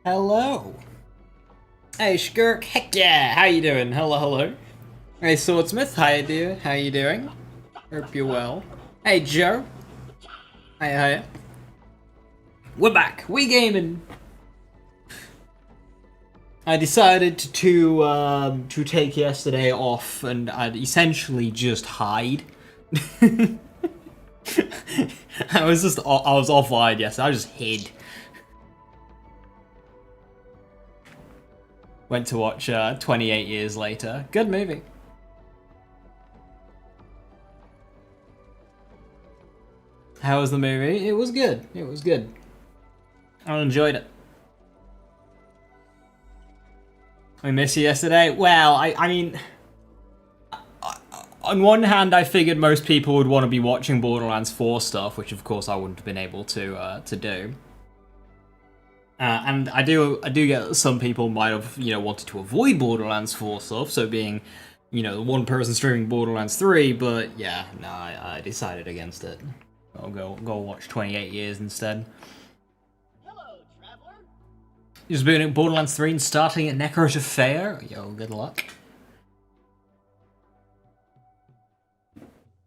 Hello. Hey, Skirk. Heck yeah. How you doing? Hello, hello. Hey, Swordsmith. How you doing? Hope you're well. Hey, Joe. Hiya. We're back. We gaming. I decided to take yesterday off, and I'd essentially just hide. I was offline yesterday. I just hid. Went to watch 28 Years Later. Good movie. How was the movie? It was good. It was good. I enjoyed it. I missed you yesterday. Well, I mean, on one hand, I figured most people would want to be watching Borderlands 4 stuff, which of course I wouldn't have been able to do. And I do get that some people might have wanted to avoid Borderlands 4 stuff, so being one person streaming Borderlands 3, but yeah, no, I decided against it. I'll go watch 28 Years instead. Hello, traveler. Just been at Borderlands 3 and starting at Necro's Fair. Yo, good luck.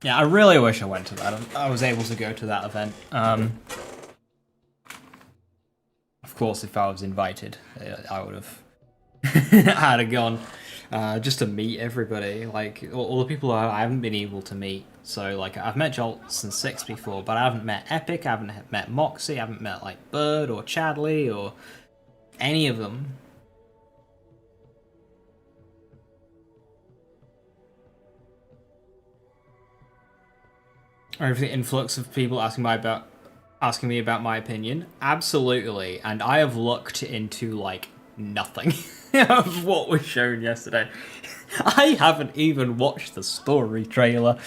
Yeah, I really wish I went to that. I was able to go to that event. Of course, if I was invited, I would have had a gone. Just to meet everybody, like all the people I haven't been able to meet. So like I've met Jolts and Six before, but I haven't met Epic, I haven't met Moxie, I haven't met like Bird or Chadley or any of them. Or the influx of people asking me about my opinion, absolutely, and I have looked into like nothing of what was shown yesterday. I haven't even watched the story trailer.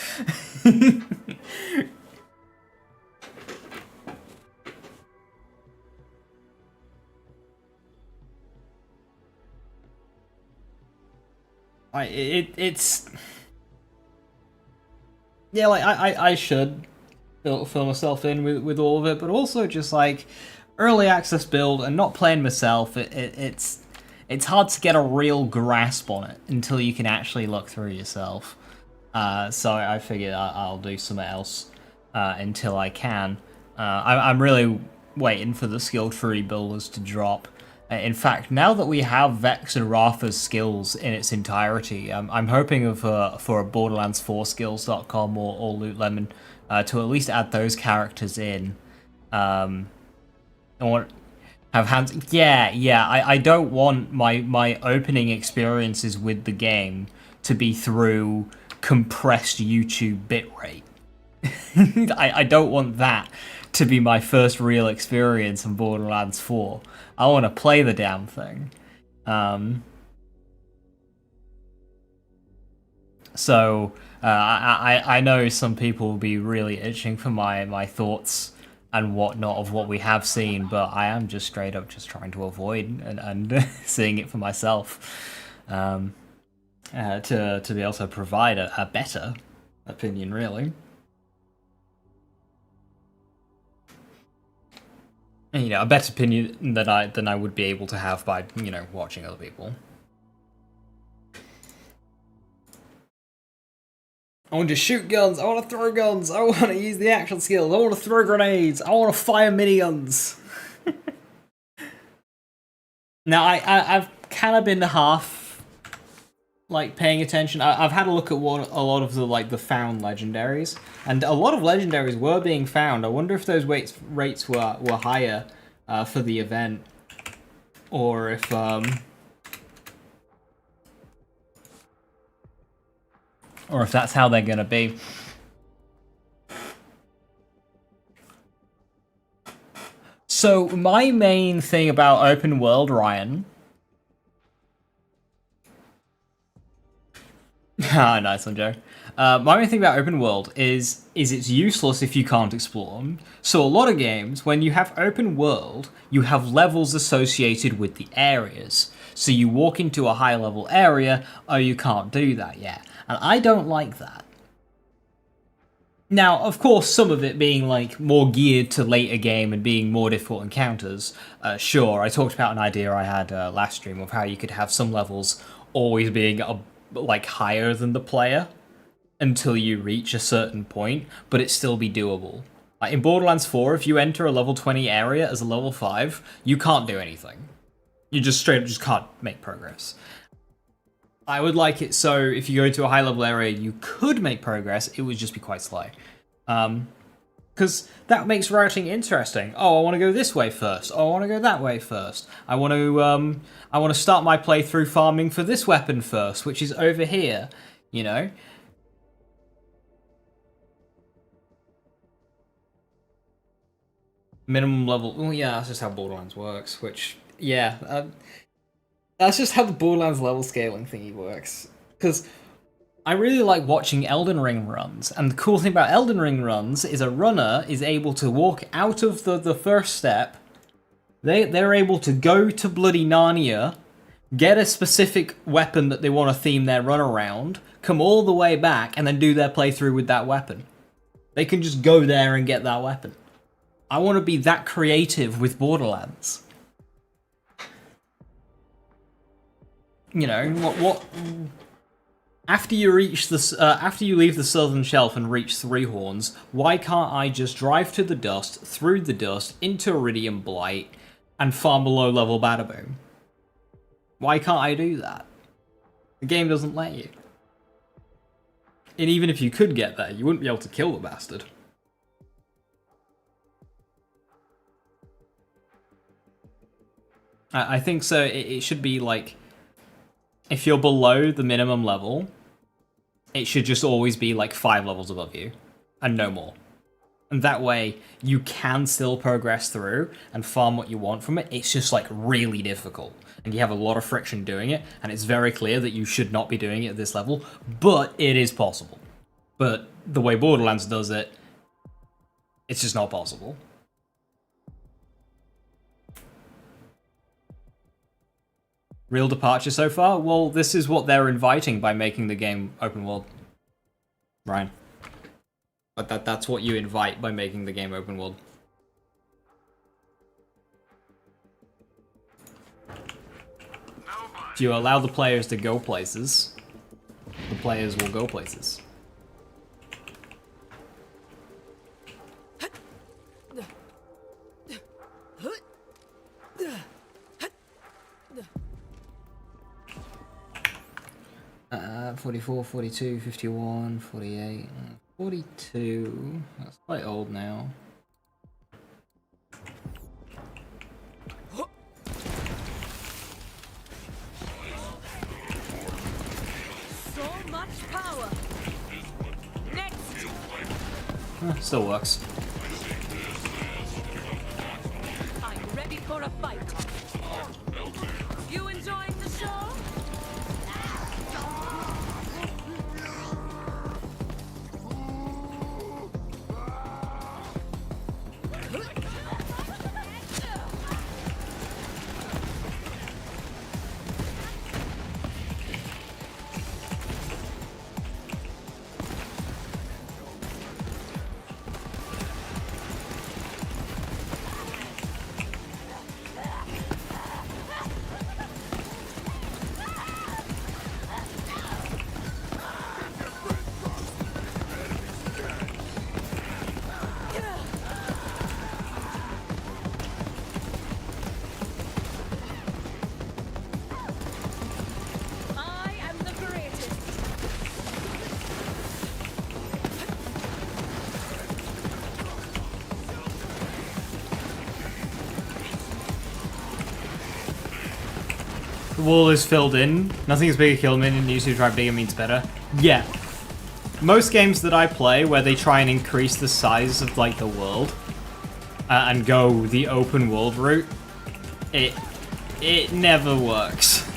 It's yeah, like I should fill myself in with all of it, but also just like early access build and not playing myself, it's hard to get a real grasp on it until you can actually look through yourself. So I figured I'll do something else until I can. I'm really waiting for the skilled free builders to drop. In fact, now that we have Vex and Ratha's skills in its entirety, I'm hoping for a Borderlands 4 skills.com or Loot Lemon to at least add those characters in. I want have hands. Yeah. I don't want my opening experiences with the game to be through compressed YouTube bitrate. I don't want that to be my first real experience in Borderlands 4. I want to play the damn thing. So I know some people will be really itching for my thoughts and whatnot of what we have seen, but I am just straight up just trying to avoid and seeing it for myself. To be able to provide a better opinion, really. A better opinion than I would be able to have by watching other people. I want to shoot guns. I want to throw guns. I want to use the action skills. I want to throw grenades. I want to fire miniguns. Now I've kind of been half like paying attention. I've had a look at what a lot of the found legendaries, and a lot of legendaries were being found. I wonder if those rates were higher for the event, or if that's how they're gonna be. So my main thing about open world, Ryan. Ah, nice one, Joe. My main thing about open world is it's useless if you can't explore them. So a lot of games, when you have open world, you have levels associated with the areas. So you walk into a high level area, oh, you can't do that yet. And I don't like that. Now, of course, some of it being like more geared to later game and being more difficult encounters. Sure, I talked about an idea I had last stream of how you could have some levels always being like higher than the player until you reach a certain point, but it still be doable. Like in Borderlands 4, if you enter a level 20 area as a level 5, you can't do anything. You just straight up just can't make progress. I would like it so if you go to a high level area, you could make progress, it would just be quite slow. Because that makes routing interesting. Oh, I want to go this way first. Oh, I want to go that way first. I want to start my playthrough farming for this weapon first, which is over here, you know? Minimum level. Well, yeah, that's just how Borderlands works. Which, yeah, that's just how the Borderlands level scaling thingy works. Because I really like watching Elden Ring runs, and the cool thing about Elden Ring runs is a runner is able to walk out of the first step. They're able to go to bloody Narnia, get a specific weapon that they want to theme their run around, come all the way back, and then do their playthrough with that weapon. They can just go there and get that weapon. I want to be that creative with Borderlands. You know, what after you reach the after you leave the southern shelf and reach Three Horns, why can't I just drive to the dust, through the dust, into Iridium Blight, and farm a low-level Badaboom? Why can't I do that? The game doesn't let you. And even if you could get there, you wouldn't be able to kill the bastard. I think so. It should be like, if you're below the minimum level, it should just always be like 5 levels above you, and no more. And that way, you can still progress through and farm what you want from it. It's just like really difficult, and you have a lot of friction doing it, and it's very clear that you should not be doing it at this level, but it is possible. But the way Borderlands does it, it's just not possible. Real departure so far? Well, this is what they're inviting by making the game open world. Ryan. But that's what you invite by making the game open world. If you allow the players to go places, the players will go places. Uh, 44, 42, 51, 48, 42. That's quite old now. So much power. Next. Still works. I'm ready for a fight. You enjoying the show? The wall is filled in. Nothing is bigger kill minion. Usually try bigger means better. Yeah. Most games that I play where they try and increase the size of like the world and go the open world route, it never works.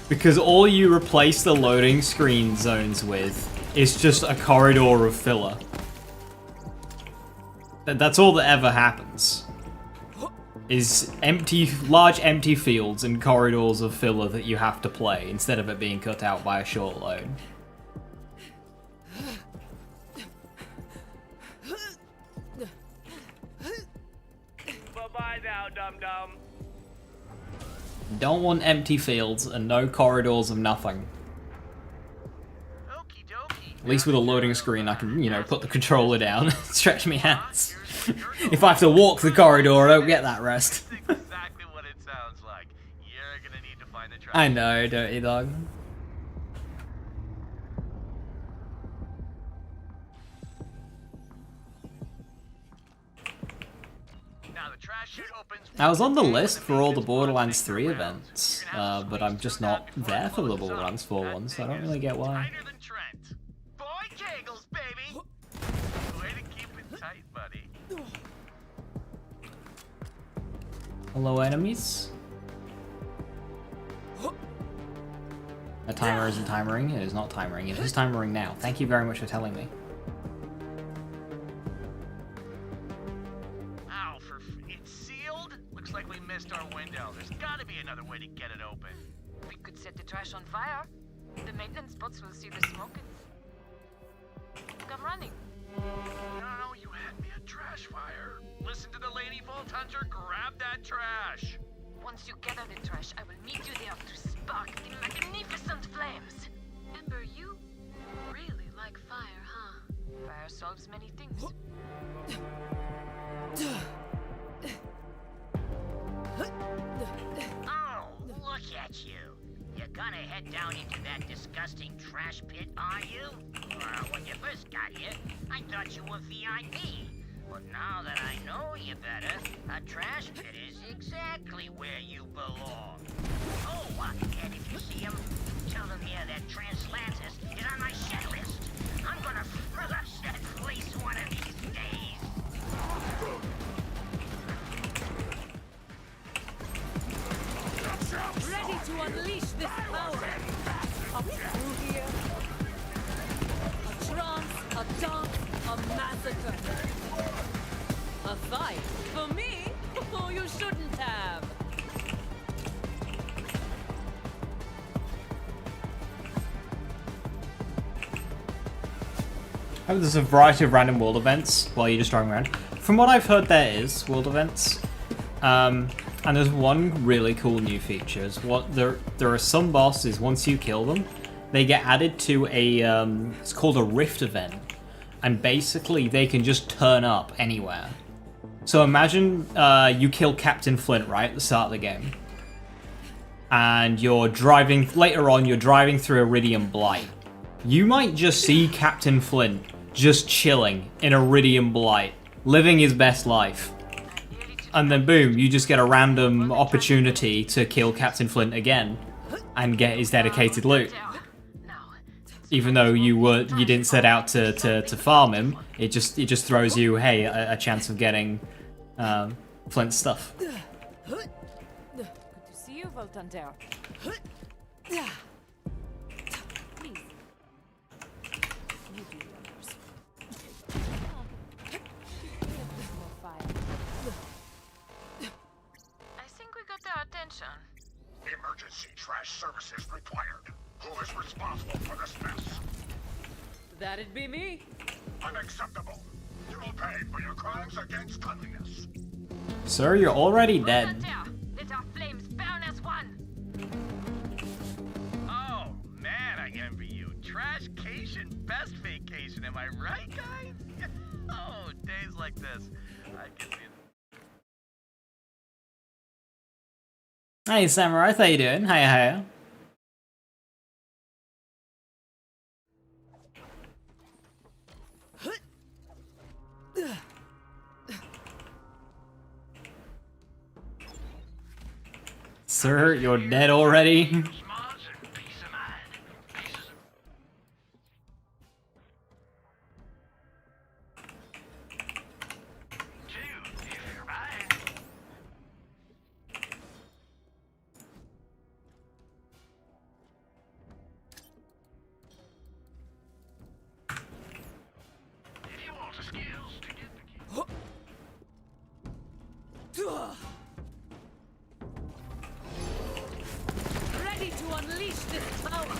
Because all you replace the loading screen zones with is just a corridor of filler. That's all that ever happens. Is large empty fields and corridors of filler that you have to play instead of it being cut out by a short load. Bye-bye now, dum-dum. Don't want empty fields and no corridors of nothing. Okie dokie. At least with a loading screen I can, you know, put the controller down, stretch my hands. If I have to walk the corridor, I don't get that rest. That's exactly what it sounds like. You're gonna need to find the trash. I know, don't you, dog? Now the trash chute opens. I was on the list for all the Borderlands 3 events, but I'm just not there for the Borderlands 4 ones, so I don't really get why. Tighter than Trent. Boy Kegels, baby. Way to keep it tight, buddy. Hello, enemies. A timer isn't timering. It is not timering. It is timering now. Thank you very much for telling me. Ow, it's sealed? Looks like we missed our window. There's gotta be another way to get it open. We could set the trash on fire. The maintenance bots will see the smoke and come running. No, you had me at trash fire. Listen to the lady Vault Hunter, grab that trash. Once you gather the trash, I will meet you there to spark the magnificent flames. Ember, you really like fire, huh? Fire solves many things. Oh, look at you. You're gonna head down into that disgusting trash pit, are you? Well, when you first got here, I thought you were VIP. But now that I know you better, a trash pit is exactly where you belong. Oh, and if you see him, tell him here that Translantis is on my shit list. I'm gonna flush that place one of these days. Ready to unleash this power. A through here. A trance, a dance, a massacre. A fight? For me? Oh, you shouldn't have. Oh, there's a variety of random world events while you're just driving around. From what I've heard, there is world events. And there's one really cool new feature. Is what there are some bosses, once you kill them, they get added to a it's called a rift event, and basically they can just turn up anywhere. So imagine you kill Captain Flint right at the start of the game, and you're driving later on. You're driving through Iridium Blight. You might just see Captain Flint just chilling in Iridium Blight, living his best life. And then boom, you just get a random opportunity to kill Captain Flint again and get his dedicated loot. Even though you didn't set out to farm him, it just throws you, hey, a chance of getting Flint's stuff. Good to see you, Vault Hunter. Please. You do yours. More fire. I think we got their attention. Emergency trash services required. Who is responsible for this mess? That'd be me. Unacceptable. You will pay for your crimes against cleanliness. Sir, you're already dead. Hunter, let our flames burn as one. Oh, man, I envy you. Trashcation, best vacation, am I right, guys? Oh, days like this. I can see it. Hey, Samurai, how you doing? Hiya. Sir, you're dead already? Ready to unleash this power.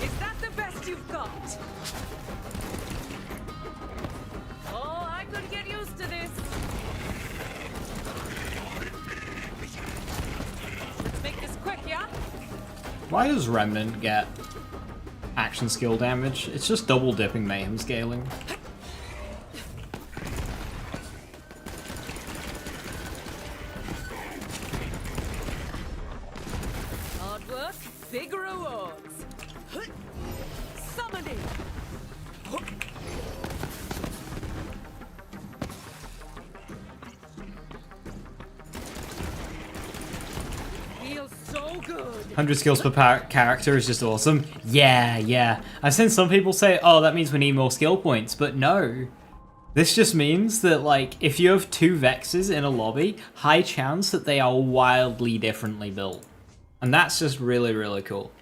Is that the best you've got? Why does Remnant get action skill damage? It's just double dipping mayhem scaling. Hard work, big rewards. Summoning. Feels so good. 100 skills per character is just awesome. Yeah. I've seen some people say, oh, that means we need more skill points, but no. This just means that, like, if you have 2 Vexes in a lobby, high chance that they are wildly differently built. And that's just really, really cool.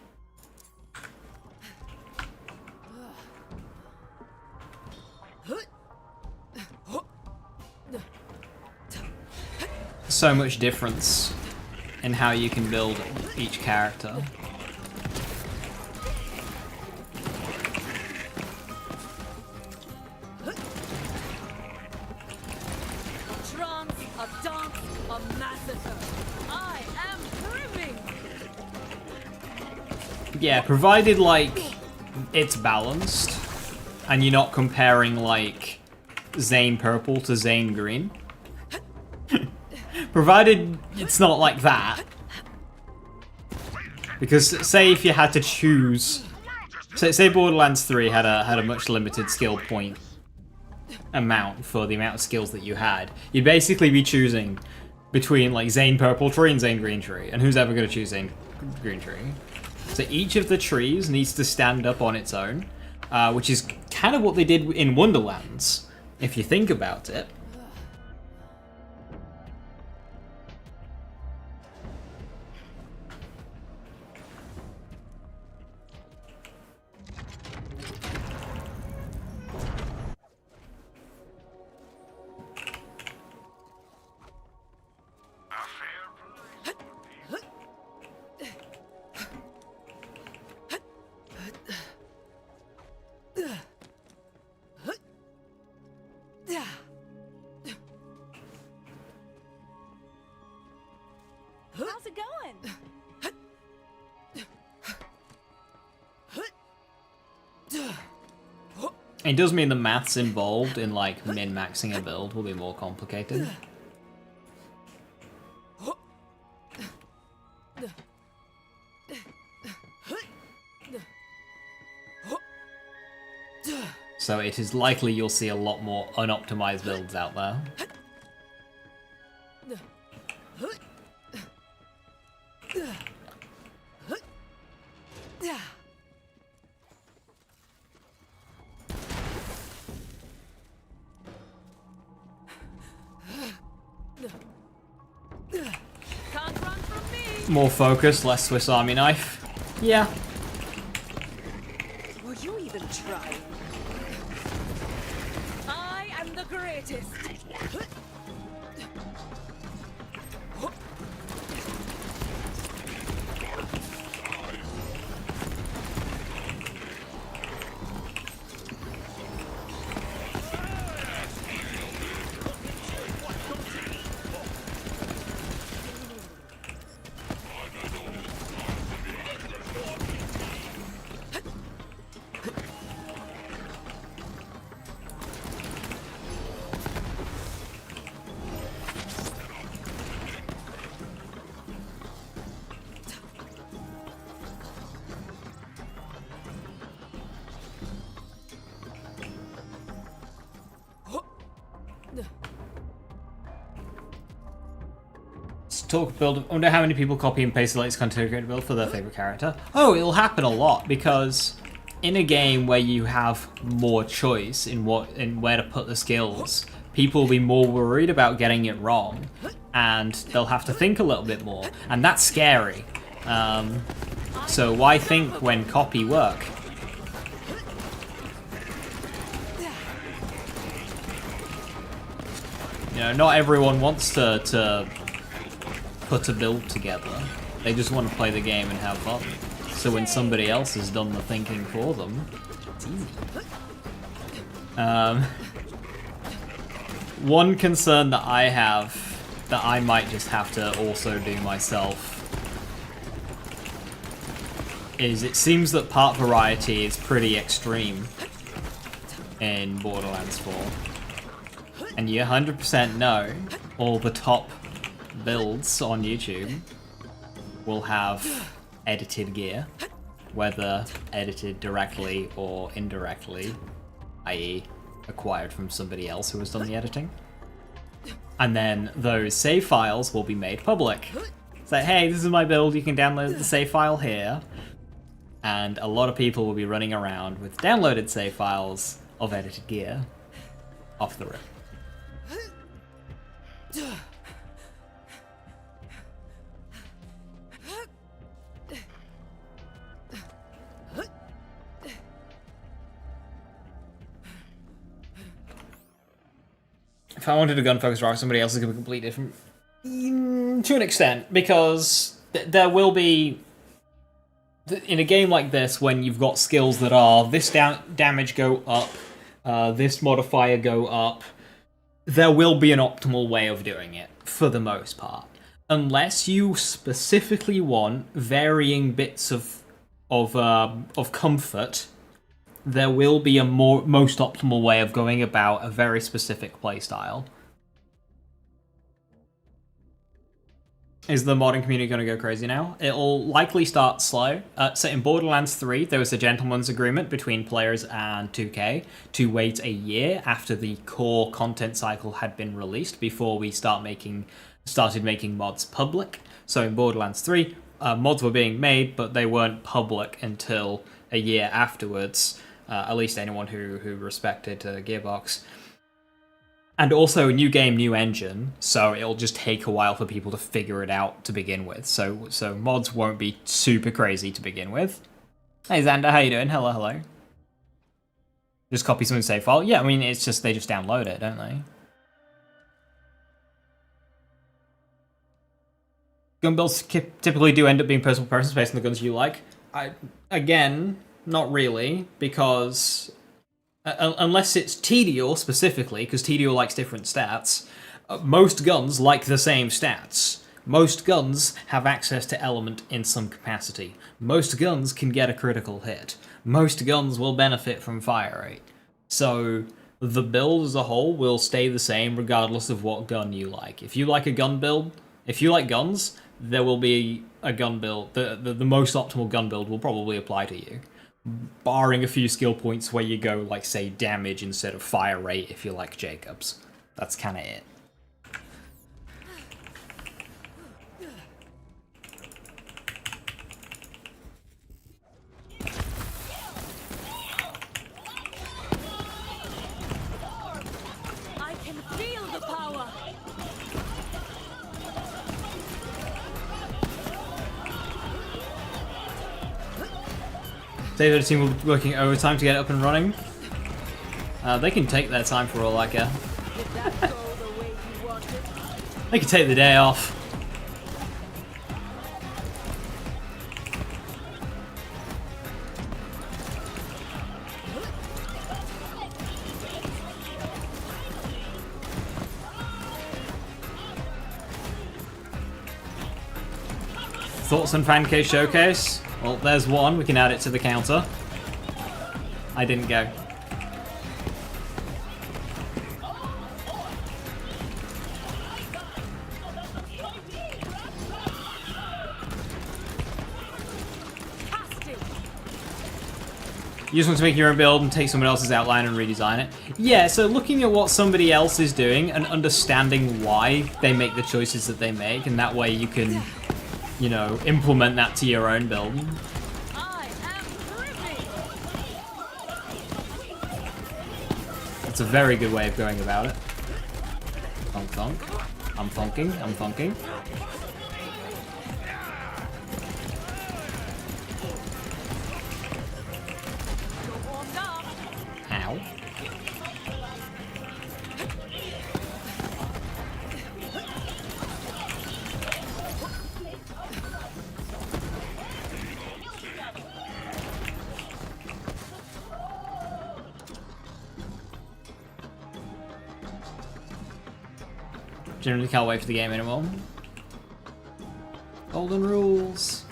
So much difference in how you can build each character. A trance, a dance, a massacre. I am brimming. Yeah, provided, like, it's balanced, and you're not comparing, like, Zane Purple to Zane Green. Provided it's not like that. Because, say if you had to choose... Say Borderlands 3 had a much limited skill point amount for the amount of skills that you had, you'd basically be choosing between, like, Zane Purple Tree and Zane Green Tree, and who's ever going to choose Zane Green Tree? So each of the trees needs to stand up on its own, which is kind of what they did in Wonderlands, if you think about it. How's it going? It does mean the maths involved in, like, min-maxing a build will be more complicated. So it is likely you'll see a lot more unoptimized builds out there. Can't run from me. More focus, less Swiss Army knife. Yeah. Will you even try? I am the greatest. Talk build. I wonder how many people copy and paste the latest content build for their favorite character. Oh, it'll happen a lot because in a game where you have more choice in where to put the skills, people will be more worried about getting it wrong, and they'll have to think a little bit more, and that's scary. So why think when copy work? You know, not everyone wants to put a build together. They just want to play the game and have fun. So when somebody else has done the thinking for them, it's easy. One concern that I have, that I might just have to also do myself, is it seems that part variety is pretty extreme in Borderlands 4. And you 100% know all the top builds on YouTube will have edited gear, whether edited directly or indirectly, i.e. acquired from somebody else who has done the editing. And then those save files will be made public. It's like, hey, this is my build, you can download the save file here. And a lot of people will be running around with downloaded save files of edited gear off the rip. If I wanted a gun focus rock, somebody else is going to be completely different. To an extent, because there will be, in a game like this, when you've got skills that are this damage go up, this modifier go up, there will be an optimal way of doing it, for the most part. Unless you specifically want varying bits of comfort, there will be a most optimal way of going about a very specific playstyle. Is the modding community going to go crazy now? It'll likely start slow. So in Borderlands 3, there was a gentleman's agreement between players and 2K to wait a year after the core content cycle had been released before we started making mods public. So in Borderlands 3, mods were being made, but they weren't public until a year afterwards. At least anyone who respected Gearbox. And also, new game, new engine, so it'll just take a while for people to figure it out to begin with. So mods won't be super crazy to begin with. Hey Xander, how you doing? Hello, hello. Just copy someone's save file? Yeah, I mean, it's just, they just download it, don't they? Gun builds typically do end up being person-to-person based on the guns you like. Again, not really, because unless it's TDO specifically, because TDO likes different stats, most guns like the same stats. Most guns have access to element in some capacity. Most guns can get a critical hit. Most guns will benefit from fire rate. So the build as a whole will stay the same regardless of what gun you like. If you like a gun build, if you like guns, there will be a gun build. The most optimal gun build will probably apply to you. Barring a few skill points where you go, like, say, damage instead of fire rate if you like Jacobs. That's kind of it. I can feel the power. Say that a team will be working overtime to get it up and running. They can take their time for all I care. Did that go the way you wanted? They can take the day off. Thoughts on Fan Case Showcase? Well, there's one. We can add it to the counter. I didn't go. You just want to make your own build and take someone else's outline and redesign it? Yeah, so looking at what somebody else is doing and understanding why they make the choices that they make, and that way you can, you know, implement that to your own build. I am privy. It's a very good way of going about it. Thunk thunk. I'm thunking, I'm thunking. Ow. Generally can't wait for the game anymore. Golden rules.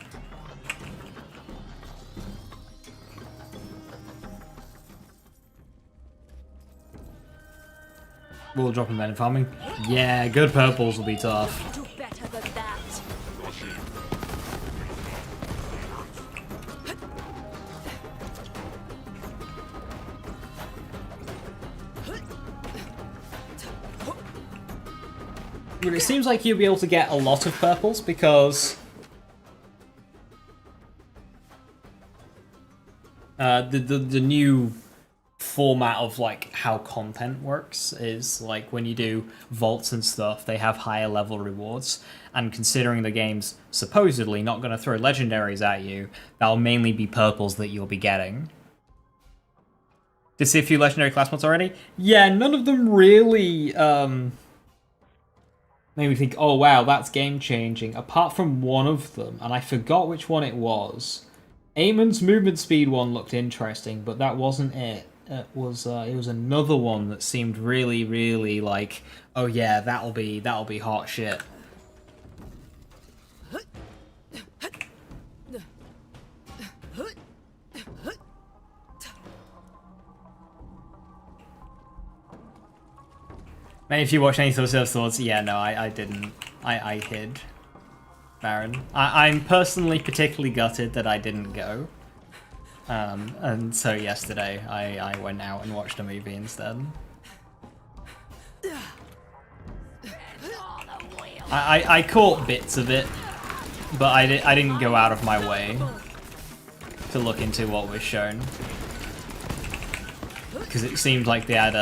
We'll drop him in farming. Yeah, good purples will be tough. Do better than that. But it seems like you'll be able to get a lot of purples because the new format of like how content works is like when you do vaults and stuff, they have higher level rewards, and considering the game's supposedly not going to throw legendaries at you, that'll mainly be purples that you'll be getting. Did you see a few legendary class mods already? Yeah, none of them really made me think, oh wow, that's game changing, apart from one of them, and I forgot which one it was. Eamon's movement speed one looked interesting, but that wasn't it. It was another one that seemed really, really like, oh yeah, that'll be hot shit. Man, if you watch any sort of thoughts, yeah, no, I didn't. I hid Baron. I'm personally particularly gutted that I didn't go. And so yesterday I went out and watched a movie instead. I caught bits of it, but I didn't go out of my way to look into what was shown. Because it seemed like they had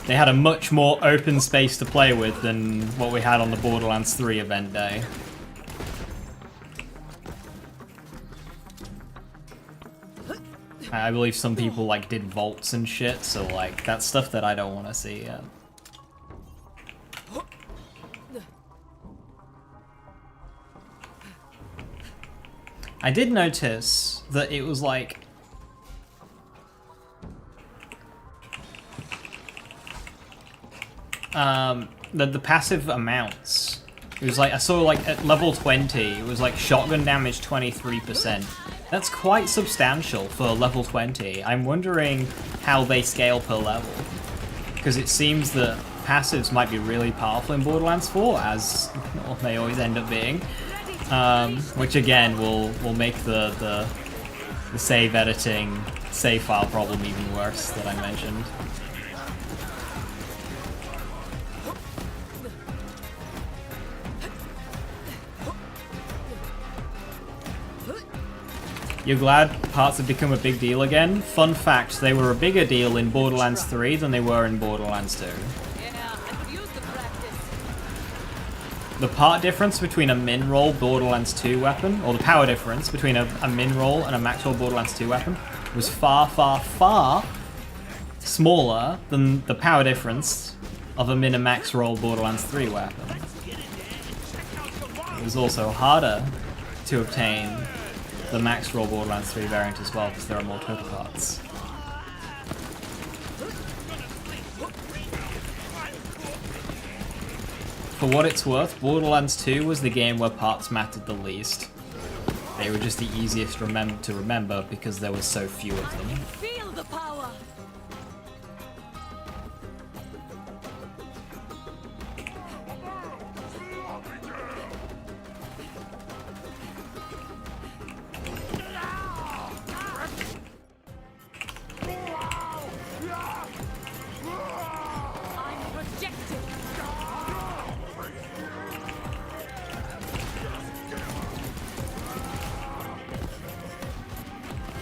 they had a much more open space to play with than what we had on the Borderlands 3 event day. I believe some people like did vaults and shit, so like that's stuff that I don't want to see yet. I did notice that it was like the passive amounts. It was like I saw like at level 20, it was like shotgun damage 23%. That's quite substantial for level 20. I'm wondering how they scale per level, because it seems that passives might be really powerful in Borderlands 4, as well, they always end up being. Which again will make the save editing save file problem even worse that I mentioned. You're glad parts have become a big deal again? Fun fact, they were a bigger deal in Borderlands 3 than they were in Borderlands 2. The part difference between a min-roll Borderlands 2 weapon, or the power difference between a min-roll and a max-roll Borderlands 2 weapon, was far, far, far smaller than the power difference of a min and max roll Borderlands 3 weapon. It was also harder to obtain the max roll Borderlands 3 variant as well, because there are more total parts. For what it's worth, Borderlands 2 was the game where parts mattered the least. They were just the easiest to remember because there were so few of them. Feel the power.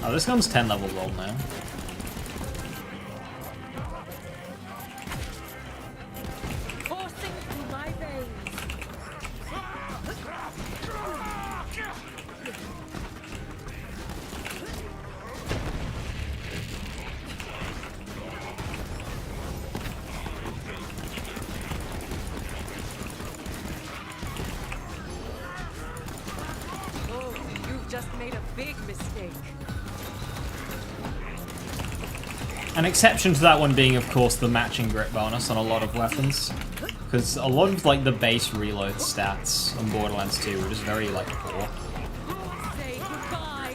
Oh, this gun's 10 levels old now. Coursing through my veins. Oh, you've just made a big mistake. An exception to that one being, of course, the matching grip bonus on a lot of weapons. Because a lot of, like, the base reload stats on Borderlands 2 were just very, like, poor. Say goodbye.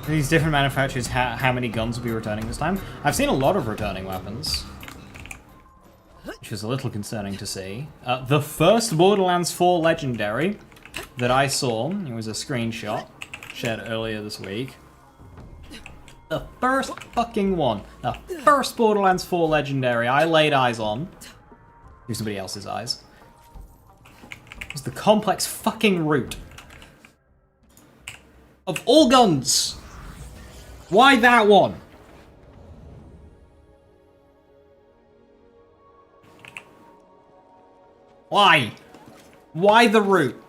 These different manufacturers, how many guns will be returning this time? I've seen a lot of returning weapons, which is a little concerning to see. The first Borderlands 4 Legendary that I saw, it was a screenshot shared earlier this week. The first fucking one, the first Borderlands 4 Legendary I laid eyes on, through somebody else's eyes, was the complex fucking root. Of all guns! Why that one? Why? Why the root?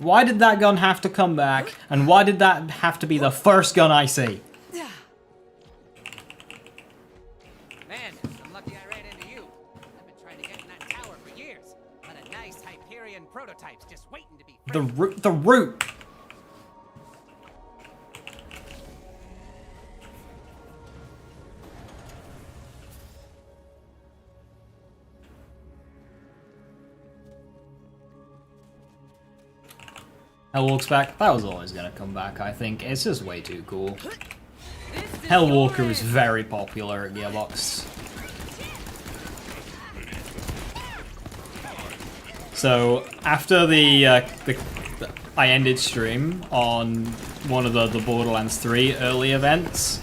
Why did that gun have to come back? And why did that have to be the first gun I see? Man, I'm lucky I ran into you. I've been trying to get in that tower for years. On a nice Hyperion prototypes just waiting to be free. The root. Hellwalker's back. That was always gonna come back, I think. It's just way too cool. Hellwalker is very popular at Gearbox. So after I ended stream on one of the Borderlands 3 early events,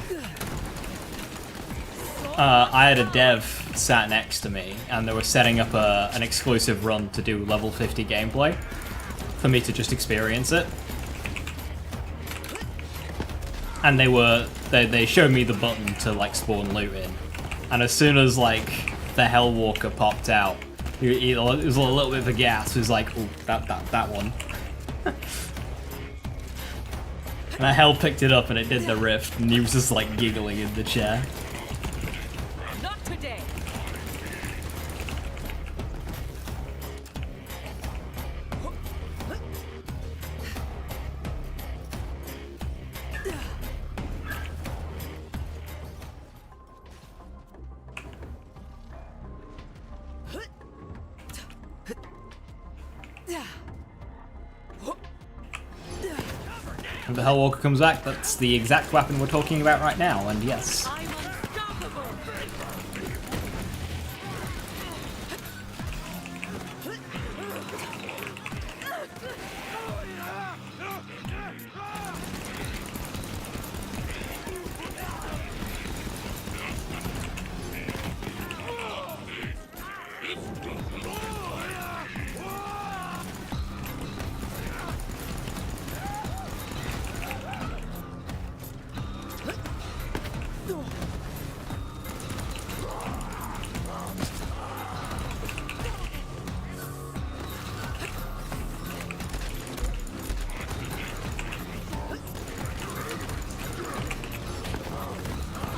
I had a dev sat next to me, and they were setting up an exclusive run to do level 50 gameplay for me to just experience it. And they showed me the button to like spawn loot in, and as soon as like the Hellwalker popped out, it was a little bit of a gasp. It was like, oh, that one. And Hell picked it up and it did the rift, and he was just like giggling in the chair. Not today. If the Hellwalker comes back, that's the exact weapon we're talking about right now, and yes. I'm unstoppable.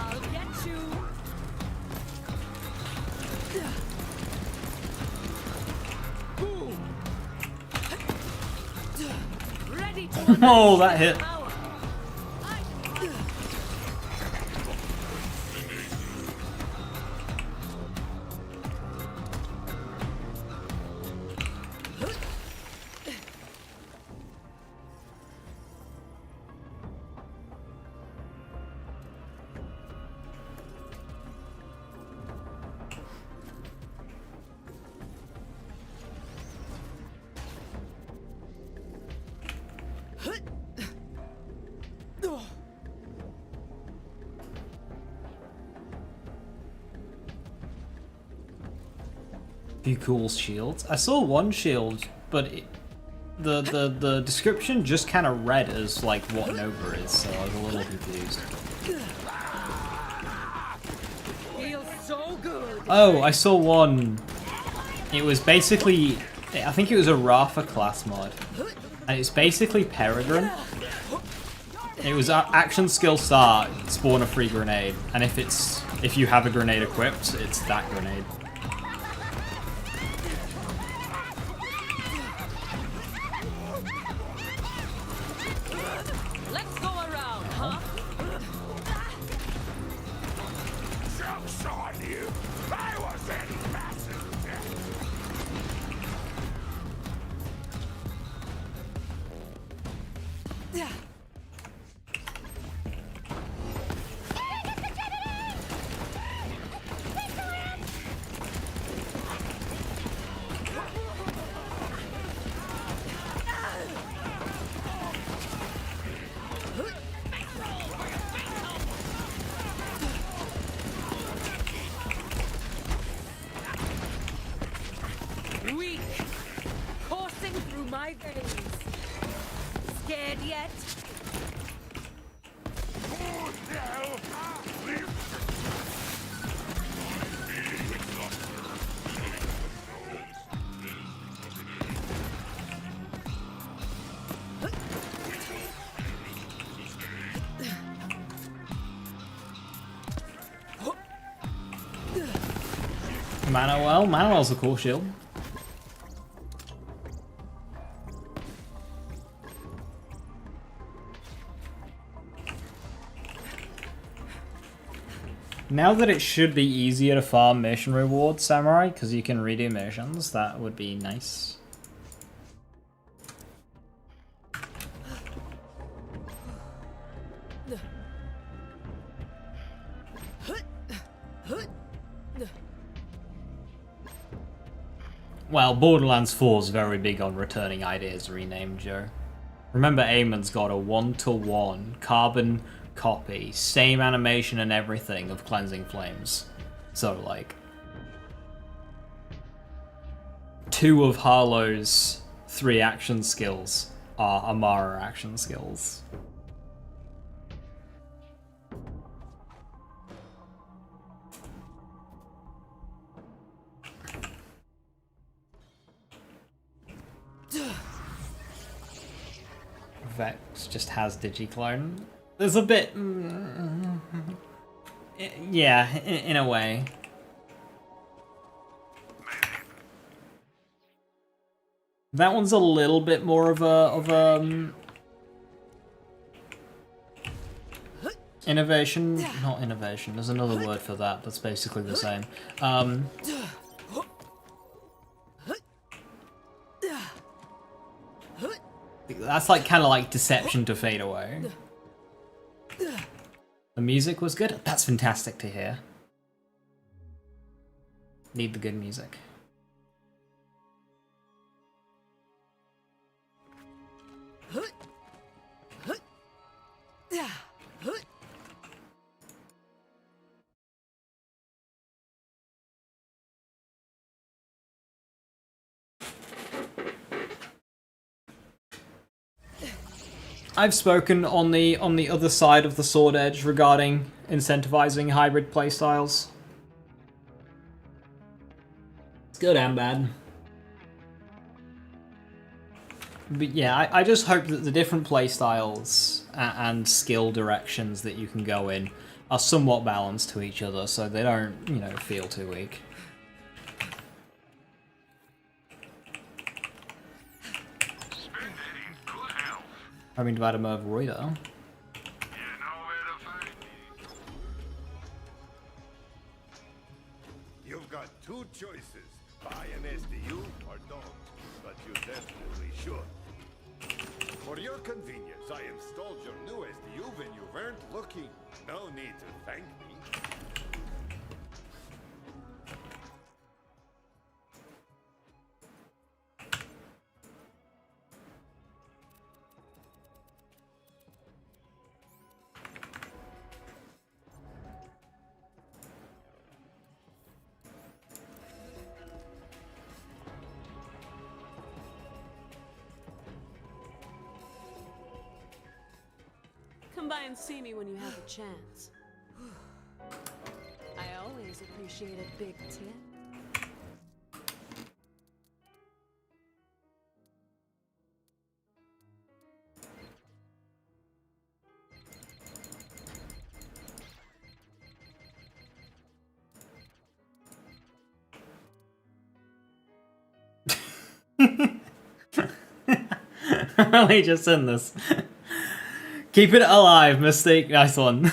I'll get you. Ready to Oh, that hit. power. Few cool shields. I saw one shield, but the description just kind of read as like what Nova is, so I was a little confused. Feels so good. Oh, I saw one. It was basically, I think it was a Rafa class mod, and it's basically Peregrine. It was action skill start, spawn a free grenade, and if you have a grenade equipped, it's that grenade. Let's go around, huh? Joke's on you! I was ambassador! yet. Manuel's a cool shield. Now that it should be easier to farm mission rewards, Samurai, because you can redo missions, that would be nice. Well, Borderlands 4 is very big on returning ideas renamed, Joe. Remember, Eamon's got a 1-to-1 carbon copy, same animation and everything of Cleansing Flames. So, like, 2 of Harlow's 3 action skills are Amara action skills. Vex just has Digiclone. There's a bit... yeah, in a way. That one's a little bit more of a innovation. Not innovation. There's another word for that. That's basically the same. That's like kind of like deception to fade away. The music was good. That's fantastic to hear. Need the good music. I've spoken on the other side of the sword edge regarding incentivizing hybrid playstyles. It's good and bad. But yeah, I just hope that the different playstyles and skill directions that you can go in are somewhat balanced to each other, so they don't, you know, feel too weak. I mean, Vladimir Reuter. You've got 2 choices. Buy an SDU or don't. But you definitely should. For your convenience, I installed your new SDU when you weren't looking. No need to thank me. Come by and see me when you have a chance. I always appreciate a big tip. Really just in this. Keep it alive, Mistake. Nice one.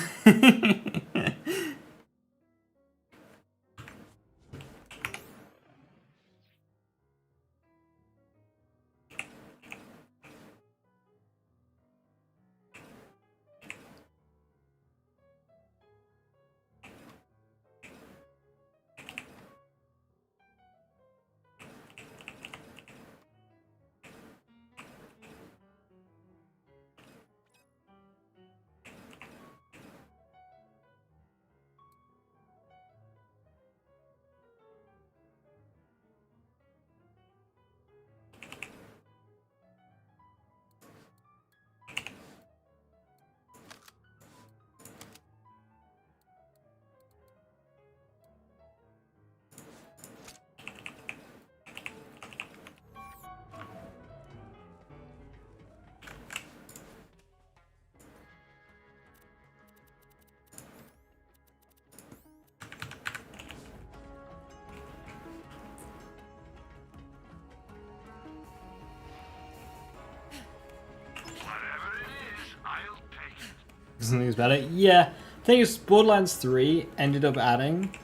Something's better. Yeah. Thing is, Borderlands 3 ended up adding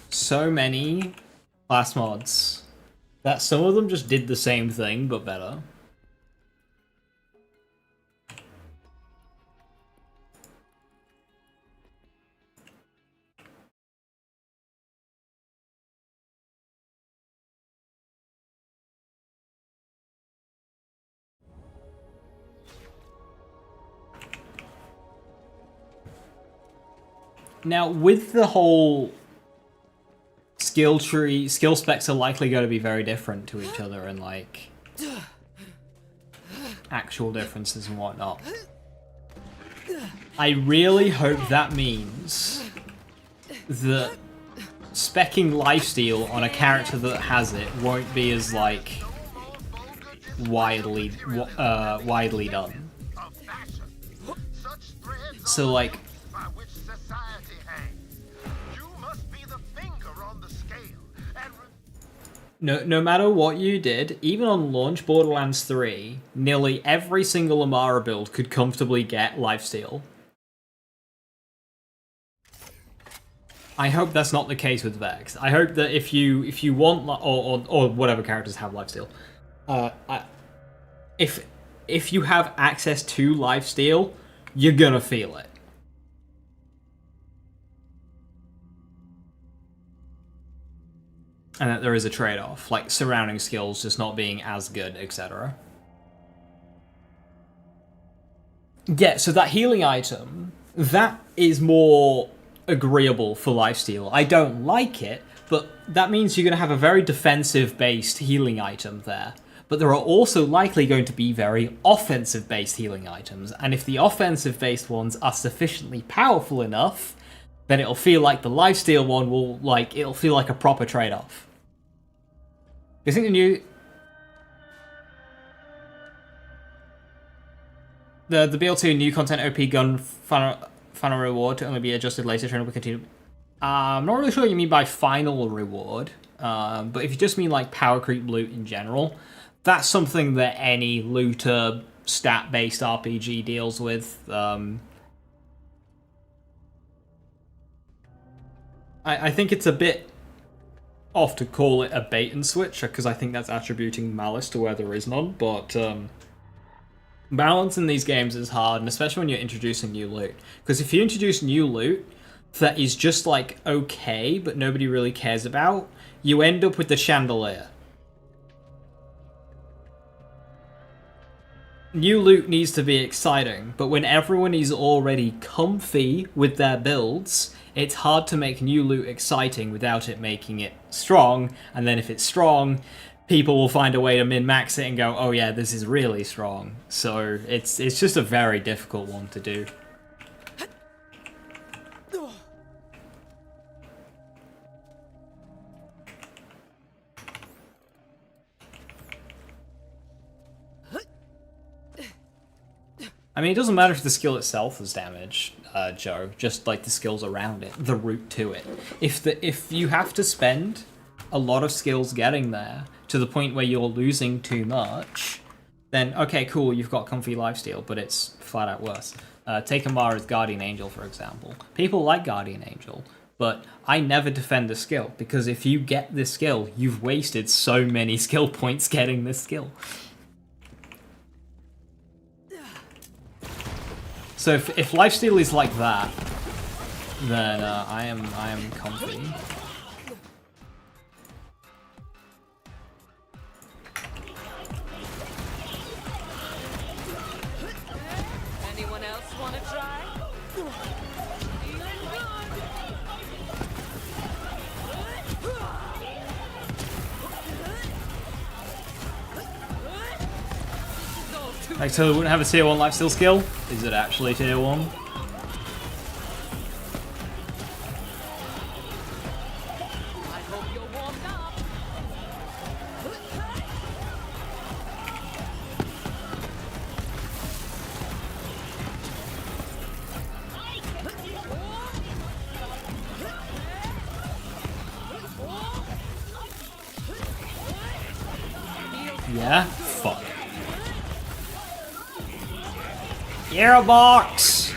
so many class mods that some of them just did the same thing but better. Now, with the whole skill tree, skill specs are likely going to be very different to each other and, like, actual differences and whatnot. I really hope that means that speccing lifesteal on a character that has it won't be as, like, widely done. So, like, no matter what you did, even on launch Borderlands 3, nearly every single Amara build could comfortably get lifesteal. I hope that's not the case with Vex. I hope that if you want, or whatever characters have lifesteal, if you have access to lifesteal, you're gonna feel it. And that there is a trade-off, like surrounding skills just not being as good, etc. Yeah, so that healing item, that is more agreeable for lifesteal. I don't like it, but that means you're going to have a very defensive-based healing item there. But there are also likely going to be very offensive-based healing items, and if the offensive-based ones are sufficiently powerful enough, then it'll feel like the lifesteal one will, like, it'll feel like a proper trade-off. I think the BL2 new content OP gun final reward to only be adjusted later, trying to continue. I'm not really sure what you mean by final reward, but if you just mean like power creep loot in general, that's something that any looter stat-based RPG deals with. I think it's a bit off to call it a bait and switch, because I think that's attributing malice to where there is none, but balance in these games is hard, and especially when you're introducing new loot. Because if you introduce new loot that is just like okay, but nobody really cares about, you end up with the chandelier. New loot needs to be exciting, but when everyone is already comfy with their builds, it's hard to make new loot exciting without it making it strong, and then if it's strong, people will find a way to min-max it and go, oh yeah, this is really strong. So it's just a very difficult one to do. I mean, it doesn't matter if the skill itself is damaged, Joe, just like the skills around it, the route to it. If you have to spend a lot of skills getting there to the point where you're losing too much, then okay, cool, you've got comfy lifesteal, but it's flat out worse. Take Amara's Guardian Angel, for example. People like Guardian Angel, but I never defend the skill, because if you get this skill, you've wasted so many skill points getting this skill. So if lifesteal is like that, then I am comfy. Anyone else want to try? Like, so it wouldn't have a tier 1 lifesteal skill? Is it actually tier 1? I hope you're warmed up. Yeah? Fuck. Gearbox!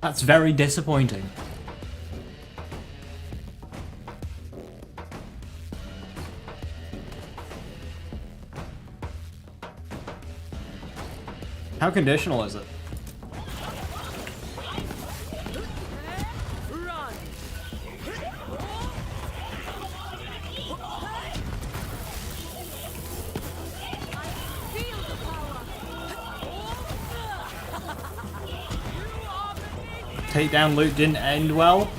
That's very disappointing. How conditional is it? Run! I feel the power! Takedown loot didn't end well.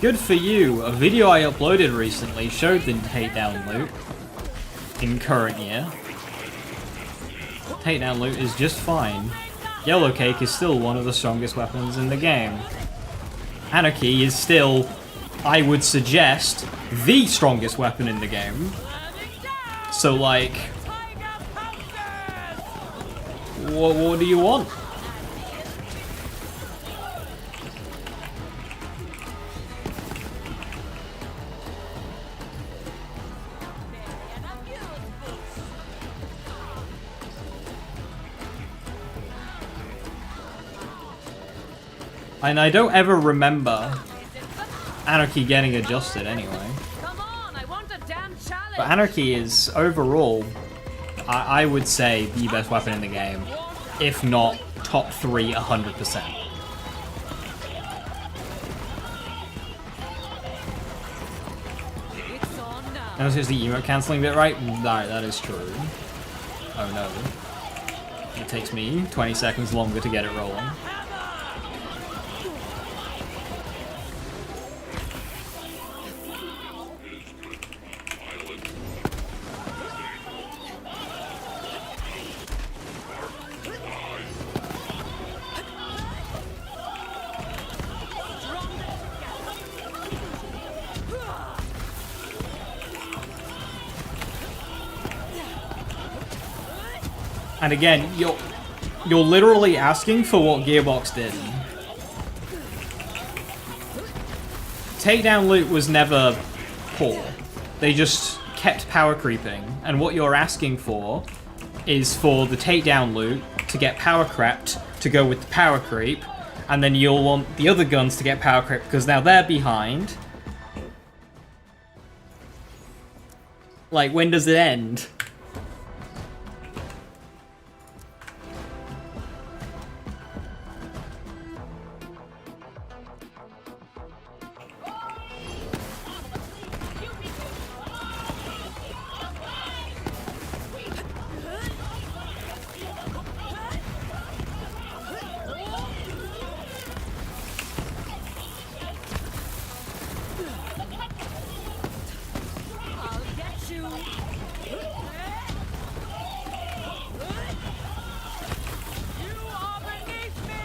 Good for you. A video I uploaded recently showed the takedown loot in current year. Takedown loot is just fine. Yellow Cake is still one of the strongest weapons in the game. Anarchy is still, I would suggest, the strongest weapon in the game. So like, what do you want? And I don't ever remember Anarchy getting adjusted anyway. Come on, I want a damn challenge! But Anarchy is, overall, I would say, the best weapon in the game. If not, top 3, 100%. It's on now. Now, is the emote cancelling bit right? Alright, that is true. Oh no. It takes me 20 seconds longer to get it rolling. And again, you're literally asking for what Gearbox did. Takedown loot was never poor. They just kept power creeping. And what you're asking for is for the takedown loot to get power crept to go with the power creep. And then you'll want the other guns to get power creep because now they're behind. Like, when does it end? I'll get you! You are beneath me!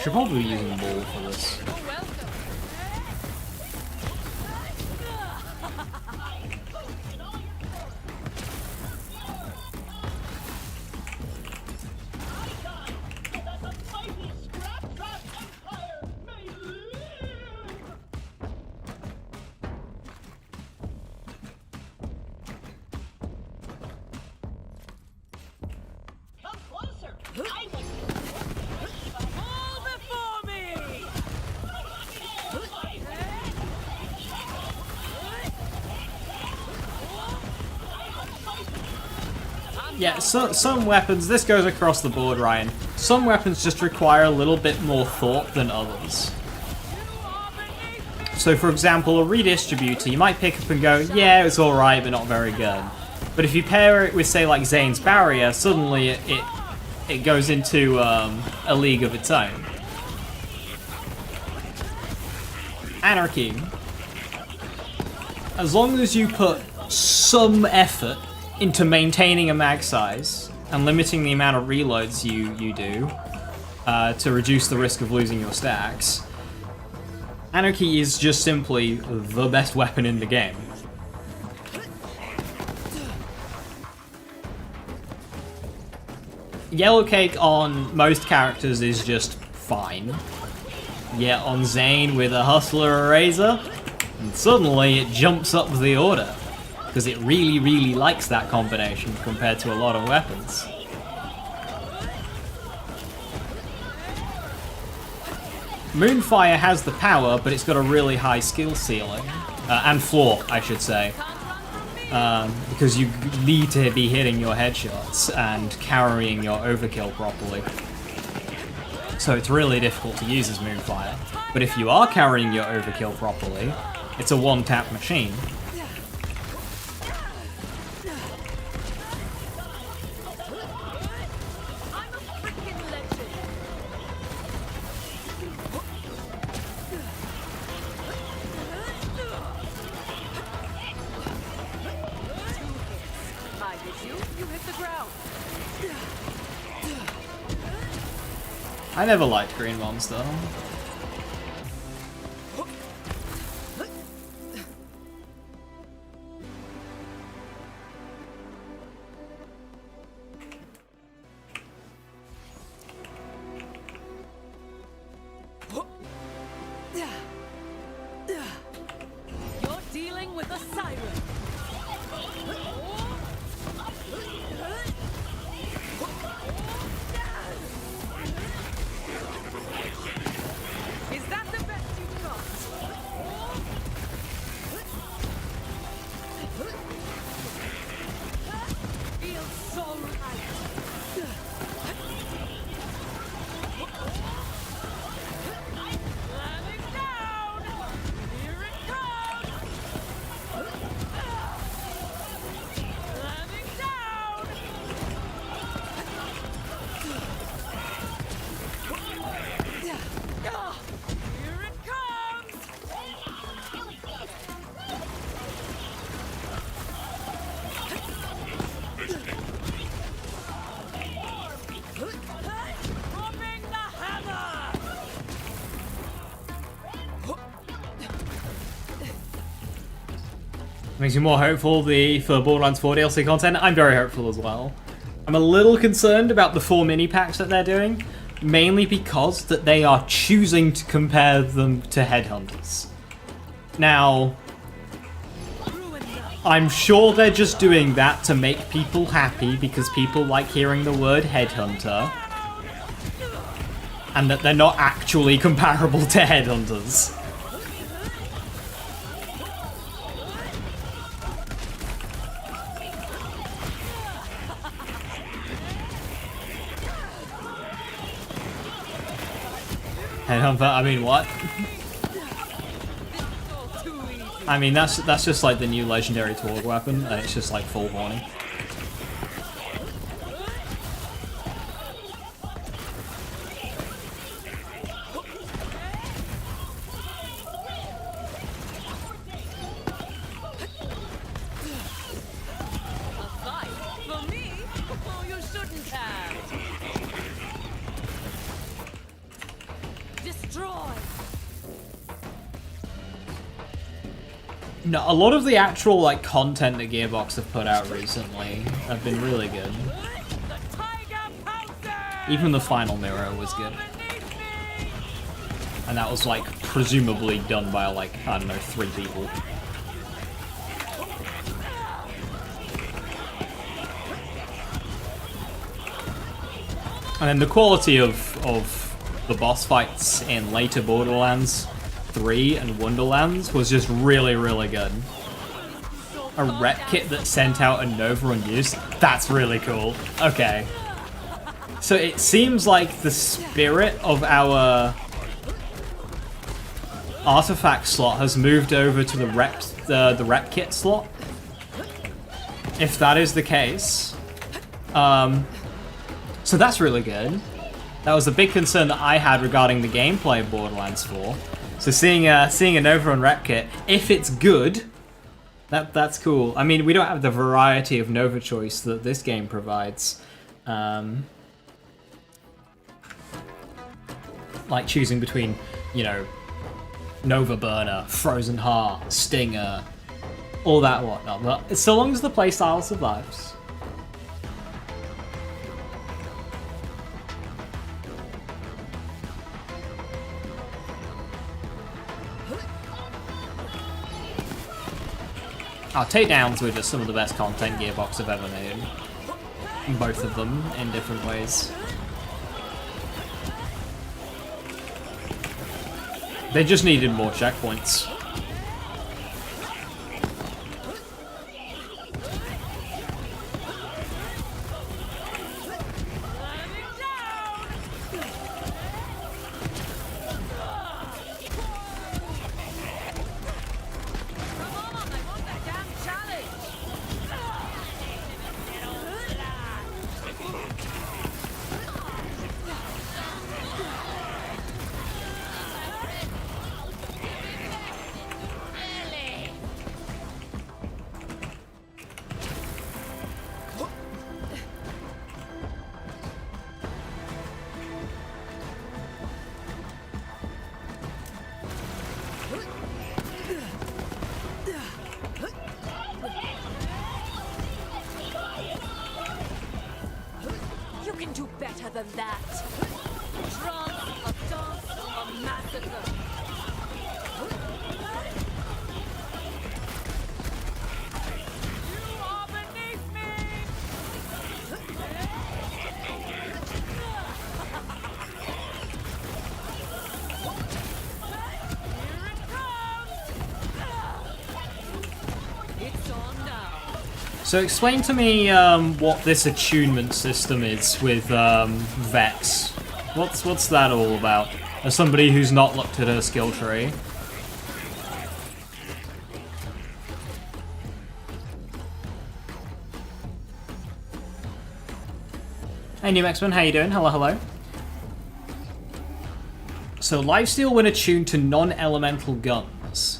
Should probably be using ball for this. You're welcome. All before me! Yeah, so, some weapons, this goes across the board, Ryan. Some weapons just require a little bit more thought than others. So for example, a redistributor, you might pick up and go, yeah, it's alright, but not very good. But if you pair it with, say, like Zane's Barrier, suddenly it goes into a league of its own. Anarchy. As long as you put some effort into maintaining a mag size and limiting the amount of reloads you do to reduce the risk of losing your stacks, Anarchy is just simply the best weapon in the game. Yellow Cake on most characters is just fine. Get on Zane with a Hustler Eraser, and suddenly it jumps up the order. Because it really, really likes that combination compared to a lot of weapons. Moonfire has the power, but it's got a really high skill ceiling. And floor, I should say. Because you need to be hitting your headshots and carrying your overkill properly. So it's really difficult to use as Moonfire. But if you are carrying your overkill properly, it's a one-tap machine. I never liked green bombs though. You're dealing with a siren. Is that the best you've got? Feels so right. Landing down! Here it comes! Landing down! Here it comes! Dropping the hammer! Makes you more hopeful for Borderlands 4 DLC content. I'm very hopeful as well. I'm a little concerned about the 4 mini packs that they're doing, mainly because that they are choosing to compare them to Headhunters. Now, I'm sure they're just doing that to make people happy because people like hearing the word Headhunter, and that they're not actually comparable to Headhunters. Headhunter, I mean, what? I mean, that's just like the new legendary Torg weapon, and it's just like full warning. A fight for me? Oh, you shouldn't have. Destroy. No, a lot of the actual like content that Gearbox have put out recently have been really good. The tiger pouncer! Even the final mirror was good. And that was like presumably done by like, I don't know, 3 people. And then the quality of the boss fights in later Borderlands 3 and Wonderlands was just really, really good. A rep kit that sent out a Nova unused? That's really cool. Okay. So it seems like the spirit of our artifact slot has moved over to the rep kit slot. If that is the case. So that's really good. That was a big concern that I had regarding the gameplay of Borderlands 4. So seeing a Nova and rep kit, if it's good, that's cool. I mean, we don't have the variety of Nova choice that this game provides. Like choosing between, you know, Nova Burner, Frozen Heart, Stinger, all that whatnot. But so long as the playstyle survives. Our takedowns were just some of the best content Gearbox have ever made. Both of them in different ways. They just needed more checkpoints. You can do better than that. Trance, a dance, a massacre. You are beneath me! Here it comes! It's on now. So explain to me what this attunement system is with Vex. What's that all about? As somebody who's not looked at her skill tree. Hey New X-Men, how you doing? Hello, hello. So lifesteal when attuned to non-elemental guns.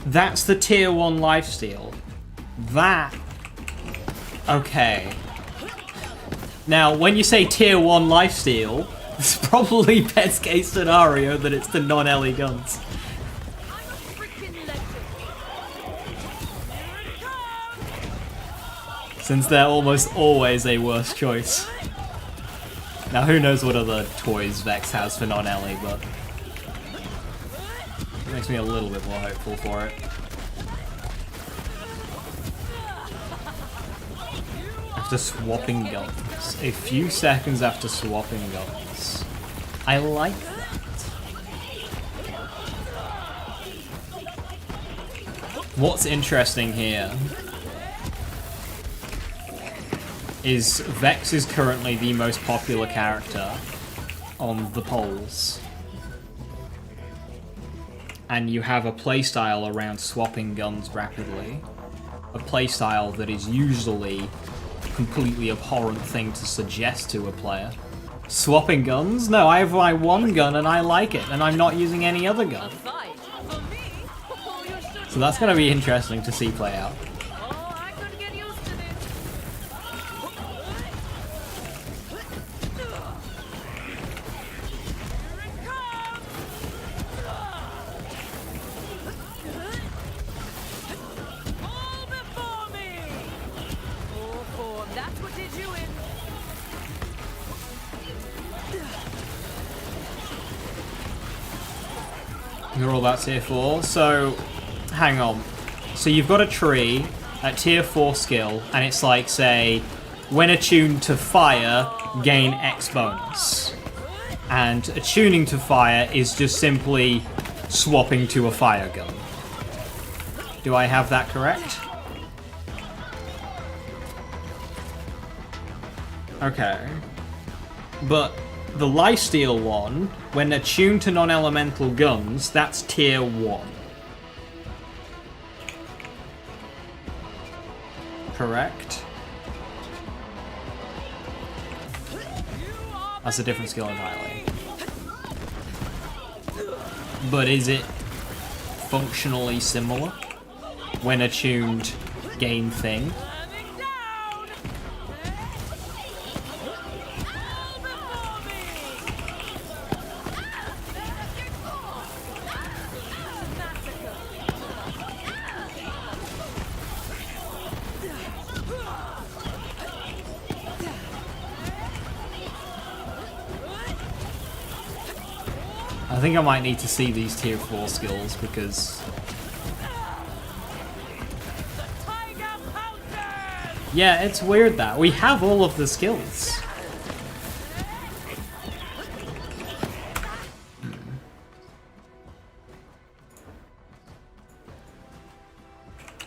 That's the tier 1 lifesteal. That... Okay. Now, when you say tier 1 lifesteal, it's probably best case scenario that it's the non-LE guns. I'm a freaking legend. Here it comes! Since they're almost always a worse choice. Now, who knows what other toys Vex has for non-LE, but... it makes me a little bit more hopeful for it. After swapping guns. A few seconds after swapping guns. I like that. What's interesting here is Vex is currently the most popular character on the polls. And you have a playstyle around swapping guns rapidly. A playstyle that is usually a completely abhorrent thing to suggest to a player. Swapping guns? No, I have my one gun and I like it, and I'm not using any other gun. Fight for me? Oh, you're such So that's going to be interesting to see play out. Oh, I could get used to this. Here it comes! All before me! Oh, form, that's what did you in. You're all about tier 4, so hang on. So you've got a tree at tier 4 skill, and it's like, say, when attuned to fire, gain X bonus. And attuning to fire is just simply swapping to a fire gun. Do I have that correct? Okay. But the lifesteal one, when attuned to non-elemental guns, that's tier 1. Correct? That's a different skill entirely. But is it functionally similar? When attuned, gain thing? Coming down! All before me! I think I might need to see these tier 4 skills because The Yeah, it's weird that we have all of the skills.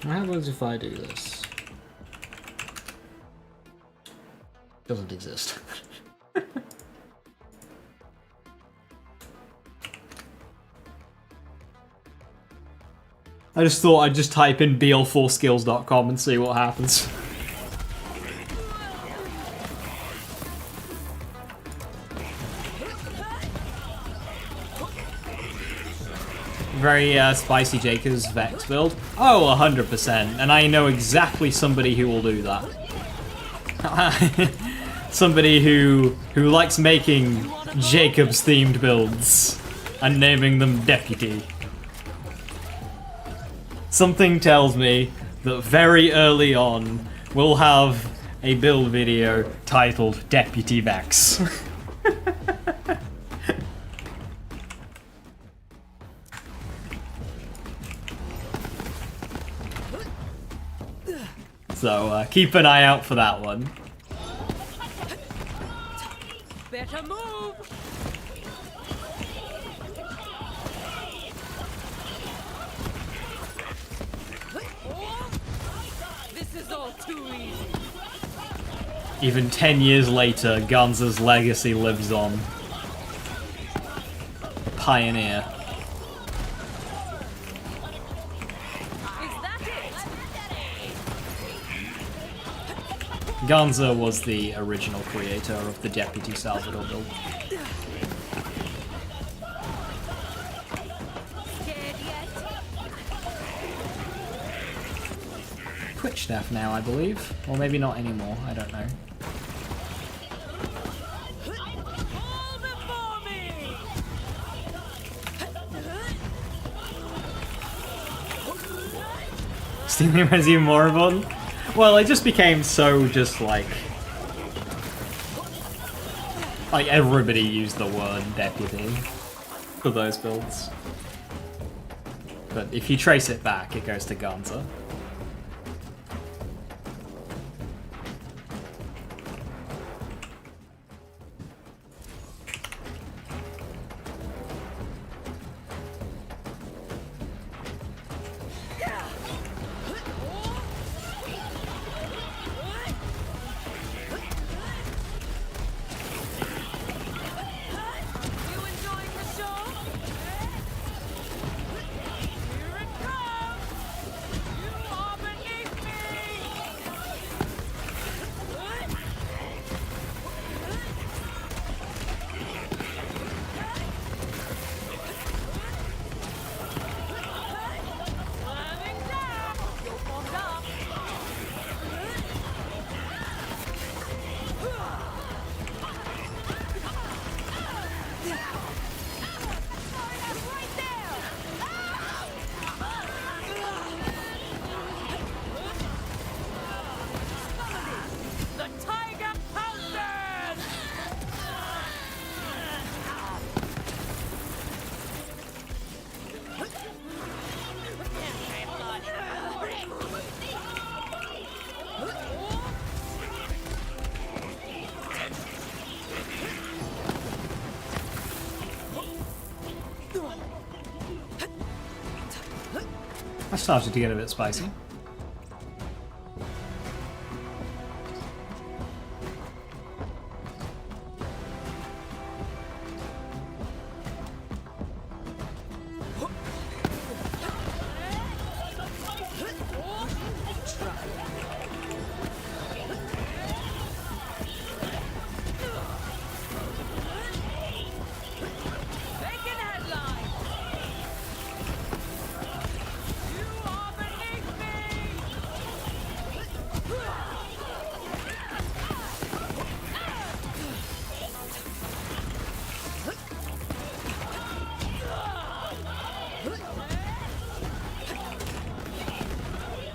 What happens if I do this? Doesn't exist. I just thought I'd just type in BL4skills.com and see what happens. Very spicy Jacob's Vex build. Oh, 100%. And I know exactly somebody who will do that. Somebody who likes making Jacob's themed builds and naming them Deputy. Something tells me that very early on we'll have a build video titled Deputy Vex. So keep an eye out for that one. Better move! This is all too easy. Even 10 years later, Ganza's legacy lives on. Pioneer. Ganza was the original creator of the Deputy Salvador build. Twitch death now, I believe. Or maybe not anymore, I don't know. Stealing Resume Moribund? Well, it just became so just like everybody used the word deputy for those builds. But if you trace it back, it goes to Ganza. I started to get a bit spicy.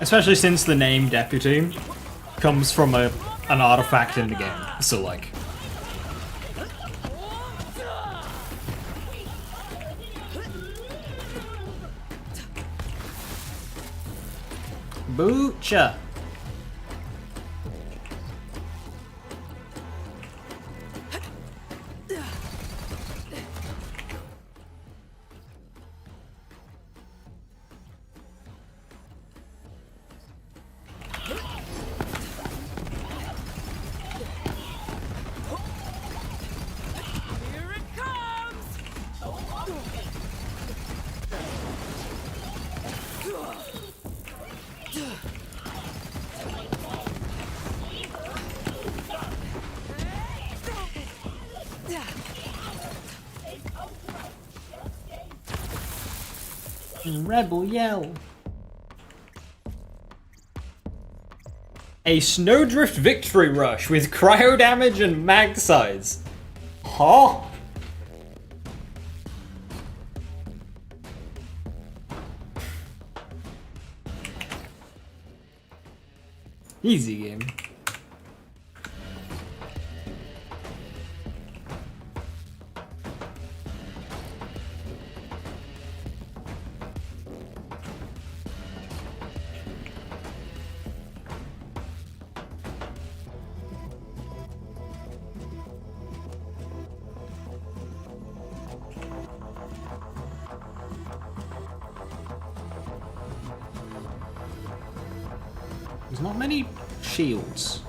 Especially since the name Deputy comes from an artifact in the game, so like... Boocha! Rebel yell. A snowdrift victory rush with cryo damage and mag size. Huh? Easy game. There's not many shields.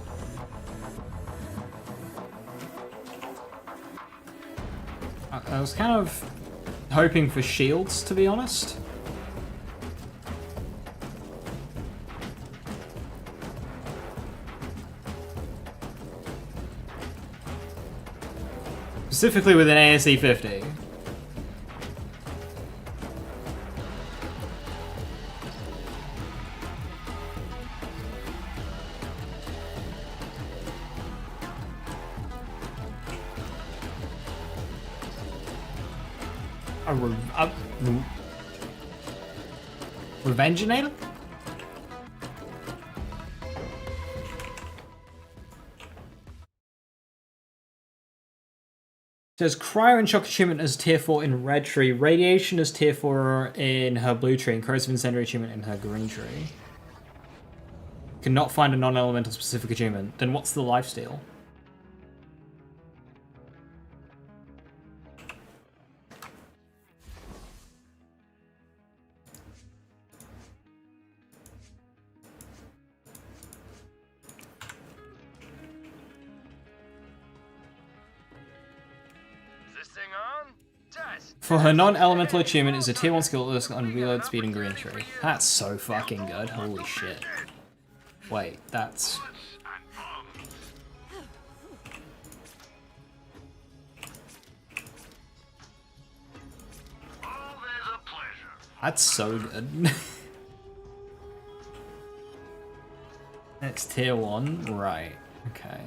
I was kind of hoping for shields, to be honest. Specifically with an ASE 50. Revengeinator? Says Cryo and Shock Achievement as tier 4 in red tree, Radiation as tier 4 in her blue tree, and Corrosive Incendiary Achievement in her green tree. Cannot find a non-elemental specific achievement. Then what's the lifesteal? For her non-elemental achievement is a tier 1 skill list on reload speed and green tree. That's so fucking good. Holy shit. Wait, that's... That's so good. It's tier 1? Right. Okay.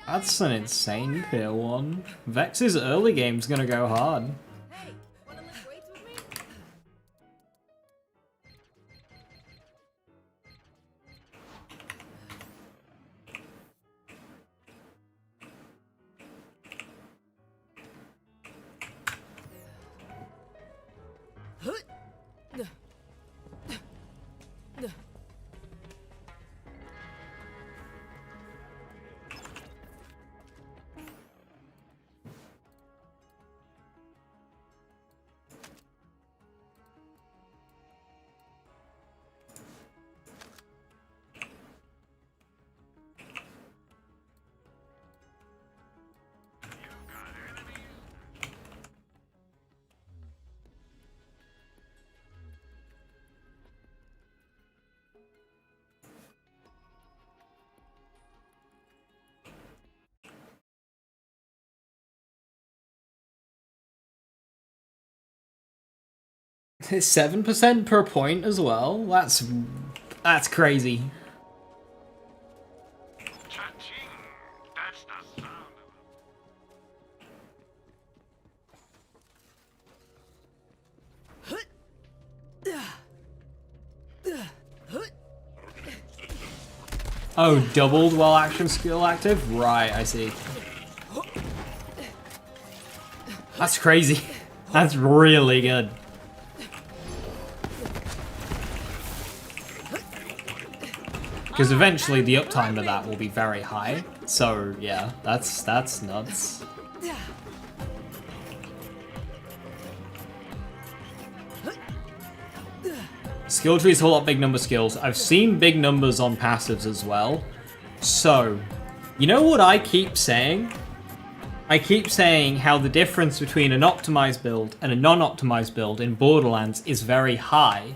That's an insane tier 1. Vex's early game's gonna go hard. Hey, wanna lift weights with me? 7% per point as well. That's crazy. Cha-ching! That's the sound Oh, doubled while action skill active? Right, I see. That's crazy. That's really good. Because eventually the uptime of that will be very high. So yeah, that's nuts. Skill trees hold up big number skills. I've seen big numbers on passives as well. So, you know what I keep saying? I keep saying how the difference between an optimized build and a non-optimized build in Borderlands is very high.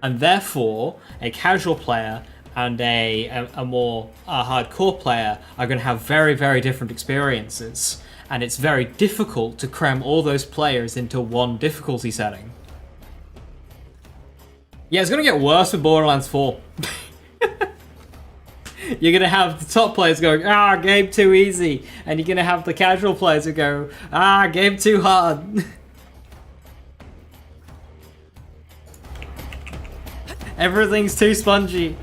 And therefore, a casual player and a more hardcore player are going to have very, very different experiences. And it's very difficult to cram all those players into one difficulty setting. Yeah, it's going to get worse with Borderlands 4. You're going to have the top players going, ah, game too easy. And you're going to have the casual players who go, ah, game too hard. Everything's too spongy.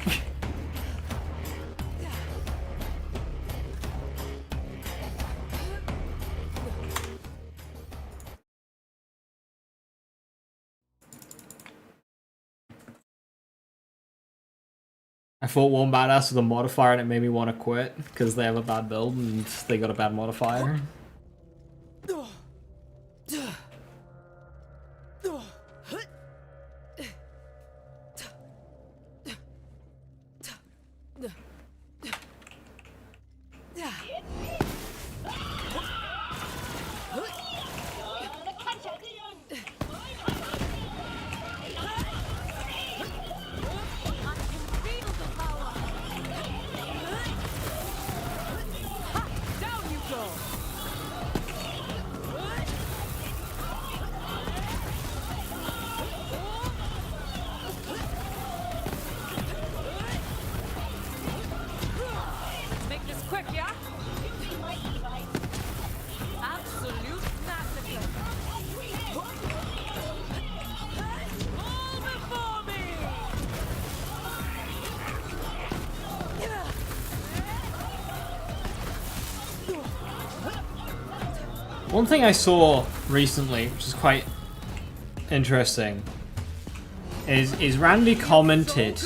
I fought one badass with a modifier and it made me want to quit because they have a bad build and they got a bad modifier. Make this quick, yeah? Absolute massacre. All before me! One thing I saw recently, which is quite interesting, is Randy commented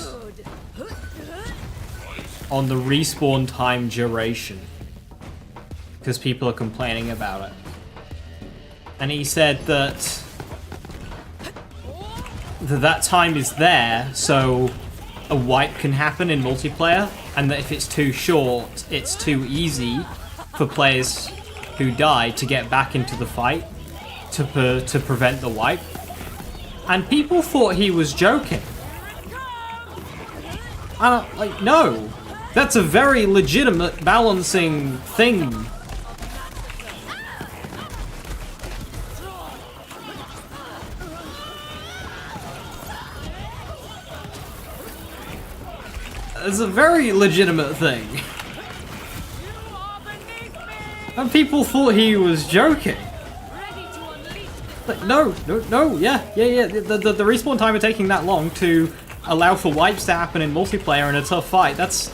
on the respawn time duration because people are complaining about it. And he said that that time is there so a wipe can happen in multiplayer, and that if it's too short, it's too easy for players who die to get back into the fight to prevent the wipe. And people thought he was joking. Like, no. That's a very legitimate balancing thing. It's a very legitimate thing. And people thought he was joking. Like, no, yeah. The respawn time of taking that long to allow for wipes to happen in multiplayer in a tough fight, that's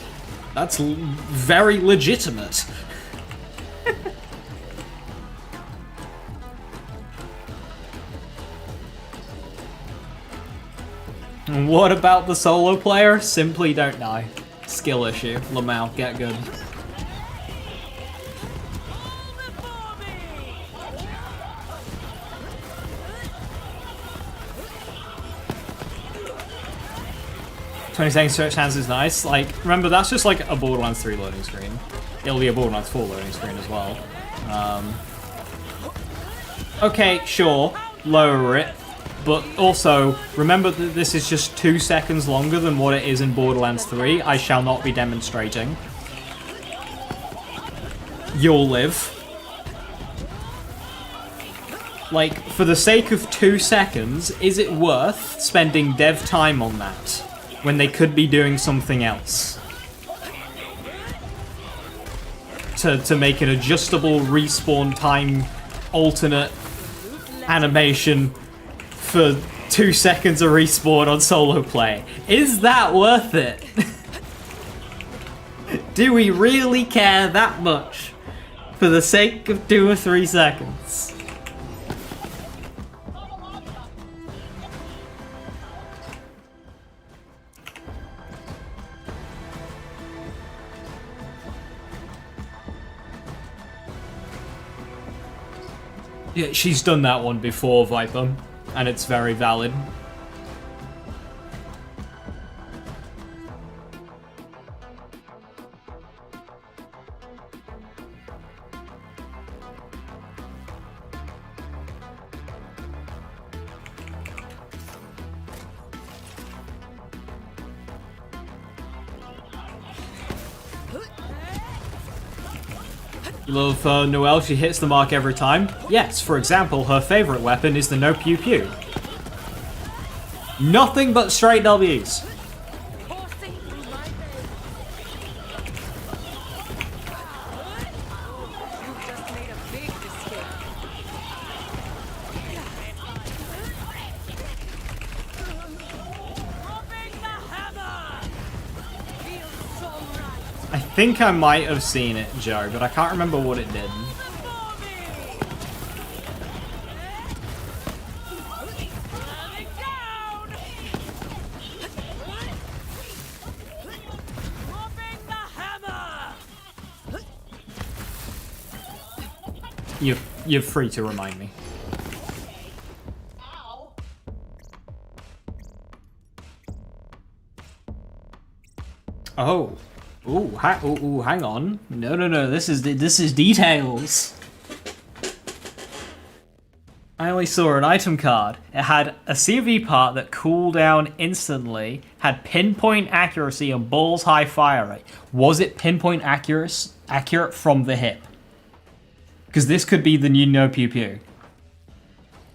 very legitimate. What about the solo player? Simply don't die. Skill issue. Lamau, get good. "20 seconds search hands" is nice. Like, remember, that's just like a Borderlands 3 loading screen. It'll be a Borderlands 4 loading screen as well. Okay, sure, lower it. But also, remember that this is just 2 seconds longer than what it is in Borderlands 3. I shall not be demonstrating. You'll live. Like, for the sake of 2 seconds, is it worth spending dev time on that when they could be doing something else? To make an adjustable respawn time alternate animation for 2 seconds of respawn on solo play. Is that worth it? Do we really care that much for the sake of 2 or 3 seconds? Yeah, she's done that one before, Viper, and it's very valid. You love Noelle, she hits the mark every time. Yes, for example, her favorite weapon is the no pew pew. Nothing but straight W's. Coursing through my veins. You just made a big mistake. Dropping the hammer. Feels so right. I think I might have seen it, Joe, but I can't remember what it did. You're free to remind me. Oh. Ooh, hang on. No. This is details. I only saw an item card. It had a CV part that cooled down instantly, had pinpoint accuracy and balls high fire rate. Was it pinpoint accurate from the hip? Because this could be the new no pew pew.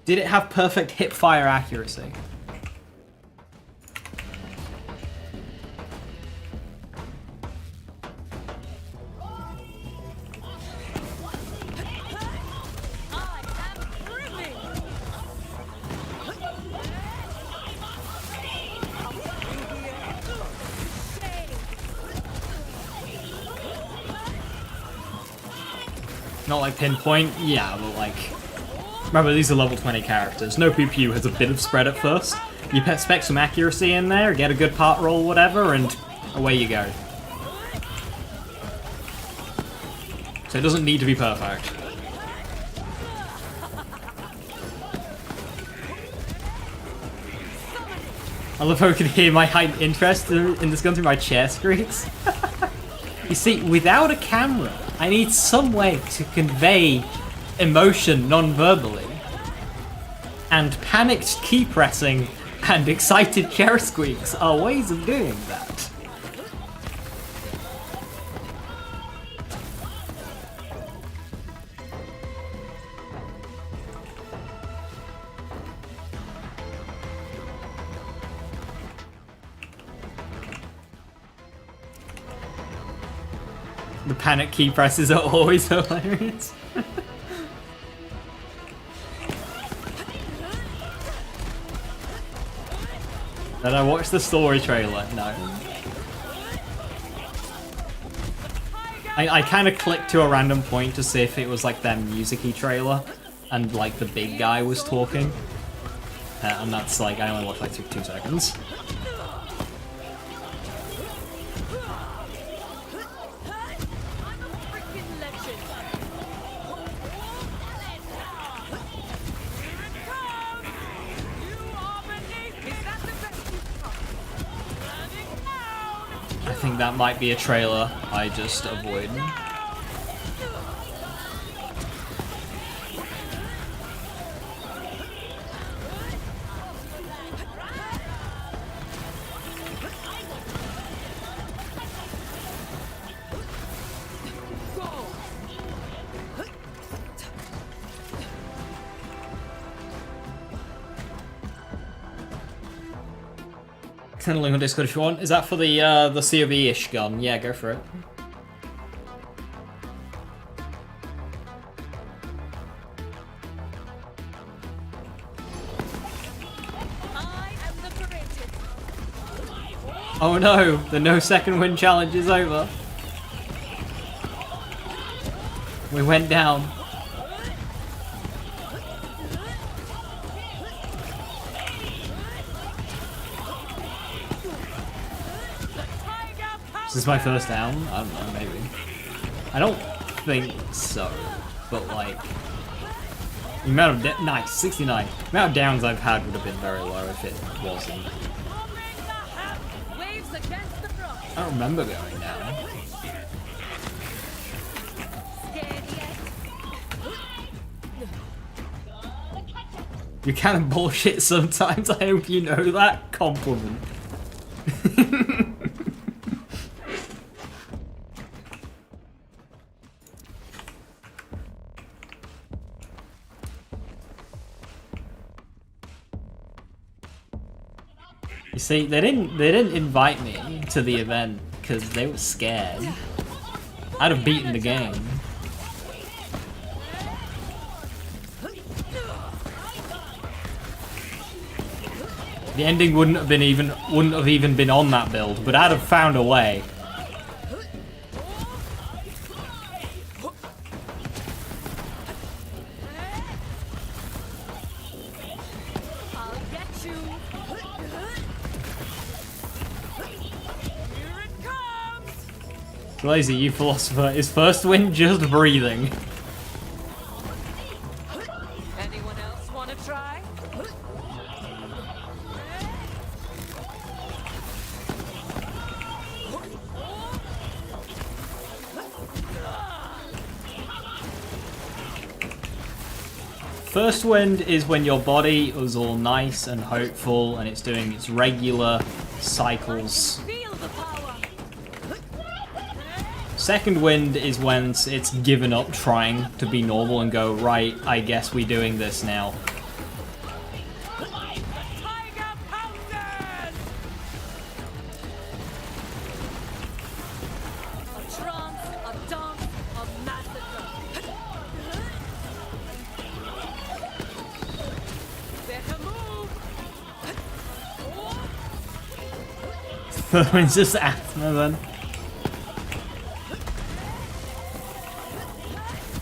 Did it have perfect hip fire accuracy? Not like pinpoint, yeah, but like... Remember, these are level 20 characters. No pew pew has a bit of spread at first. You spec some accuracy in there, get a good part roll, whatever, and away you go. So it doesn't need to be perfect. I love how we can hear my heightened interest in this gun through my chair squeaks. You see, without a camera, I need some way to convey emotion non-verbally. And panicked key pressing and excited chair squeaks are ways of doing that. The panic key presses are always hilarious. Did I watch the story trailer? No. I kind of clicked to a random point to see if it was like their music-y trailer and like the big guy was talking. And that's like, I only watched like 2 seconds. I think that might be a trailer I just avoid. Send a link on Discord if you want. Is that for the COV-ish gun? Yeah, go for it. I am liberated. Oh no, the no second win challenge is over. We went down. Is this my first down? I don't know, maybe. I don't think so, but like, the amount of nice 69. The amount of downs I've had would have been very low if it wasn't. Waves against the front. I don't remember going down. Scared yet? You're kind of bullshit sometimes. I hope you know that. Compliment. You see, they didn't invite me to the event because they were scared. I'd have beaten the game. The ending wouldn't have even been on that build, but I'd have found a way. I'll get you. Here it comes. Lazy, you philosopher. Is first win just breathing? Anyone else want to try? First wind is when your body is all nice and hopeful and it's doing its regular cycles. Feel the power. Second wind is when it's given up trying to be normal and go, right, I guess we're doing this now. Tiger pounders. A trance, a dance, a massacre. Better move. Third wind's just asthma then.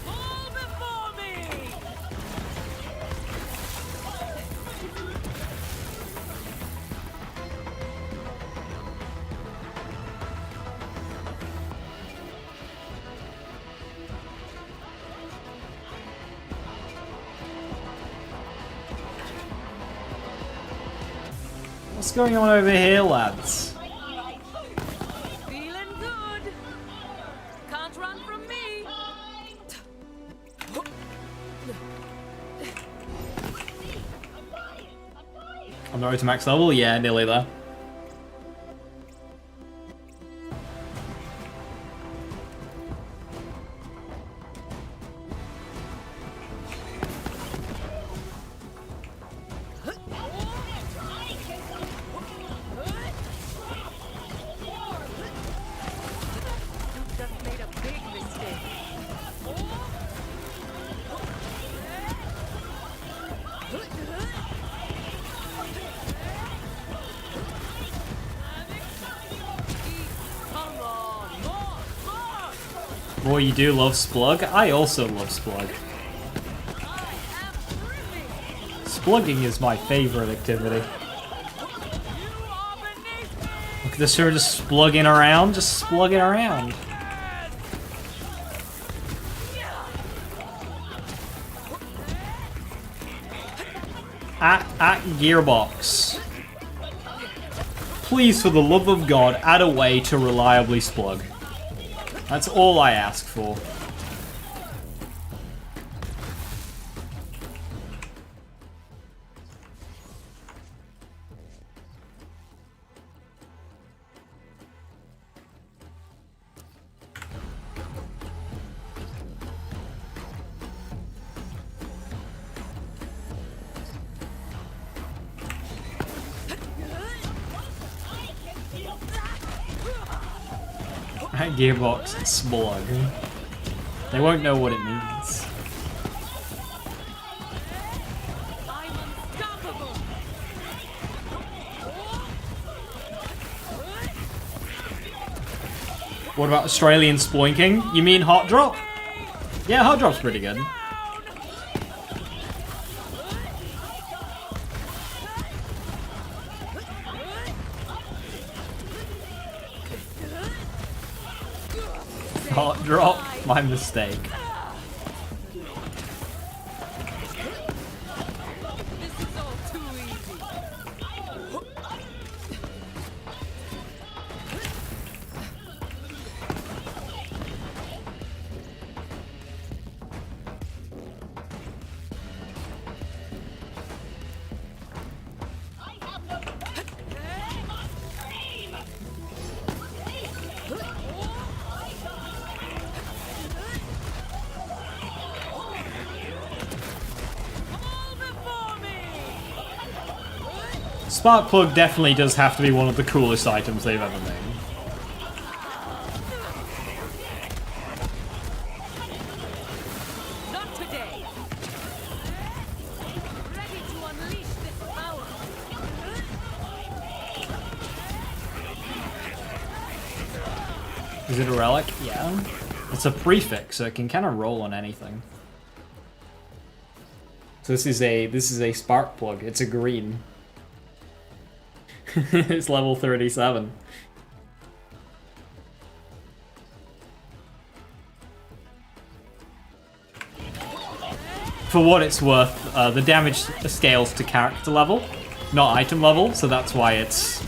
Fall before me. What's going on over here, lads? Feeling good. Can't run from me. On the road to max level? Yeah, nearly there. Just made a big mistake. Come on, more. Boy, you do love Splug? I also love Splug. I am brimming. Splugging is my favorite activity. You are beneath me. Look at this here just splugging around, just splugging around. At Gearbox. Please, for the love of God, add a way to reliably splug. That's all I ask for. Gearbox Slug. They won't know what it means. I'm unstoppable. What about Australian Sploinking? You mean Hot Drop? Yeah, Hot Drop's pretty good. Hot Drop, my mistake. This is all too easy. All before me. Spark Plug definitely does have to be one of the coolest items they've ever made. Not today. Ready to unleash this power. Is it a relic? Yeah. It's a prefix, so it can kind of roll on anything. So this is a spark plug. It's a green. It's level 37. For what it's worth, the damage scales to character level, not item level, so that's why it's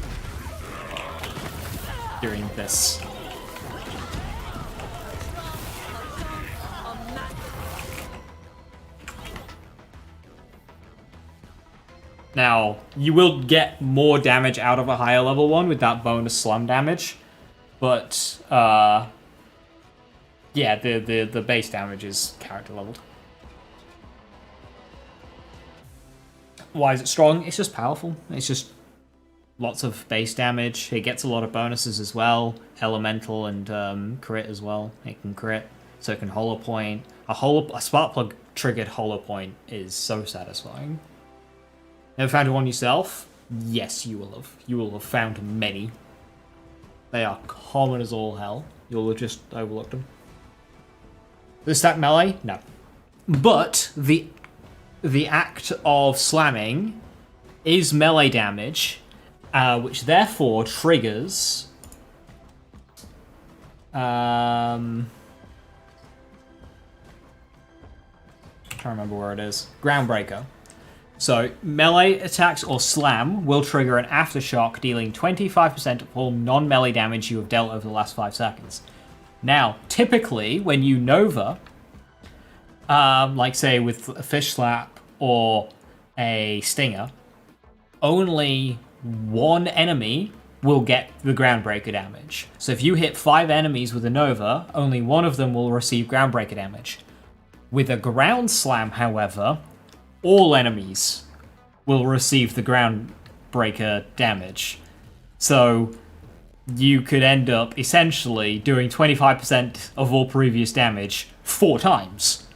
doing this. Now, you will get more damage out of a higher level one with that bonus slam damage, but yeah, the base damage is character leveled. Why is it strong? It's just powerful. It's just lots of base damage. It gets a lot of bonuses as well, elemental and crit as well. It can crit, so it can hollow point. A spark plug triggered hollow point is so satisfying. Never found one yourself? Yes, you will have. You will have found many. They are common as all hell. You'll have just overlooked them. The stack melee? No. But the act of slamming is melee damage, which therefore triggers trying to remember where it is. Groundbreaker. So, melee attacks or slam will trigger an aftershock, dealing 25% of all non-melee damage you have dealt over the last 5 seconds. Now, typically, when you Nova, like say with a Fish Slap or a Stinger, only one enemy will get the Groundbreaker damage. So if you hit 5 enemies with a Nova, only one of them will receive Groundbreaker damage. With a Ground Slam, however, all enemies will receive the Groundbreaker damage. So you could end up essentially doing 25% of all previous damage 4 times.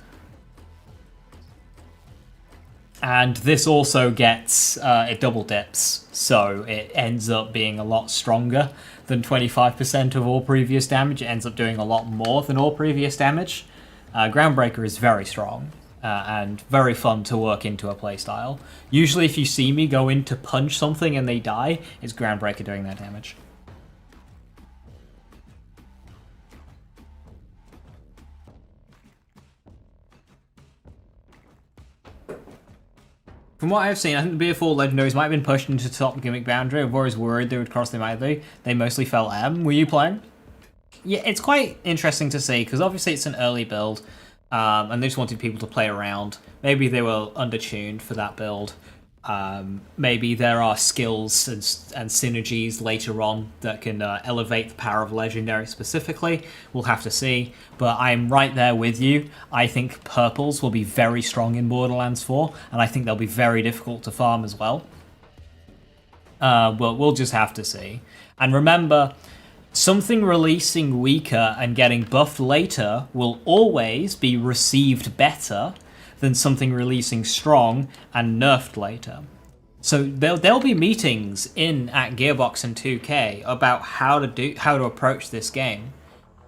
And this also gets, it double dips, so it ends up being a lot stronger than 25% of all previous damage. It ends up doing a lot more than all previous damage. Groundbreaker is very strong. And very fun to work into a playstyle. Usually if you see me go in to punch something and they die, it's Groundbreaker doing that damage. From what I've seen, I think the BL4 Legendaries might have been pushed into the top gimmick boundary. I've always worried they would cross the might. They mostly fell M. Were you playing? Yeah, it's quite interesting to see, because obviously it's an early build. And they just wanted people to play around. Maybe they were undertuned for that build. Maybe there are skills and synergies later on that can elevate the power of Legendary specifically. We'll have to see. But I'm right there with you. I think purples will be very strong in Borderlands 4, and I think they'll be very difficult to farm as well. We'll just have to see. And remember, something releasing weaker and getting buffed later will always be received better than something releasing strong and nerfed later. So there'll be meetings at Gearbox and 2K about how to approach this game,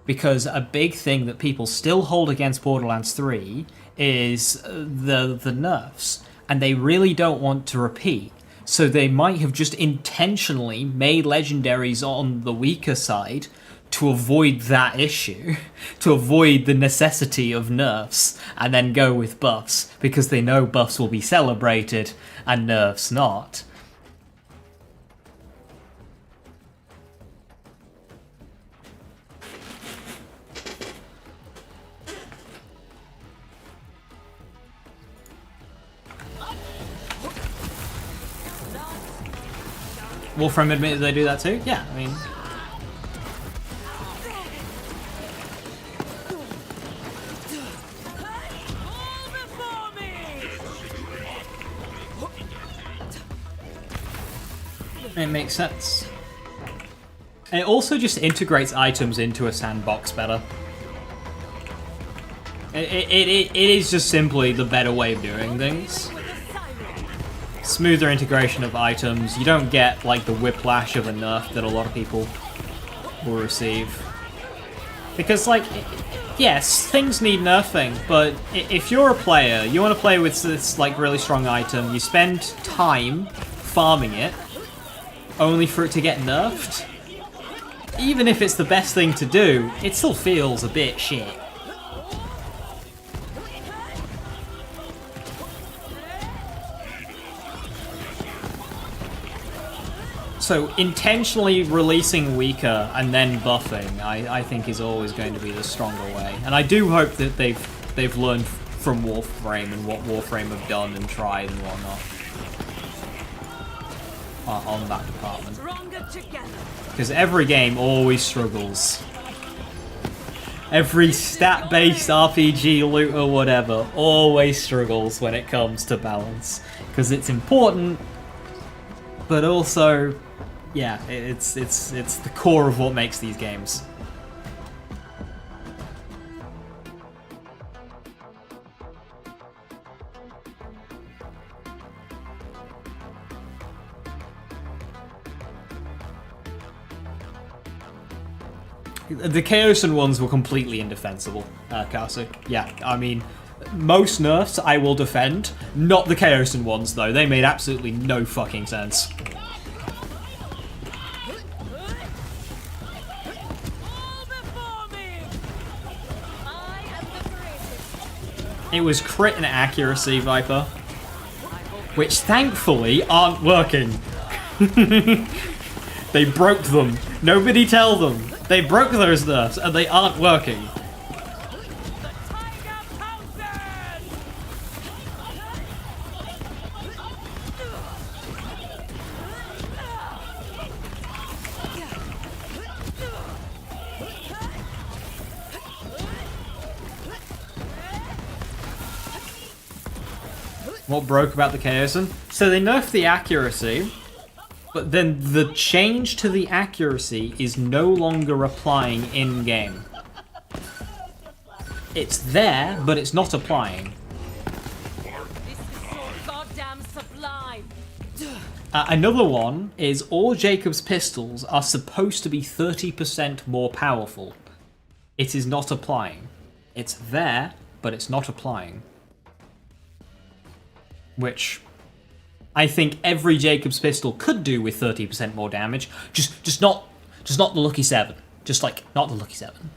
because a big thing that people still hold against Borderlands 3 is the nerfs, and they really don't want to repeat. So they might have just intentionally made legendaries on the weaker side to avoid that issue, to avoid the necessity of nerfs, and then go with buffs, because they know buffs will be celebrated and nerfs not. Wolfram admitted they do that too? Yeah, I mean... It makes sense. And it also just integrates items into a sandbox better. It is just simply the better way of doing things. Smoother integration of items. You don't get like the whiplash of a nerf that a lot of people will receive. Because like, yes, things need nerfing, but if you're a player, you want to play with this like really strong item, you spend time farming it, only for it to get nerfed, even if it's the best thing to do, it still feels a bit shit. So intentionally releasing weaker and then buffing, I think is always going to be the stronger way. And I do hope that they've learned from Warframe and what Warframe have done and tried and whatnot. On that department. Because every game always struggles. Every stat-based RPG, loot or whatever always struggles when it comes to balance. Because it's important, but also, yeah, it's the core of what makes these games. The Chaosan ones were completely indefensible, Kasu. Yeah, I mean, most nerfs I will defend. Not the Chaosan ones, though. They made absolutely no fucking sense. It was crit and accuracy, Viper. Which, thankfully, aren't working. They broke them. Nobody tell them. They broke those nerfs, and they aren't working. What broke about the Chaosan? So they nerfed the accuracy, but then the change to the accuracy is no longer applying in-game. It's there, but it's not applying. This is so goddamn sublime. Another one is all Jacob's pistols are supposed to be 30% more powerful. It is not applying. It's there, but it's not applying. Which I think every Jacob's pistol could do with 30% more damage, just not the Lucky 7. Just like not the Lucky 7.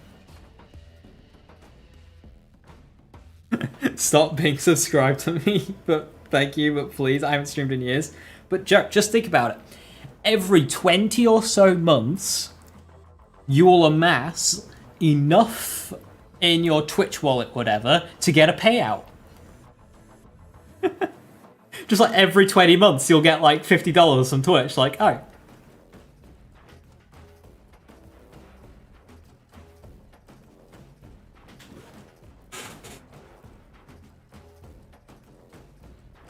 Stop being subscribed to me, but thank you, but please, I haven't streamed in years. But just think about it. Every 20 or so months, you will amass enough in your Twitch wallet, whatever, to get a payout. Just like every 20 months, you'll get like $50 from Twitch. Like, oh.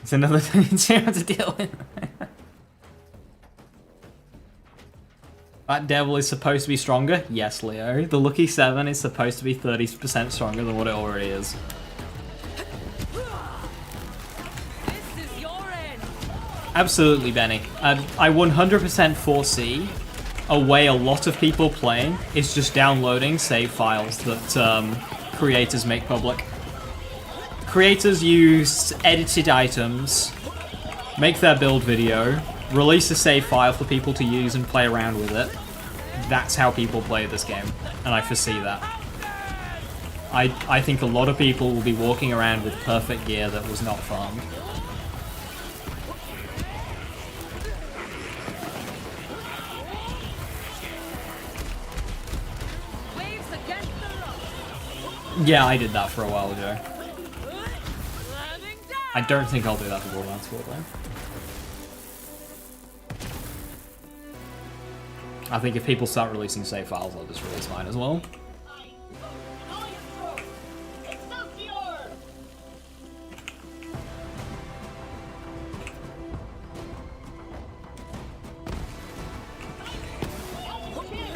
It's another thing to deal with. That devil is supposed to be stronger? Yes, Leo. The Lucky 7 is supposed to be 30% stronger than what it already is. This is your end. Absolutely, Benny. I 100% foresee a way a lot of people playing is just downloading save files that creators make public. Creators use edited items, make their build video, release a save file for people to use and play around with it. That's how people play this game, and I foresee that. I think a lot of people will be walking around with perfect gear that was not farmed. Waves against the rock. Yeah, I did that for a while ago. Slamming down. I don't think I'll do that for Borderlands 4 though. I think if people start releasing save files, I'll just release mine as well.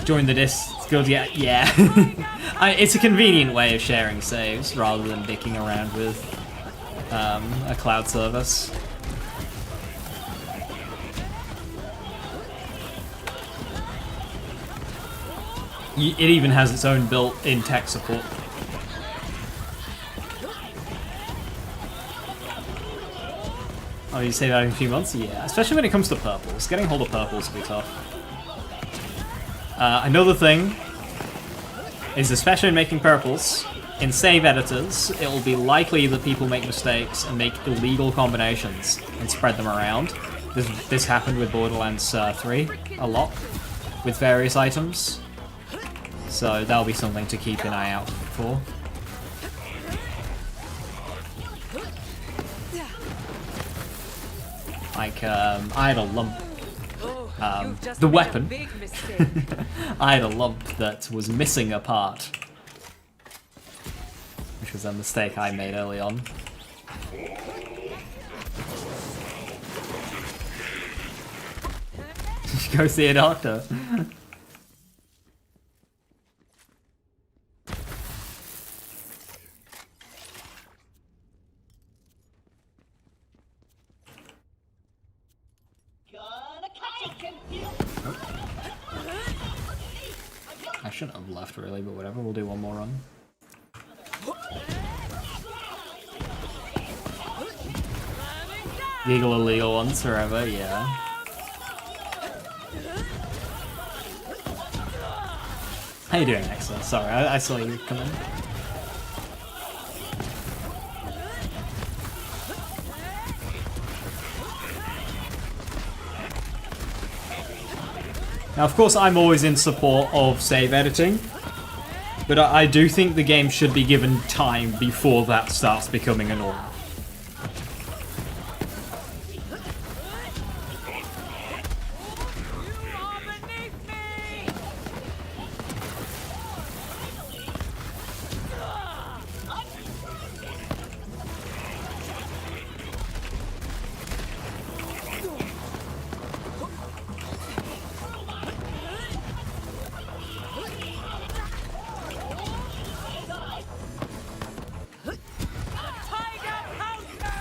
Join the Discord, yeah. It's a convenient way of sharing saves rather than dicking around with a cloud service. It even has its own built-in tech support. Oh, you say that in a few months? Yeah, especially when it comes to purples. Getting hold of purples will be tough. Another thing is, especially in making purples, in save editors, it will be likely that people make mistakes and make illegal combinations and spread them around. This happened with Borderlands 3 a lot, with various items. So that'll be something to keep an eye out for. Like, I had a lump. The weapon. I had a lump that was missing a part. Which was a mistake I made early on. Go see a doctor. I shouldn't have left really, but whatever, we'll do one more run. Legal illegal ones forever, yeah. How you doing, Nexa? Sorry, I saw you come in. Now, of course, I'm always in support of save editing, but I do think the game should be given time before that starts becoming a norm.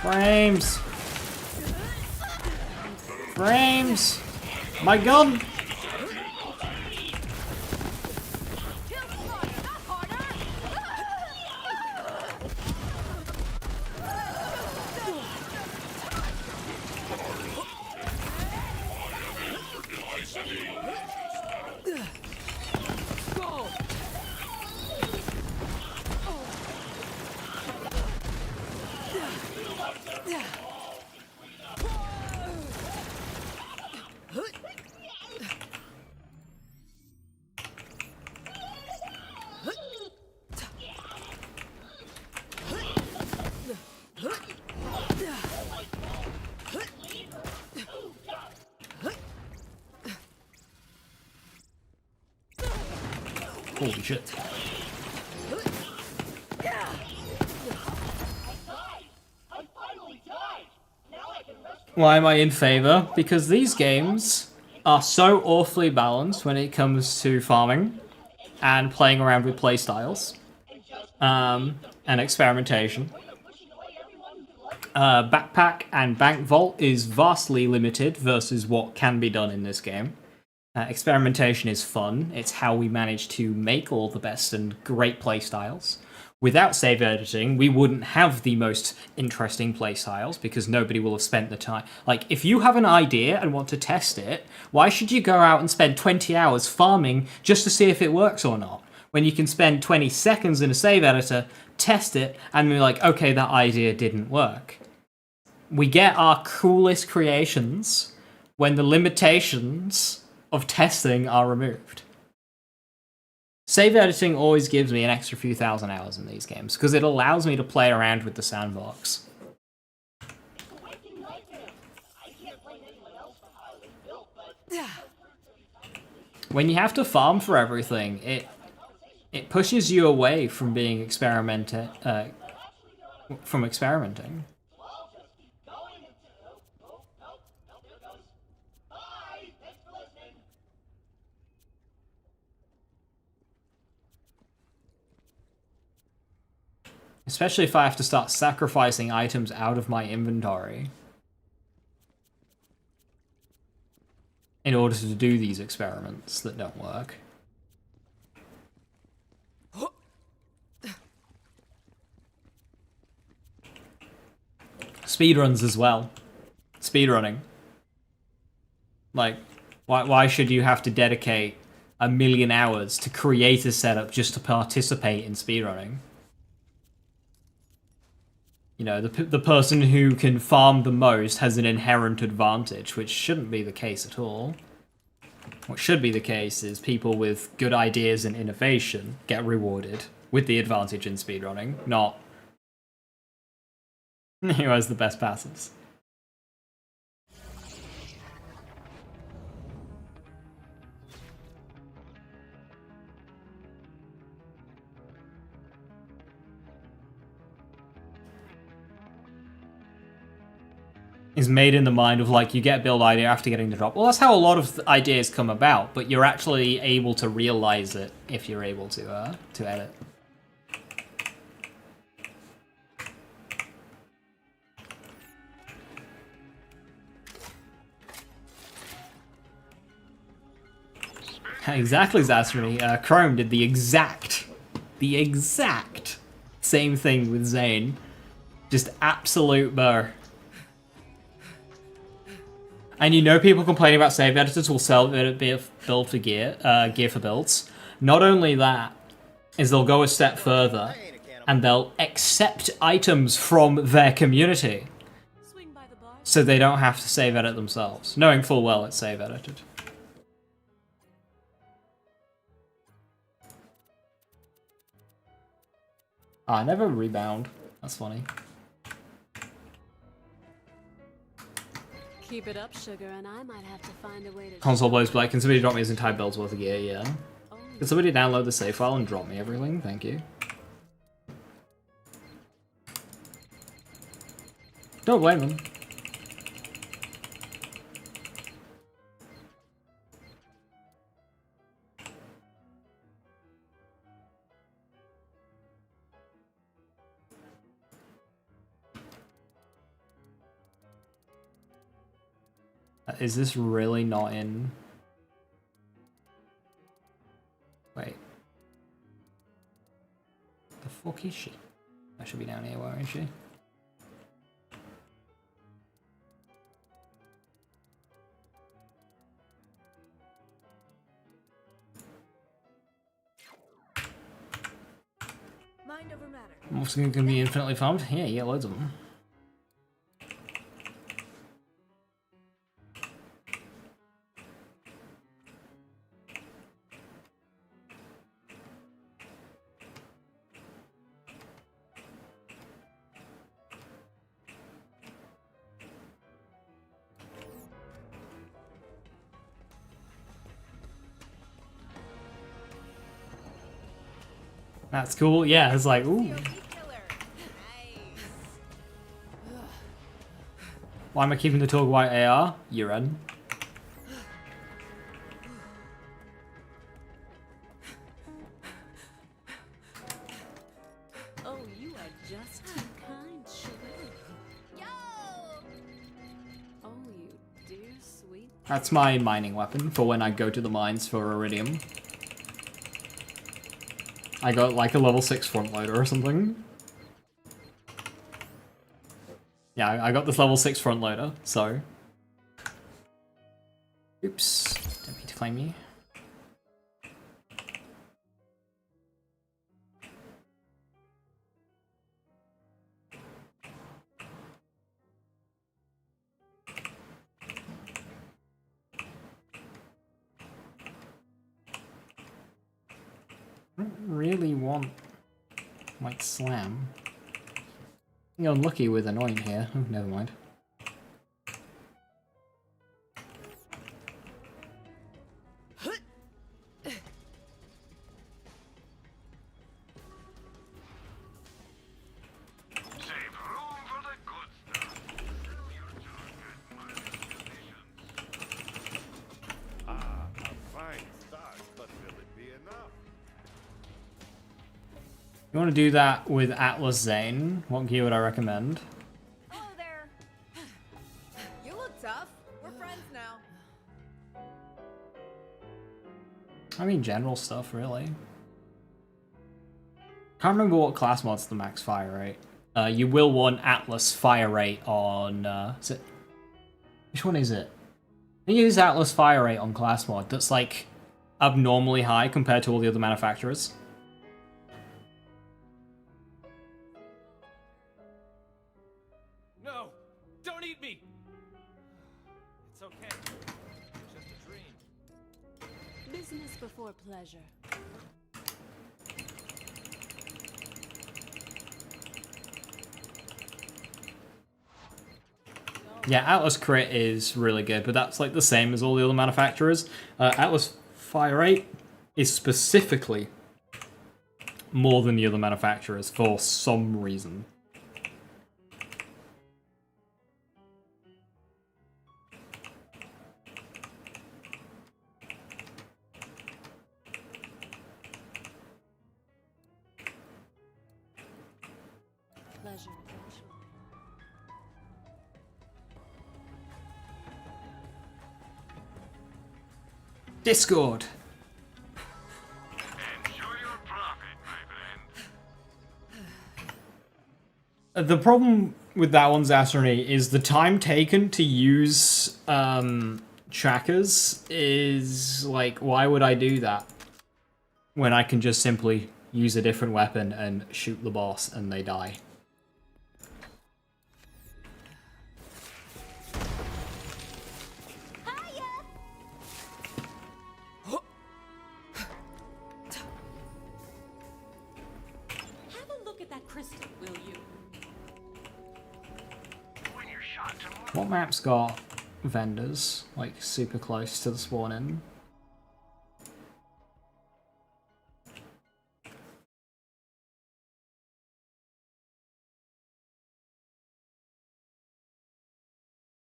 Frames! Frames! My gun! Holy shit. Why am I in favor? Because these games are so awfully balanced when it comes to farming and playing around with playstyles and experimentation. Backpack and Bank Vault is vastly limited versus what can be done in this game. Experimentation is fun. It's how we manage to make all the best and great playstyles. Without save editing, we wouldn't have the most interesting playstyles because nobody will have spent the time. Like, if you have an idea and want to test it, why should you go out and spend 20 hours farming just to see if it works or not? When you can spend 20 seconds in a save editor, test it, and be like, okay, that idea didn't work. We get our coolest creations when the limitations of testing are removed. Save editing always gives me an extra few thousand hours in these games, because it allows me to play around with the sandbox. When you have to farm for everything, it pushes you away from being experimenting. Especially if I have to start sacrificing items out of my inventory in order to do these experiments that don't work. Speedruns as well. Speedrunning. Like, why should you have to dedicate 1,000,000 hours to create a setup just to participate in speedrunning? You know, the person who can farm the most has an inherent advantage, which shouldn't be the case at all. What should be the case is people with good ideas and innovation get rewarded with the advantage in speedrunning, not who has the best passives. Is made in the mind of, like, you get a build idea after getting the drop. Well, that's how a lot of ideas come about, but you're actually able to realize it if you're able to edit. Exactly, Zastromy. Chrome did the exact same thing with Zane. Just absolute burr. And you know people complaining about save editors will sell it build for gear for builds. Not only that, is they'll go a step further and they'll accept items from their community so they don't have to save edit themselves, knowing full well it's save edited. I never rebound. That's funny. Keep it up, sugar, and I might have to find a way to... Console blows black. Can somebody drop me his entire build's worth of gear? Yeah. Can somebody download the save file and drop me everything? Thank you. Don't blame them. Is this really not in? Wait. The fuck is she? I should be down here, where is she? Mind over matter. What's going to be infinitely farmed? Yeah, you get loads of them. That's cool. Yeah, it's like, ooh. Why am I keeping the Torg White AR? You're in. That's my mining weapon for when I go to the mines for iridium. I got like a level 6 front loader or something. Yeah, I got this level 6 front loader, so... Oops, don't mean to claim you. I don't really want, like, slam. You're unlucky with annoying here. Oh, never mind. You want to do that with Atlas Zane? What gear would I recommend? Hello there. You look tough. We're friends now. I mean, general stuff, really. Can't remember what class mod's the max fire rate. You will want Atlas fire rate on... is it? Which one is it? I use Atlas fire rate on class mod. That's, like, abnormally high compared to all the other manufacturers. No! Don't eat me! It's okay. It's just a dream. Business before pleasure. Yeah, Atlas crit is really good, but that's like the same as all the other manufacturers. Atlas fire rate is specifically more than the other manufacturers for some reason. Pleasure eventually. Discord. Enjoy your profit, my friend. The problem with that one, Zasrani, is the time taken to use trackers is like, why would I do that when I can just simply use a different weapon and shoot the boss and they die? Have a look at that crystal, will you? When you're shot to What map's got vendors, like, super close to the spawn-in?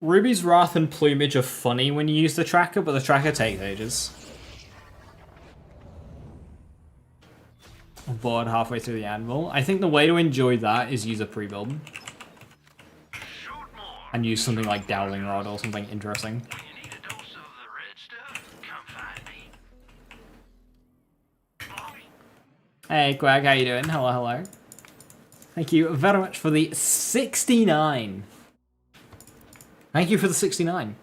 Ruby's Wrath and Plumage are funny when you use the tracker, but the tracker takes ages. I'm bored halfway through the anvil. I think the way to enjoy that is use a pre-build. And use something like Dowling Rod or something interesting. When you need a dose of the red stuff, come find me. Hey, Quag, how you doing? Hello, hello. Thank you very much for the 69. Thank you for the 69.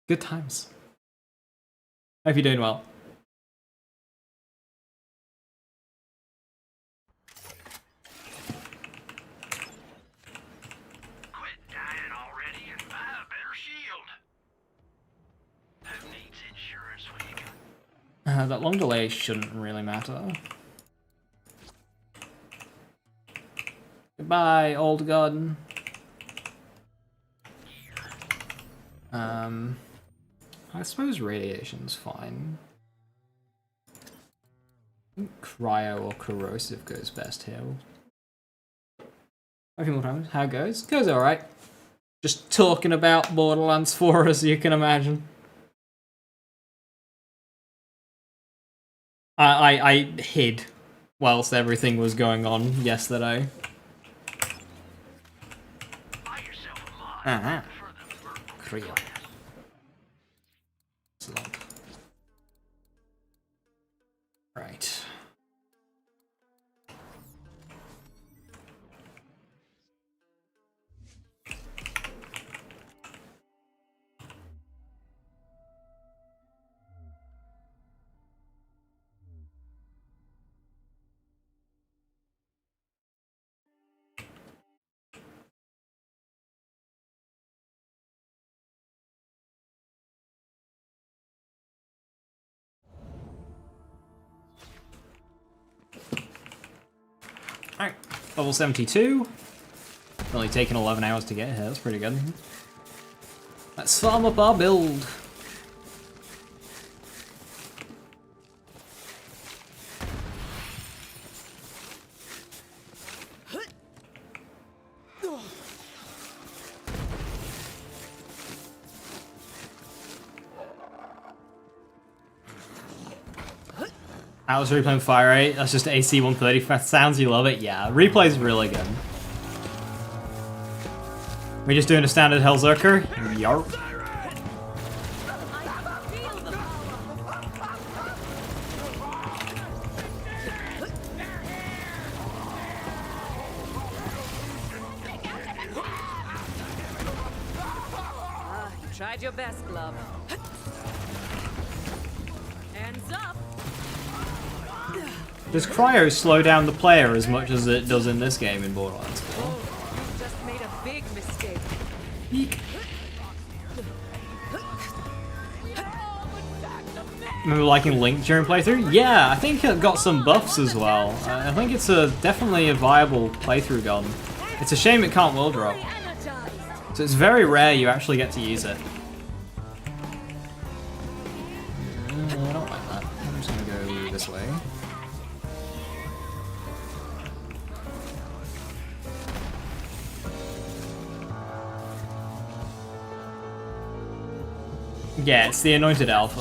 Good times. Hope you're doing well. Quit dying already and buy a better shield. Who needs insurance when you can... That long delay shouldn't really matter. Goodbye, old garden. I suppose radiation's fine. I think cryo or corrosive goes best here. A few more times. How it goes? Goes alright. Just talking about Borderlands 4, as you can imagine. I hid whilst everything was going on yesterday. Buy yourself a mod Uh-huh. for the Creo. Alright, level 72. Only taken 11 hours to get here, that's pretty good. Let's farm up our build. I was replaying Fire 8, that's just AC 130 fast sounds, you love it? Yeah, replay's really good. We just doing a standard Hellzerker? Yarp. You tried your best, Glove. Hands up. Does Cryo slow down the player as much as it does in this game in Borderlands 4? Oh, you just made a big mistake. Eek. Remember liking Link during playthrough? Yeah, I think it got some buffs as well. I think it's definitely a viable playthrough gun. It's a shame it can't will drop. So it's very rare you actually get to use it. I don't like that. I'm just gonna go this way. Yeah, it's the Anointed Alpha.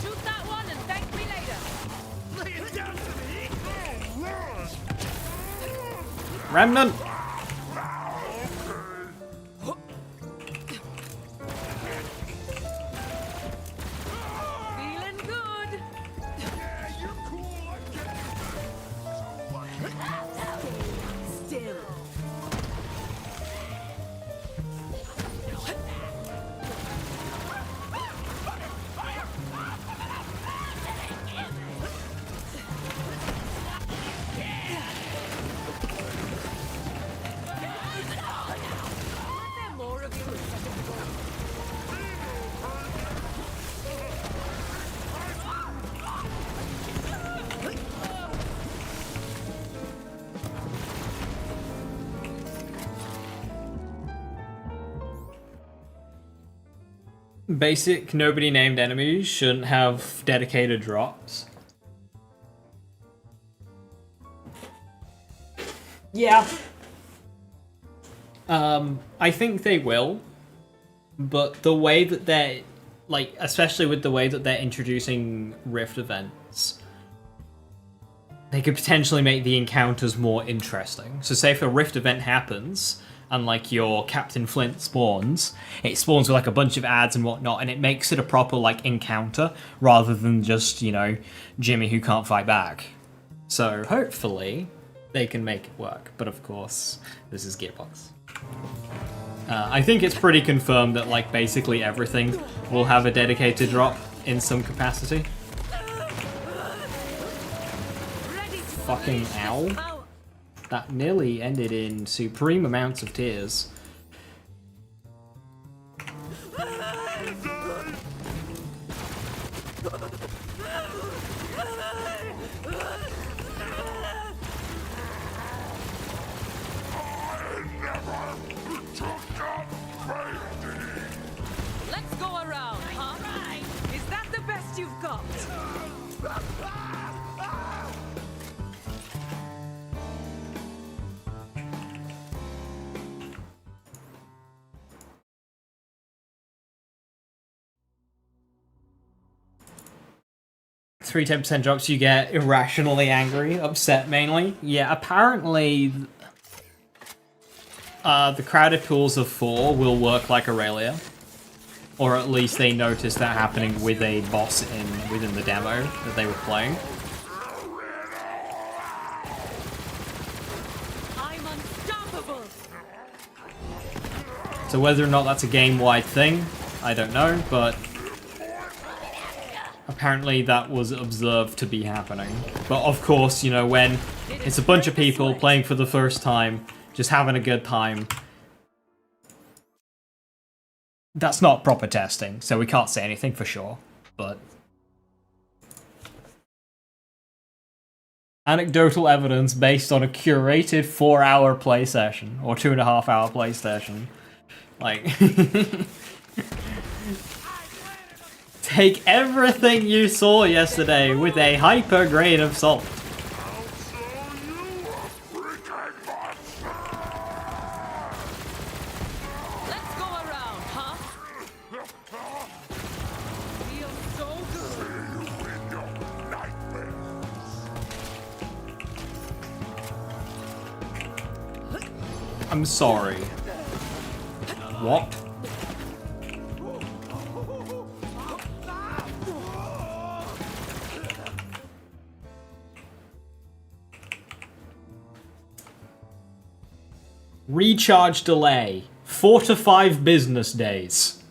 Shoot that one and thank me later. Remnant! Feeling good. Still. More of you in second floor. Basic, nobody named enemies shouldn't have dedicated drops. Yeah. I think they will, but the way that they're, like, especially with the way that they're introducing Rift events, they could potentially make the encounters more interesting. So say if a Rift event happens, and like your Captain Flint spawns, it spawns with like a bunch of ads and whatnot, and it makes it a proper like encounter, rather than just, you know, Jimmy who can't fight back. So hopefully they can make it work, but of course, this is Gearbox. I think it's pretty confirmed that like basically everything will have a dedicated drop in some capacity. Fucking ow. That nearly ended in supreme amounts of tears. Let's go around, huh? Is that the best you've got? 10% drops, you get irrationally angry, upset mainly. Yeah, apparently the crowded pools of 4 will work like Aurelia. Or at least they noticed that happening with a boss within the demo that they were playing. I'm unstoppable. So whether or not that's a game-wide thing, I don't know, but apparently that was observed to be happening. But of course, you know, when it's a bunch of people playing for the first time, just having a good time, That's not proper testing, so we can't say anything for sure, but... Anecdotal evidence based on a curated 4-hour play session, or 2.5-hour play session. Like... Take everything you saw yesterday with a hyper grain of salt. I'm sorry. What? Recharge delay. 4 to 5 business days.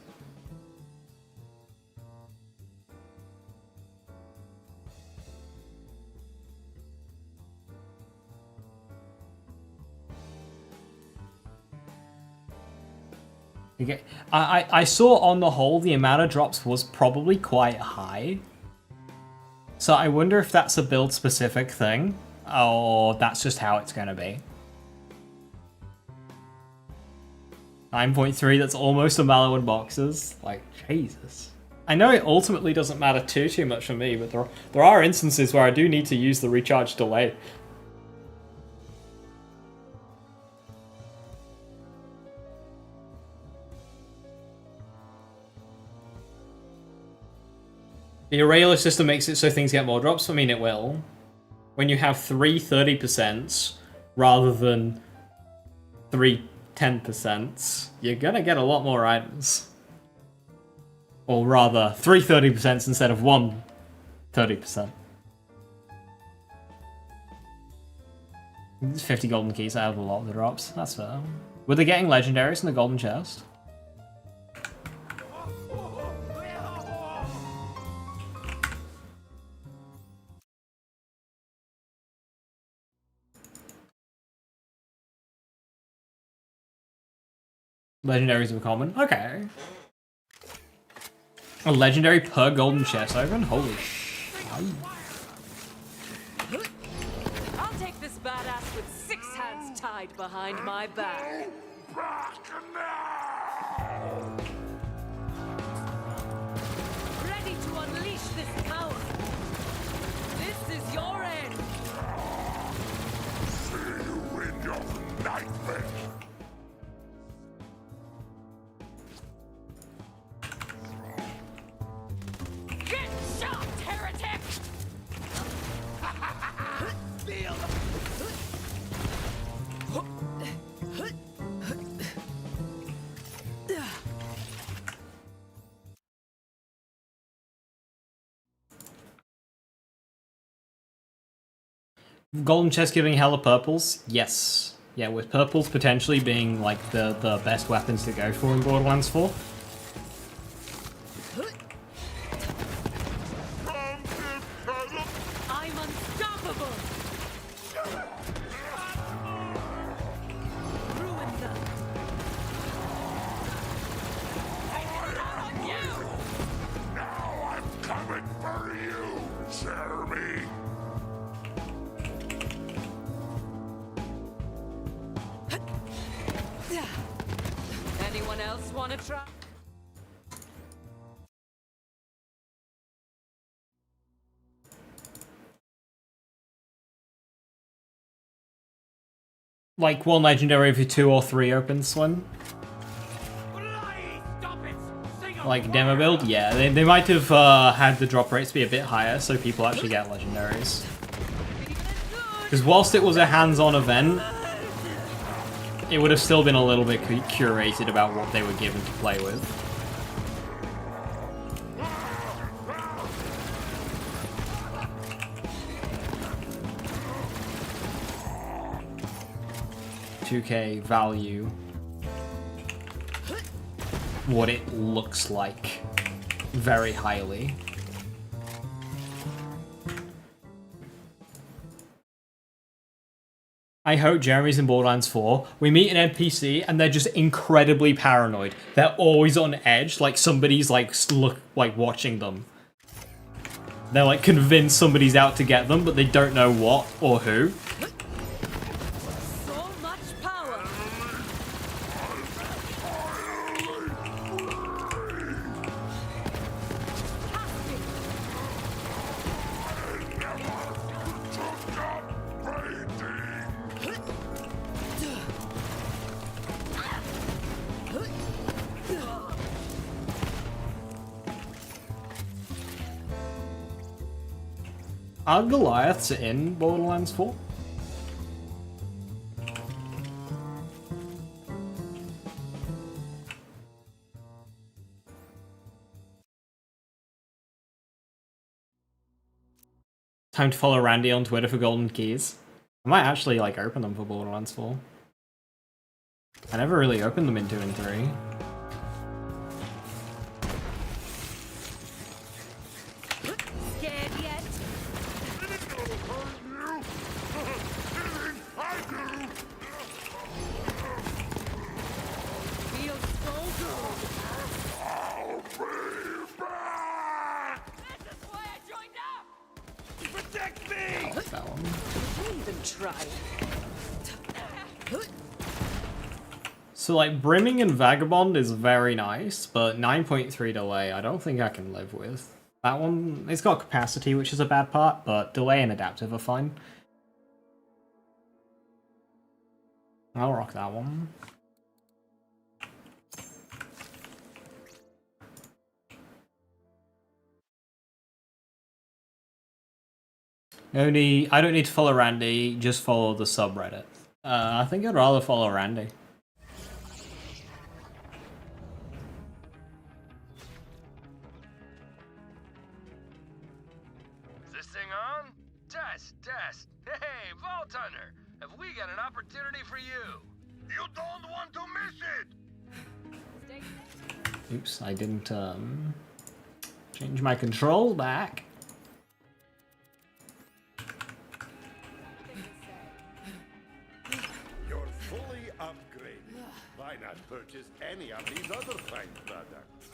Okay. I saw on the whole the amount of drops was probably quite high. So I wonder if that's a build specific thing, or that's just how it's going to be. 9.3, that's almost a Mallow in boxes. Like, Jesus. I know it ultimately doesn't matter too much for me, but there are instances where I do need to use the recharge delay. The Aurelia system makes it so things get more drops. I mean, it will. When you have 3 30% rather than 3 10%, you're gonna get a lot more items. Or rather, 3 30% instead of 1 30%. 50 golden keys out of a lot of the drops. That's fair. Were they getting legendaries in the golden chest? Legendaries were common. Okay. A legendary per golden chest open? Holy sh... I'll take this badass with 6 hands tied behind my back. Ready to unleash this power. This is your end. See you in your nightmare. Get shot, heretic! Golden chest giving hella purples? Yes. Yeah, with purples potentially being like the best weapons to go for in Borderlands 4. I'm unstoppable! Ruin them! Now I'm coming for you, Jeremy. Anyone else want to try? Like one legendary every 2 or 3 opens one. Like demo build? Yeah, they might have had the drop rates be a bit higher so people actually get legendaries. Because whilst it was a hands-on event, it would have still been a little bit curated about what they were given to play with. $2K value what it looks like very highly. I hope Jeremy's in Borderlands 4. We meet an NPC and they're just incredibly paranoid. They're always on edge, like somebody's like watching them. They're like convinced somebody's out to get them, but they don't know what or who. So much power. Are Goliaths in Borderlands 4? Time to follow Randy on Twitter for golden keys. I might actually like open them for Borderlands 4. I never really opened them in 2 and 3. Scared yet? Feels so good. This is why I joined up. Protect me! What's that one? Don't even try. So like Brimming and Vagabond is very nice, but 9.3 delay I don't think I can live with. That one, it's got capacity, which is a bad part, but delay and adaptive are fine. I'll rock that one. I don't need to follow Randy, just follow the subreddit. I think I'd rather follow Randy. Is this thing on? Test, test. Hey, Vault Hunter, have we got an opportunity for you? You don't want to miss it! Oops, I didn't change my control back. You're fully upgraded. Why not purchase any of these other fine products?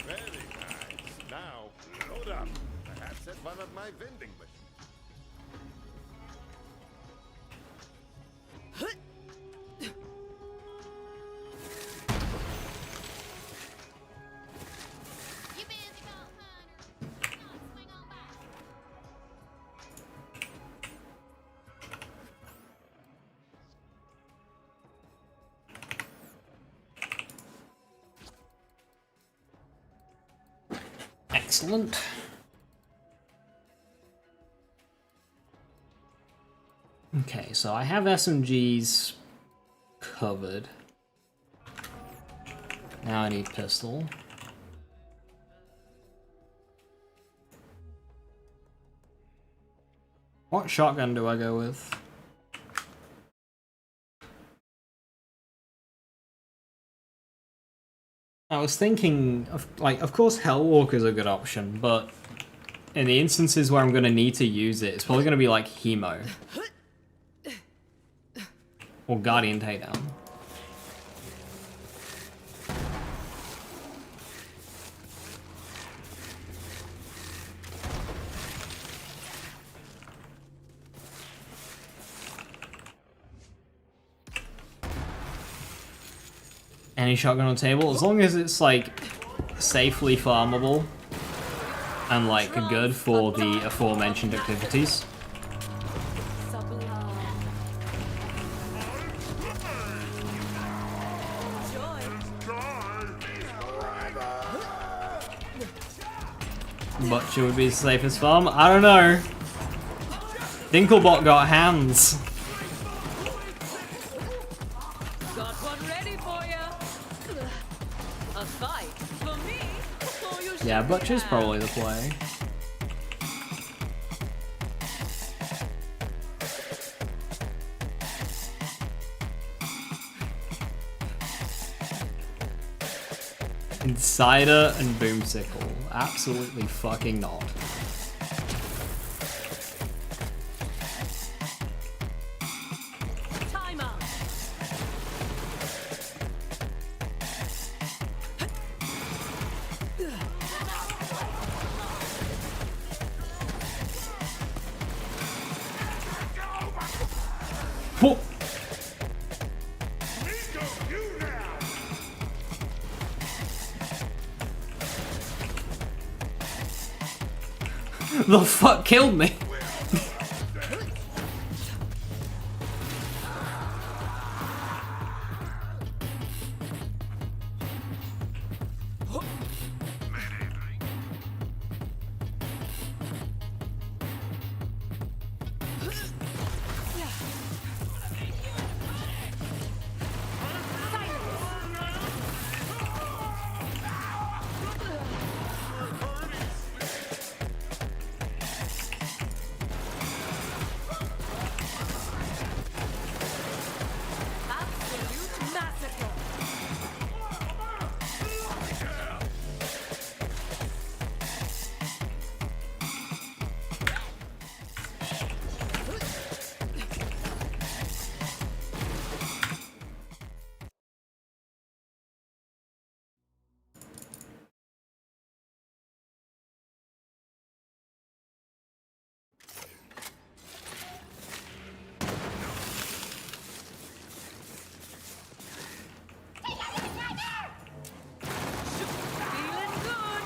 Very nice. Now, load up. Perhaps at one of my vending machines. You busy, Vault Hunter? Come on, swing on by. Excellent. Okay, so I have SMGs covered. Now I need pistol. What shotgun do I go with? I was thinking of, like, of course Hellwalker's a good option, but in the instances where I'm going to need to use it, it's probably going to be like Hemo. Or Guardian Takedown. Any shotgun on the table, as long as it's like safely farmable and like good for the aforementioned activities. Butcher would be the safest farm. I don't know. Dinklebot got hands. Got one ready for you. A fight for me, so you Yeah, should Butcher's have. probably the play. Insider and Boomsicle. Absolutely fucking not. Whoa. The fuck killed me? Absolute massacre. Feeling good.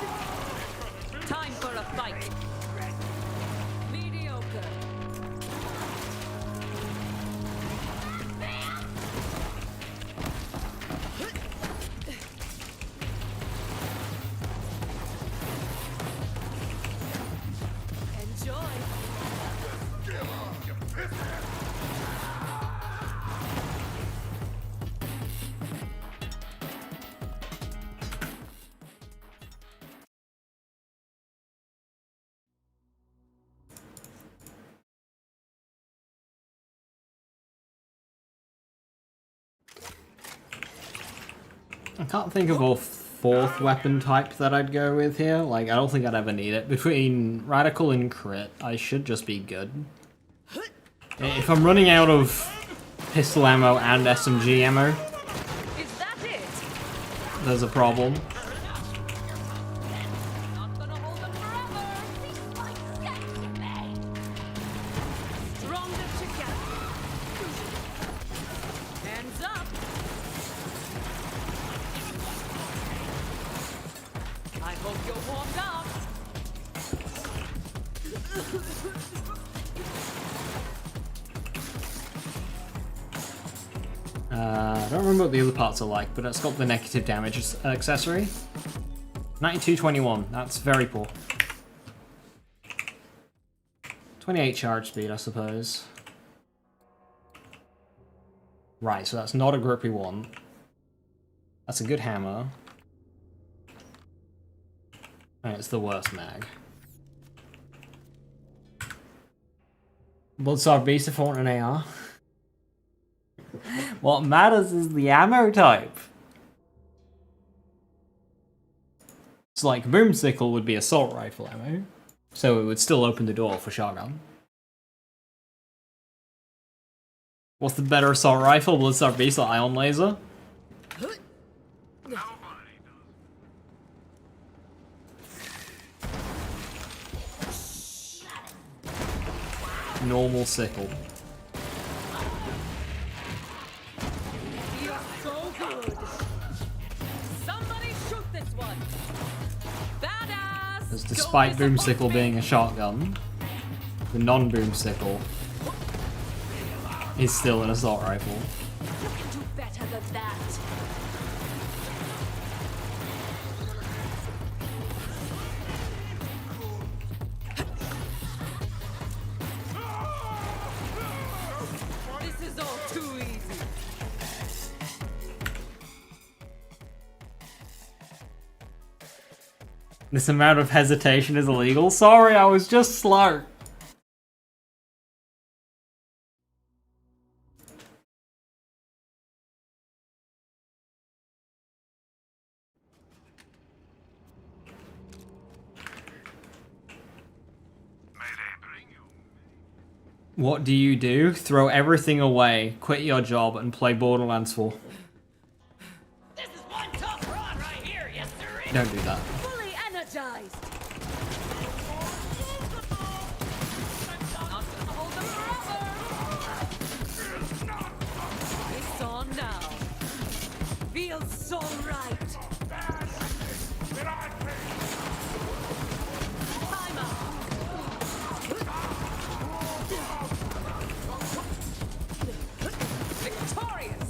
Time for a fight. Mediocre. Enjoy. I can't think of a fourth weapon type that I'd go with here. Like, I don't think I'd ever need it. Between Radical and Crit, I should just be good. If I'm running out of pistol ammo and SMG ammo, Is that it? there's a problem. Not gonna hold them forever. Stronger together. Hands up. I hope you're warmed up. I don't remember what the other parts are like, but it's got the negative damage accessory. 9221, that's very poor. 28 charge speed, I suppose. Right, so that's not a grip we want. That's a good hammer. And it's the worst mag. Bloodstar Beast if I want an AR. What matters is the ammo type. It's like Boomsicle would be assault rifle ammo, so it would still open the door for shotgun. What's the better assault rifle? Bloodstar Beast or Ion Laser? Normal sickle. Feels so good. Somebody shoot this one. Badass. Because despite Boomsicle being a shotgun, the non-Boomsicle is still an assault rifle. You can do better than that. This is all too easy. This amount of hesitation is illegal. Sorry, I was just slow. What do you do? Throw everything away, quit your job, and play Borderlands 4. This is one tough run right here, yes sir. Don't do that. Fully energized. Not gonna hold them forever. It's all right. Time out. Victorious.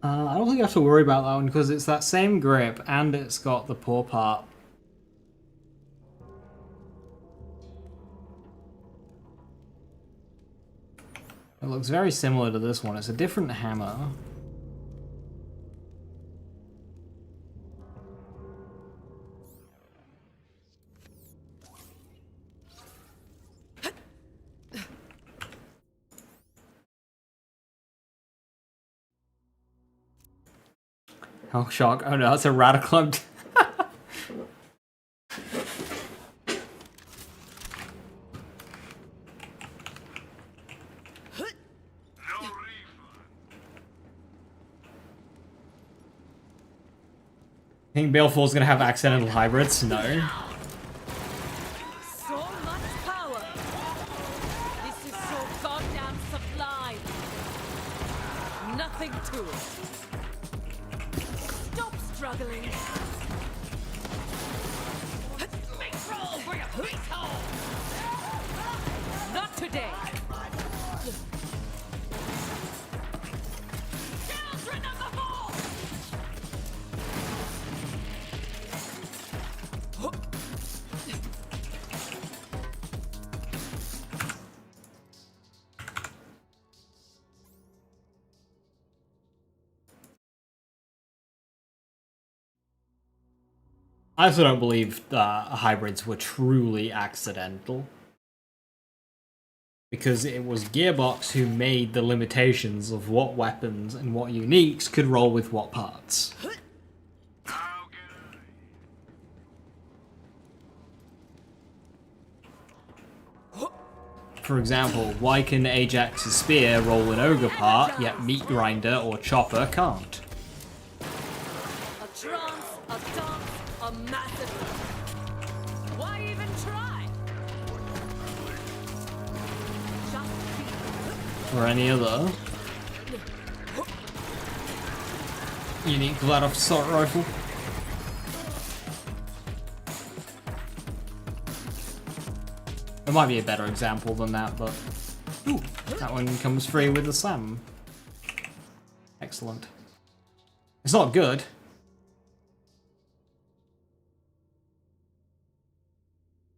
I don't think I have to worry about that one because it's that same grip and it's got the paw part. It looks very similar to this one. It's a different hammer. Oh, shock. Oh no, that's a radical. Think BL4's gonna have accidental hybrids? No. So much power. This is so goddamn sublime. Nothing to it. Stop struggling. Make roll for your face hole. Not today. Children of the ball. I also don't believe hybrids were truly accidental. Because it was Gearbox who made the limitations of what weapons and what uniques could roll with what parts. For example, why can Ajax's spear roll an ogre part, yet Meat Grinder or Chopper can't? A trance, a dance, a massacre. Why even try? Just Or any other unique Glad off assault rifle. There might be a better example than that, but ooh, that one comes free with the SAM. Excellent. It's not good.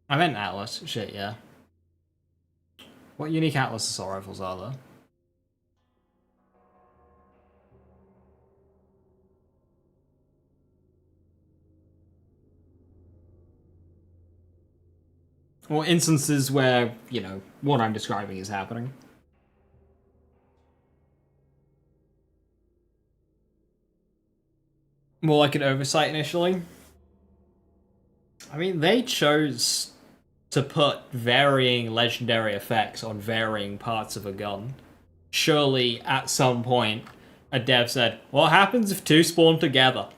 I meant Atlas. Shit, yeah. What unique Atlas assault rifles are there? Or instances where, you know, what I'm describing is happening. More like an oversight initially. I mean, they chose to put varying legendary effects on varying parts of a gun. Surely, at some point, a dev said, what happens if two spawn together?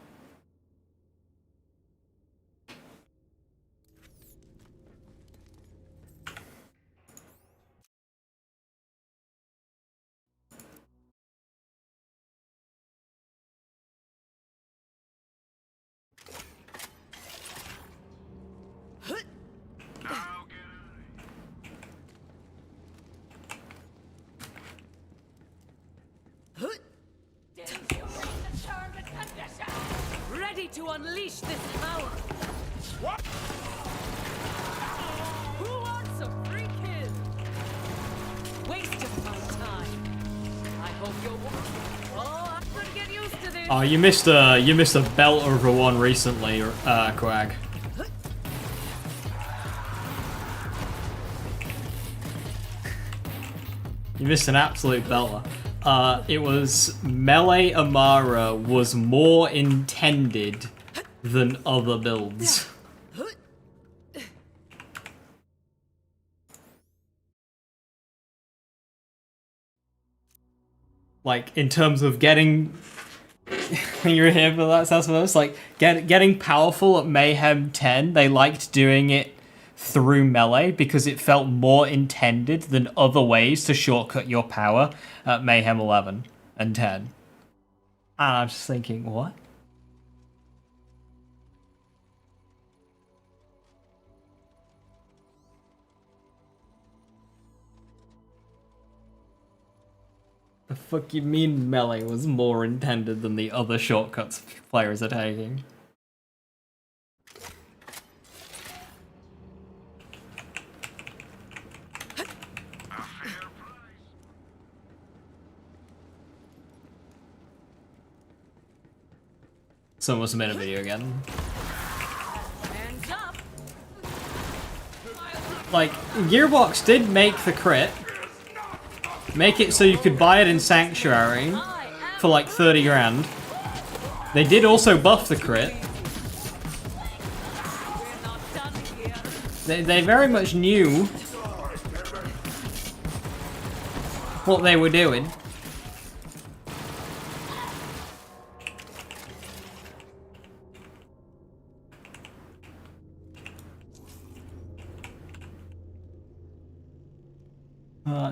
ready to unleash this power. What? Who wants a free kill? Wasting my time. I hope you're. Oh, I'm gonna get used to this. Oh, you missed a belt over one recently, Quag. You missed an absolute belter. It was Melee Amara was more intended than other builds. Like, in terms of getting... You're here for that, Sassavos? Like, getting powerful at Mayhem 10, they liked doing it through melee because it felt more intended than other ways to shortcut your power at Mayhem 11 and 10. And I'm just thinking, what? The fuck you mean melee was more intended than the other shortcuts players are taking? Someone must have made a video again. Hands up. Like, Gearbox did make the crit. Make it so you could buy it in Sanctuary for like 30 grand. They did also buff the crit. We're not done here. They very much knew what they were doing.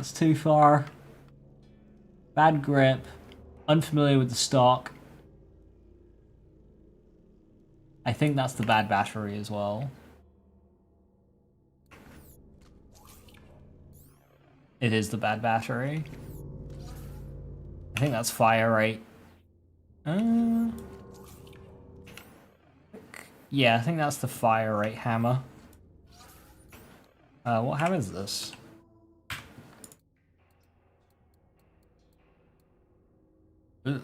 It's too far. Bad grip. Unfamiliar with the stock. I think that's the bad battery as well. It is the bad battery. I think that's fire rate. Yeah, I think that's the fire rate hammer. What hammer is this? Ugh.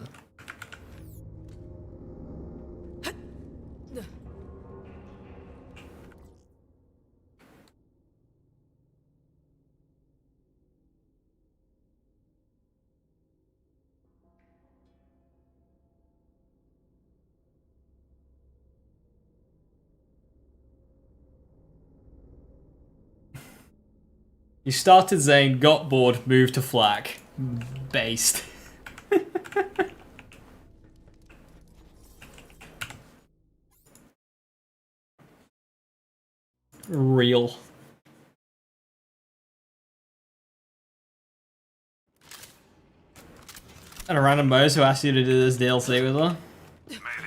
You started Zane, got bored, moved to Flak. Based. Real. And a random Mose who asked you to do this DLC with her?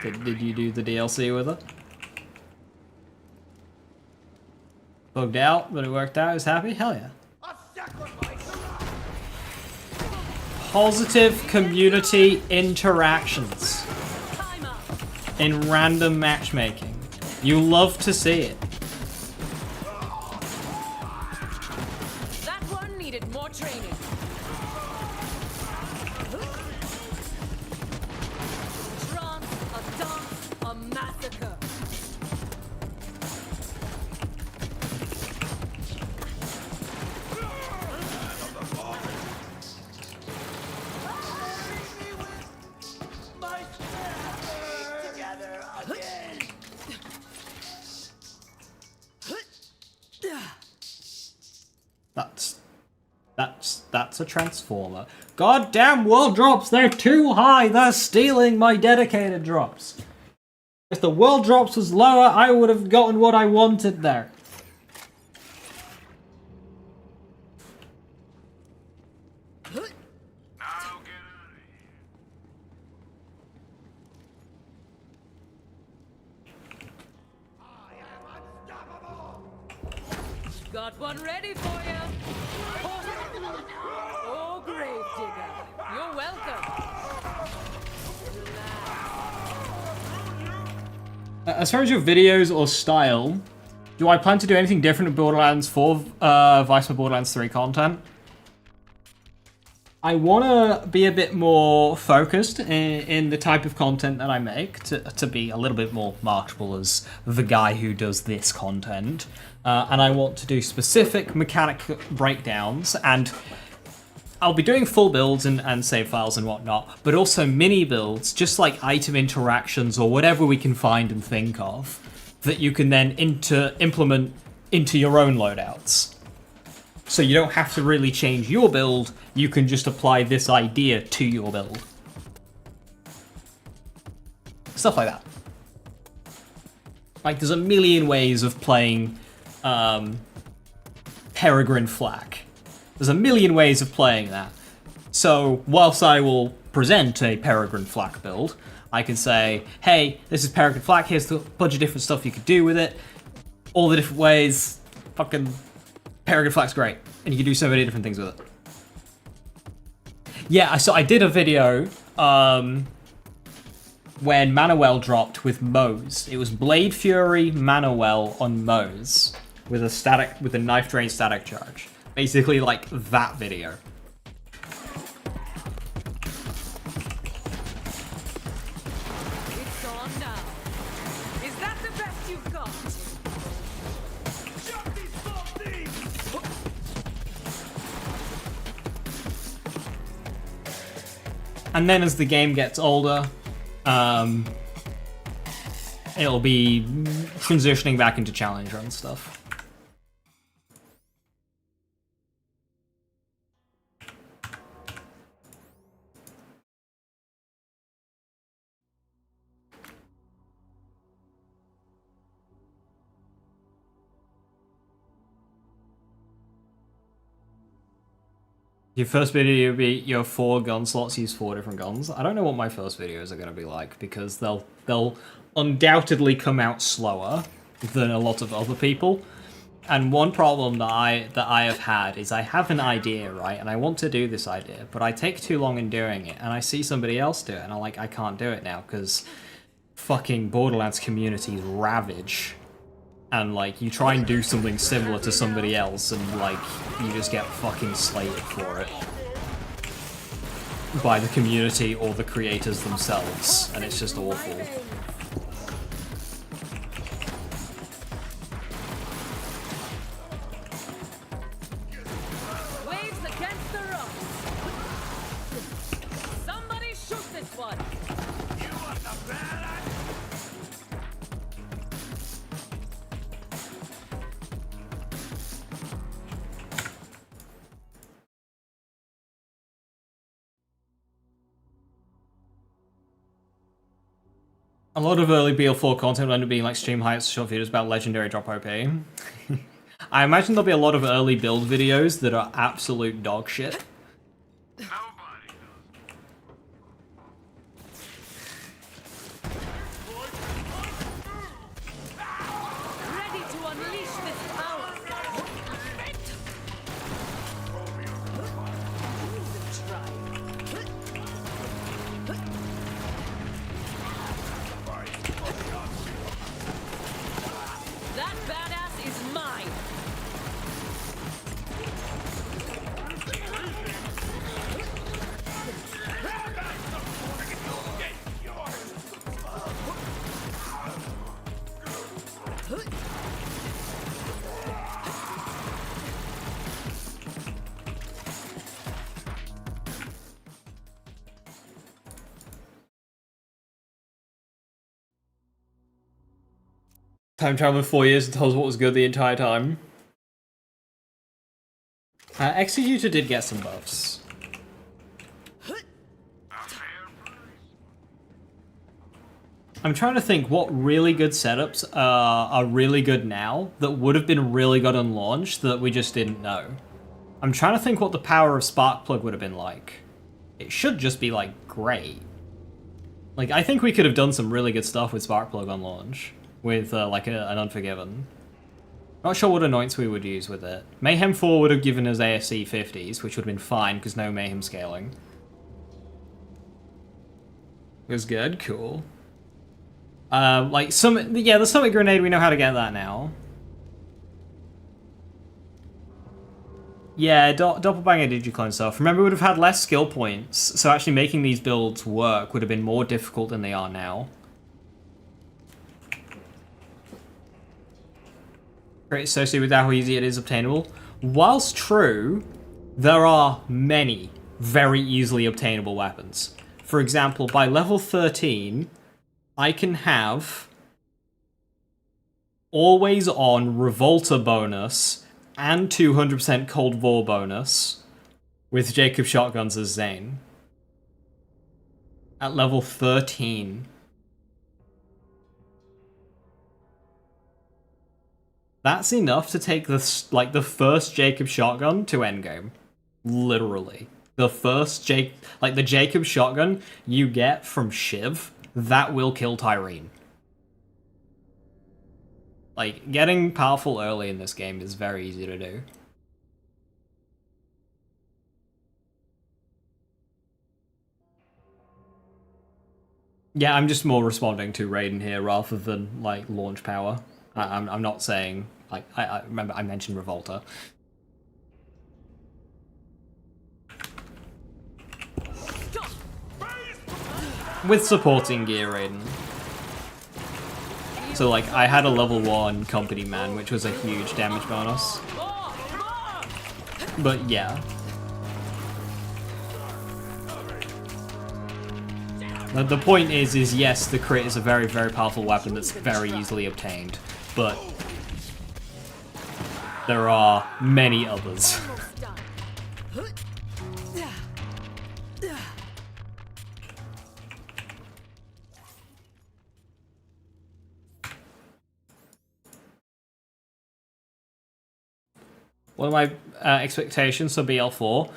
Did you do the DLC with her? Bugged out, but it worked out. I was happy? Hell yeah. Positive community interactions in random matchmaking. You love to see it. That one needed more training. Trance, a dance, a massacre. That's a transformer. Goddamn world drops, they're too high, they're stealing my dedicated drops. If the world drops was lower, I would have gotten what I wanted there. Got one ready for you. Oh, Gravedigger. You're welcome. As far as your videos or style, do I plan to do anything different with Borderlands 4 Vice for Borderlands 3 content? I want to be a bit more focused in the type of content that I make to be a little bit more marketable as the guy who does this content. And I want to do specific mechanic breakdowns and I'll be doing full builds and save files and whatnot, but also mini builds, just like item interactions or whatever we can find and think of, that you can then implement into your own loadouts. So you don't have to really change your build, you can just apply this idea to your build. Stuff like that. Like, there's a million ways of playing Peregrine Flak. There's a million ways of playing that. So, whilst I will present a Peregrine Flak build, I can say, hey, this is Peregrine Flak, here's a bunch of different stuff you could do with it. All the different ways, fucking Peregrine Flak's great. And you can do so many different things with it. Yeah, so I did a video, when Manowell dropped with Moze. It was Blade Fury Manowell on Moze with a knife drain static charge. Basically like that video. It's on now. Is that the best you've got? Shut these small thieves! And then as the game gets older, it'll be transitioning back into Challenger and stuff. Your first video will be your 4 gun slots use 4 different guns. I don't know what my first videos are going to be like because they'll undoubtedly come out slower than a lot of other people. And one problem that I have had is I have an idea, right, and I want to do this idea, but I take too long in doing it, and I see somebody else do it, and I'm like, I can't do it now because fucking Borderlands communities ravage. And, like, you try and do something similar to somebody else, and, like, you just get fucking slated for it. By the community or the creators themselves, and it's just awful. Waves against the rocks. Somebody shoot this one. You want the bad? A lot of early BL4 content will end up being like stream highlights, short videos about legendary drop OP. I imagine there'll be a lot of early build videos that are absolute dog shit. Ready to unleash this power. That badass is mine. Time traveling 4 years and tells us what was good the entire time. Executor did get some buffs. I'm trying to think what really good setups are really good now that would have been really good on launch that we just didn't know. I'm trying to think what the power of Sparkplug would have been like. It should just be, like, great. Like, I think we could have done some really good stuff with Sparkplug on launch. With, like, an Unforgiven. Not sure what anoints we would use with it. Mayhem 4 would have given us ASC 50s, which would have been fine, because no Mayhem scaling. It was good, cool. Like, the Summit Grenade, we know how to get that now. Yeah, Doppelbanger Digiclone stuff. Remember, we would have had less skill points, so actually making these builds work would have been more difficult than they are now. Great associated with how easy it is obtainable. Whilst true, there are many very easily obtainable weapons. For example, by level 13, I can have always on Revolter bonus and 200% Cold War bonus with Jacob shotguns as Zane. At level 13. That's enough to take the first Jacob shotgun to endgame. Literally. The first the Jacob shotgun you get from Shiv, that will kill Tyreen. Like, getting powerful early in this game is very easy to do. Yeah, I'm just more responding to Raiden here rather than, like, launch power. I'm not saying, like, I remember I mentioned Revolter. With supporting gear, Raiden. So, like, I had a level 1 Company Man, which was a huge damage bonus. But, yeah. The point is yes, the crit is a very, very powerful weapon that's very easily obtained, but there are many others. What are my expectations for BL4?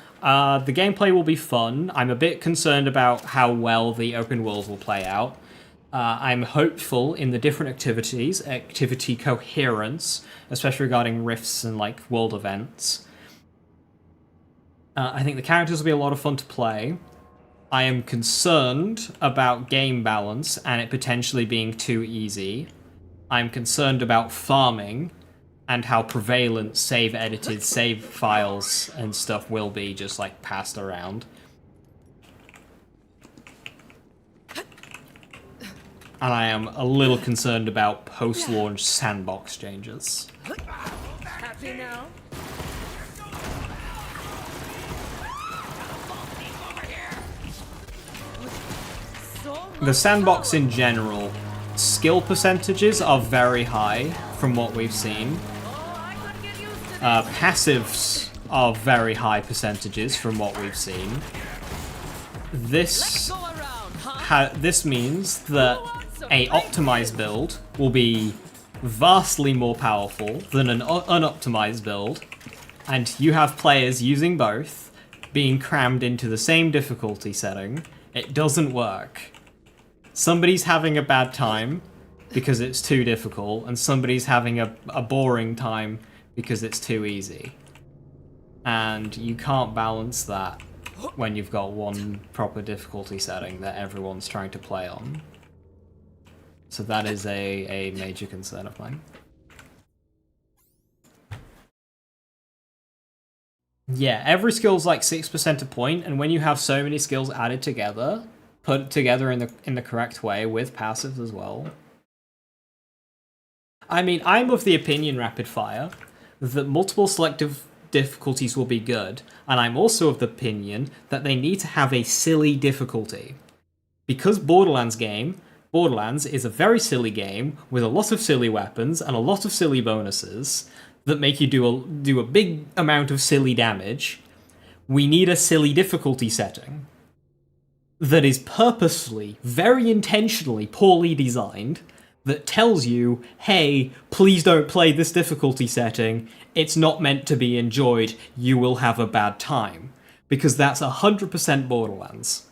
The gameplay will be fun. I'm a bit concerned about how well the open world will play out. I'm hopeful in the different activities, activity coherence, especially regarding rifts and like world events. I think the characters will be a lot of fun to play. I am concerned about game balance and it potentially being too easy. I'm concerned about farming and how prevalent save-edited save files and stuff will be just, like, passed around. And I am a little concerned about post-launch sandbox changes. Happy now? The sandbox in general, skill percentages are very high from what we've seen. Passives are very high percentages from what we've seen. This means that a optimized build will be vastly more powerful than an unoptimized build, and you have players using both being crammed into the same difficulty setting. It doesn't work. Somebody's having a bad time because it's too difficult, and somebody's having a boring time because it's too easy. And you can't balance that when you've got one proper difficulty setting that everyone's trying to play on. So that is a major concern of mine. Yeah, every skill's like 6% a point, and when you have so many skills added together, put together in the correct way with passives as well. I mean, I'm of the opinion, Rapid Fire, that multiple selective difficulties will be good, and I'm also of the opinion that they need to have a silly difficulty. Because Borderlands is a very silly game with a lot of silly weapons and a lot of silly bonuses that make you do a big amount of silly damage, we need a silly difficulty setting that is purposefully, very intentionally poorly designed, that tells you, hey, please don't play this difficulty setting, it's not meant to be enjoyed, you will have a bad time. Because that's 100% Borderlands.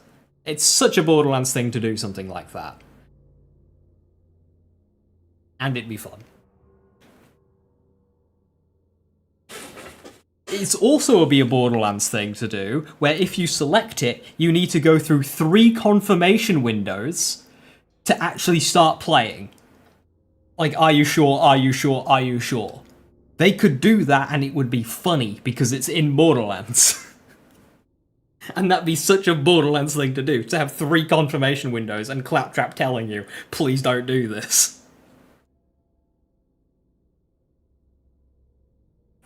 It's such a Borderlands thing to do something like that. And it'd be fun. It's also a Borderlands thing to do, where if you select it, you need to go through 3 confirmation windows to actually start playing. Like, are you sure, are you sure, are you sure? They could do that and it would be funny, because it's in Borderlands. And that'd be such a Borderlands thing to do, to have 3 confirmation windows and Claptrap telling you, please don't do this.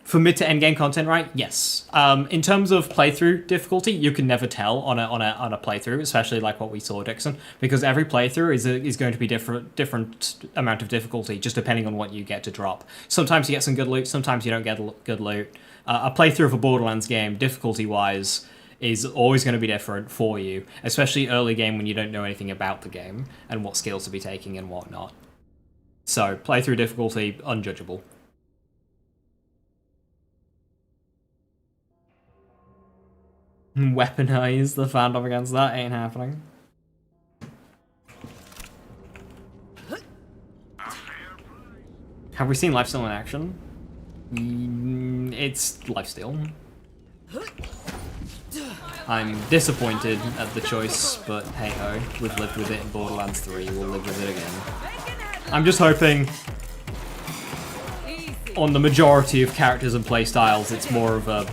For mid to end game content, right? Yes. In terms of playthrough difficulty, you can never tell on a playthrough, especially like what we saw, Dixon, because every playthrough is going to be different amount of difficulty, just depending on what you get to drop. Sometimes you get some good loot, sometimes you don't get good loot. A playthrough of a Borderlands game, difficulty-wise, is always going to be different for you, especially early game when you don't know anything about the game and what skills to be taking and whatnot. So playthrough difficulty, unjudgeable. Weaponize the fandom against that ain't happening. Have we seen Lifesteal in action? It's Lifesteal. I'm disappointed at the choice, but hey ho, we've lived with it in Borderlands 3, we'll live with it again. I'm just hoping on the majority of characters and playstyles it's more of a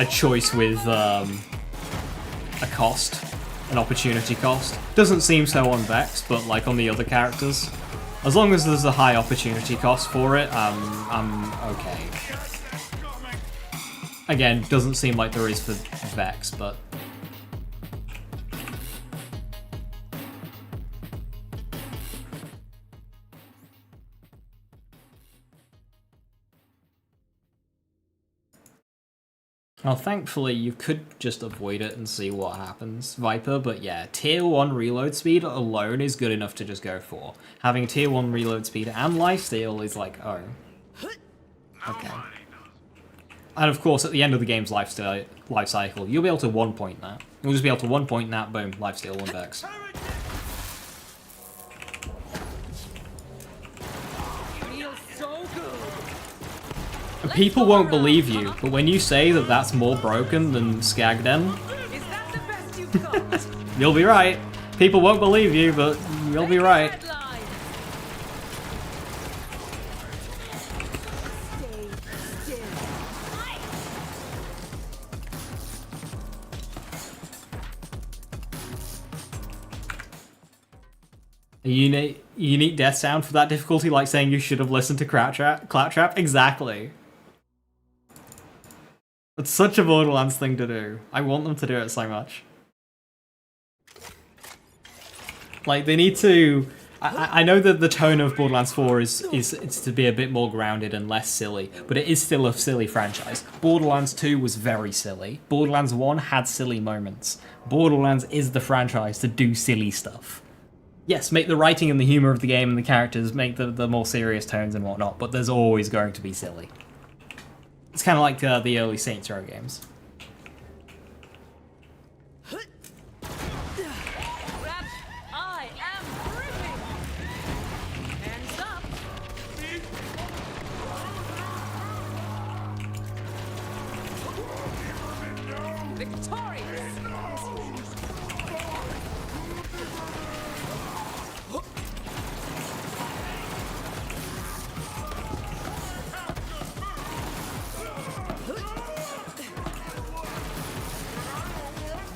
choice with a cost, an opportunity cost. Doesn't seem so on Vex, but like on the other characters, as long as there's a high opportunity cost for it, I'm okay. Again, doesn't seem like there is for Vex, but well, thankfully, you could just avoid it and see what happens, Viper, but yeah, tier 1 reload speed alone is good enough to just go for. Having tier 1 reload speed and lifesteal is like, oh. Okay. And of course, at the end of the game's life cycle, you'll be able to 1-point that. You'll just be able to 1-point that, boom, lifesteal, 1 Vex. People won't believe you, but when you say that that's more broken than Skagden, you'll be right. People won't believe you, but you'll be right. A unique death sound for that difficulty, like saying you should have listened to Claptrap? Exactly. It's such a Borderlands thing to do. I want them to do it so much. Like, they need to... I know that the tone of Borderlands 4 is to be a bit more grounded and less silly, but it is still a silly franchise. Borderlands 2 was very silly. Borderlands 1 had silly moments. Borderlands is the franchise to do silly stuff. Yes, make the writing and the humor of the game and the characters, make the more serious tones and whatnot, but there's always going to be silly. It's kind of like the early Saints Row games. I am ripping. Hands up. Victorious.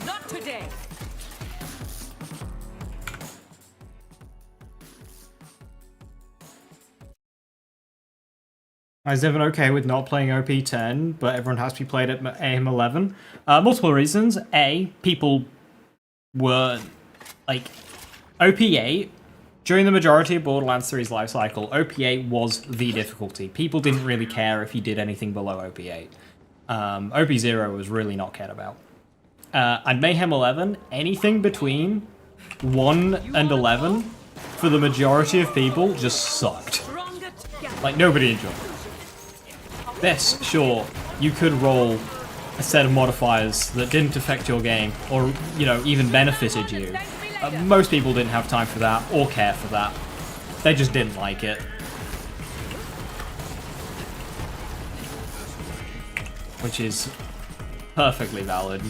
Not today. Is everyone okay with not playing OP10, but everyone has to be played at AM11? Multiple reasons. A, people were, like, OP8, during the majority of Borderlands 3's life cycle, OP8 was the difficulty. People didn't really care if you did anything below OP8. OP0 was really not cared about. And Mayhem 11, anything between 1 and 11, for the majority of people, just sucked. Like, nobody enjoyed it. This, sure, you could roll a set of modifiers that didn't affect your game, or, you know, even benefited you. Most people didn't have time for that, or care for that. They just didn't like it. Which is perfectly valid.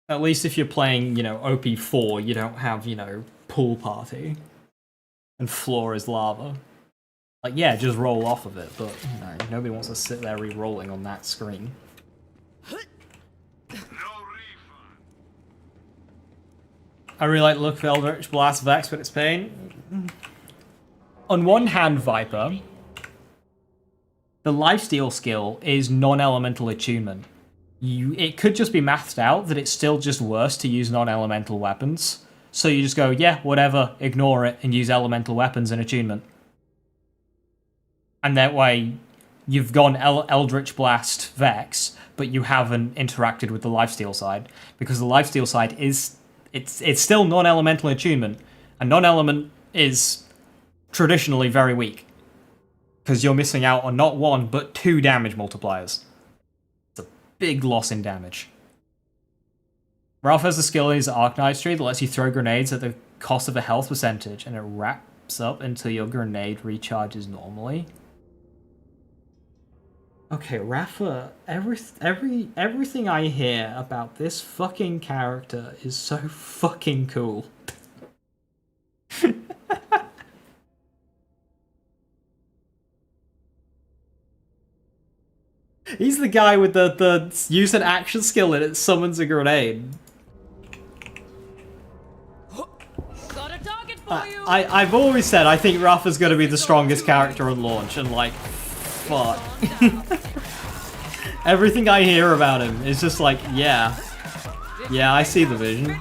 At least if you're playing, you know, OP4, you don't have, you know, pool party and floor is lava. Like, yeah, just roll off of it, but, you know, nobody wants to sit there re-rolling on that screen. No refund. I really like the look of Eldritch Blast Vex, but it's pain. On one hand, Viper, the lifesteal skill is non-elemental attunement. It could just be mathed out that it's still just worse to use non-elemental weapons. So you just go, yeah, whatever, ignore it, and use elemental weapons and attunement. And that way, you've gone Eldritch Blast Vex, but you haven't interacted with the lifesteal side. Because the lifesteal side is... It's still non-elemental attunement, and non-element is traditionally very weak. Because you're missing out on not 1, but 2 damage multipliers. It's a big loss in damage. Ralph has a skill in his Arcanine tree that lets you throw grenades at the cost of a health percentage, and it wraps up until your grenade recharges normally. Okay, Rafa, everything I hear about this fucking character is so fucking cool. He's the guy with the use an action skill and it summons a grenade. Got a target for you. I've always said I think Rafa's gonna be the strongest character on launch, and like, fuck. Everything I hear about him is just like, yeah, I see the vision.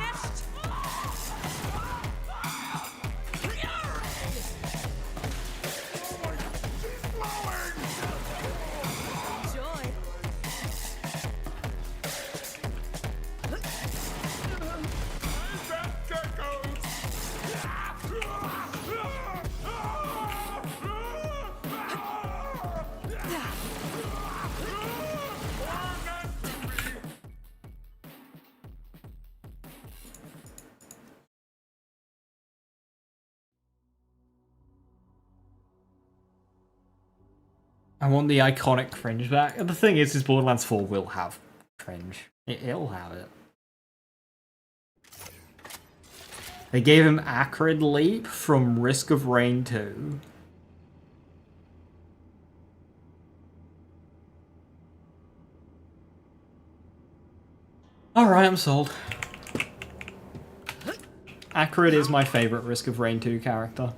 I want the iconic cringe back. And the thing is Borderlands 4 will have cringe. It'll have it. They gave him Acrid Leap from Risk of Rain 2. Alright, I'm sold. Acrid is my favourite Risk of Rain 2 character.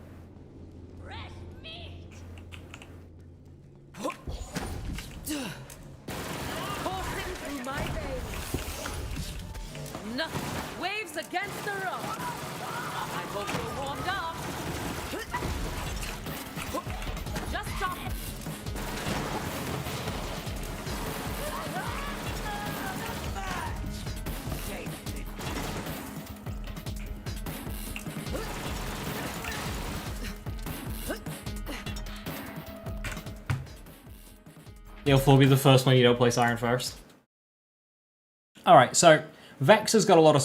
Waves against the rock. I hope you're warmed up. Just stop. You'll be the first one you don't play Siren first. Alright, so Vex has got a lot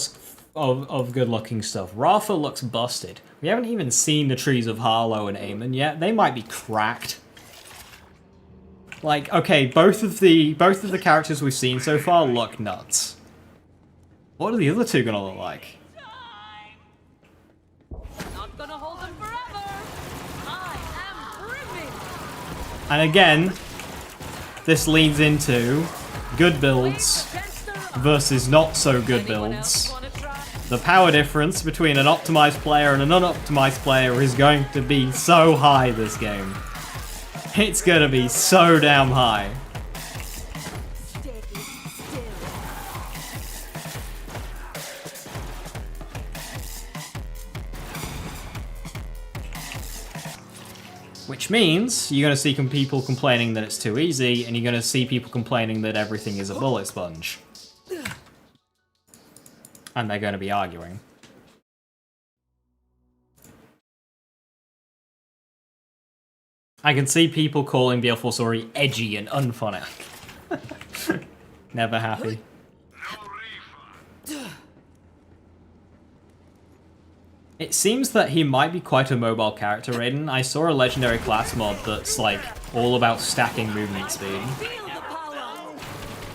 of good-looking stuff. Rafa looks busted. We haven't even seen the trees of Harlow and Eamon yet. They might be cracked. Like, okay, both of the characters we've seen so far look nuts. What are the other two gonna look like? Not gonna hold them forever. I am brimming. And again, this leads into good builds versus not so good builds. The power difference between an optimized player and an unoptimized player is going to be so high this game. It's gonna be so damn high. Which means you're gonna see people complaining that it's too easy, and you're gonna see people complaining that everything is a bullet sponge. And they're going to be arguing. I can see people calling BL4 Story edgy and unfunny. Never happy. It seems that he might be quite a mobile character, Raiden. I saw a legendary class mod that's like all about stacking movement speed.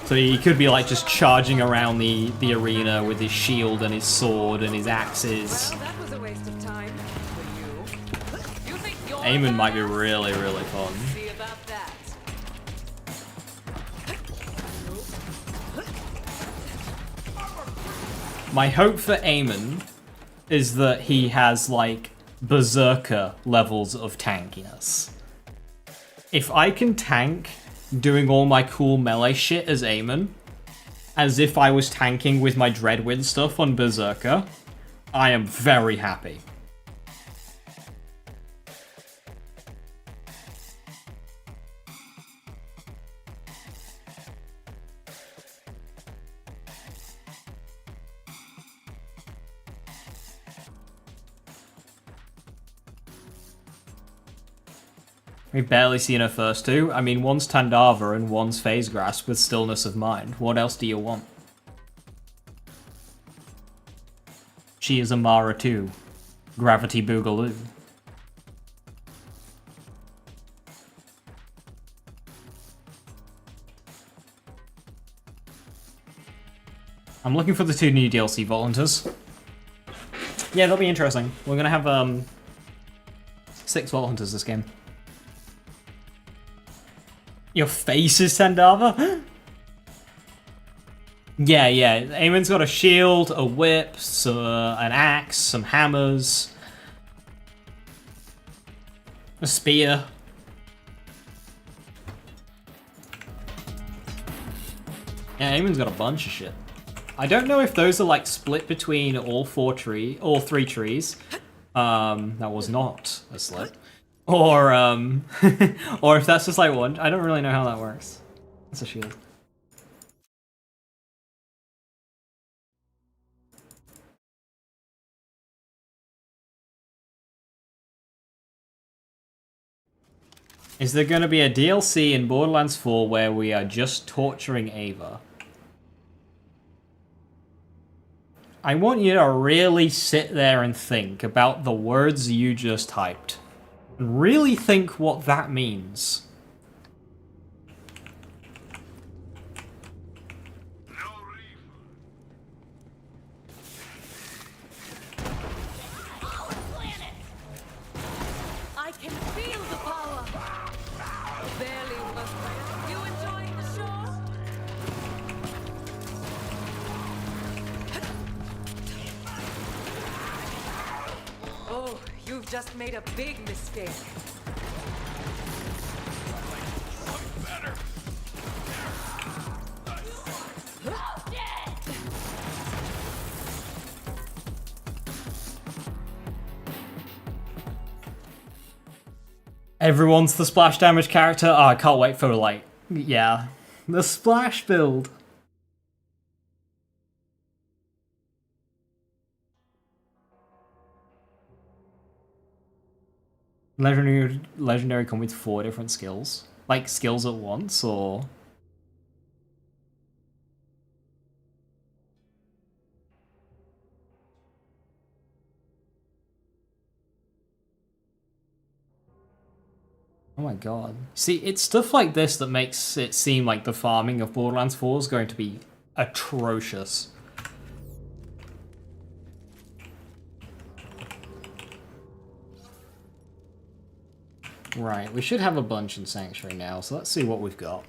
So he could be like just charging around the arena with his shield and his sword and his axes. Well, that was a waste of time for you. Eamon might be really, really fun. See about that. My hope for Eamon is that he has, like, berserker levels of tankiness. If I can tank doing all my cool melee shit as Eamon, as if I was tanking with my Dreadwind stuff on berserker, I am very happy. We've barely seen her first two. I mean, one's Tandava and one's Phase Grasp with Stillness of Mind. What else do you want? She is Amara too. Gravity Boogaloo. I'm looking for the 2 new DLC Vault Hunters. Yeah, that'll be interesting. We're gonna have 6 Vault Hunters this game. Your face is Tandava? Yeah. Eamon's got a shield, a whip, an axe, some hammers, a spear. Yeah, Eamon's got a bunch of shit. I don't know if those are like split between all 3 trees. That was not a slip. Or or if that's just like one. I don't really know how that works. That's a shield. Is there going to be a DLC in Borderlands 4 where we are just torturing Ava? I want you to really sit there and think about the words you just typed. And really think what that means. I can feel the power. Barely was you enjoying the show? Oh, you've just made a big mistake. Everyone's the splash damage character. Oh, I can't wait for, like, yeah, the splash build. Legendary come with 4 different skills. Like, skills at once, or... Oh my god. See, it's stuff like this that makes it seem like the farming of Borderlands 4 is going to be atrocious. Right, we should have a bunch in Sanctuary now, so let's see what we've got.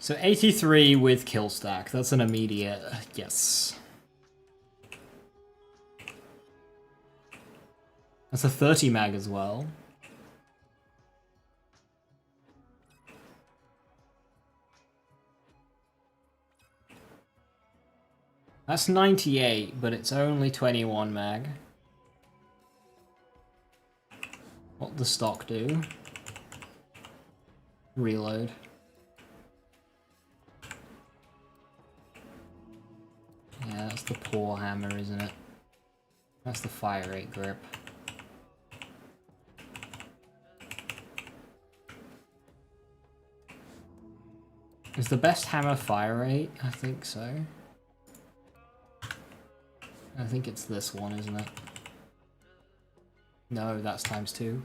So 83 with kill stack. That's an immediate yes. That's a 30 mag as well. That's 98, but it's only 21 mag. What does stock do? Reload. Yeah, that's the poor hammer, isn't it? That's the fire rate grip. Is the best hammer fire rate? I think so. I think it's this one, isn't it? No, that's ×2.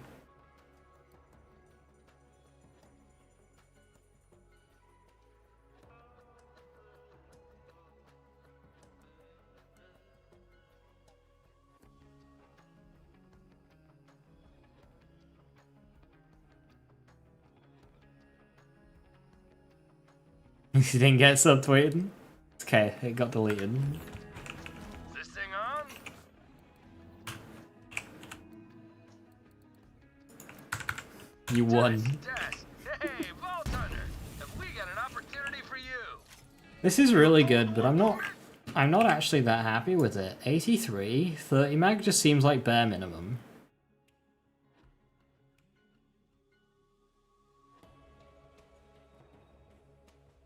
You didn't get subtweeted? Okay, it got deleted. Is this thing on? You won. Test. Hey, Vault Hunter, have we got an opportunity for you? This is really good, but I'm not actually that happy with it. 83, 30 mag just seems like bare minimum.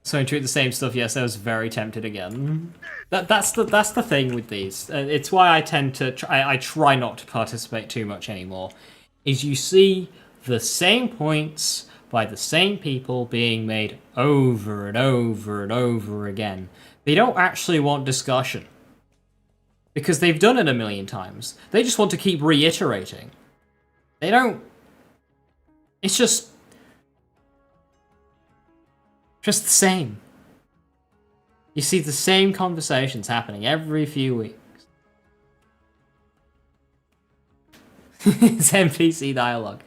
So tweet the same stuff. Yes, I was very tempted again. That's the thing with these. It's why I tend to I try not to participate too much anymore. Is you see the same points by the same people being made over and over and over again. They don't actually want discussion because they've done it a million times. They just want to keep reiterating. They don't. It's just the same. You see the same conversations happening every few weeks. It's NPC dialogue.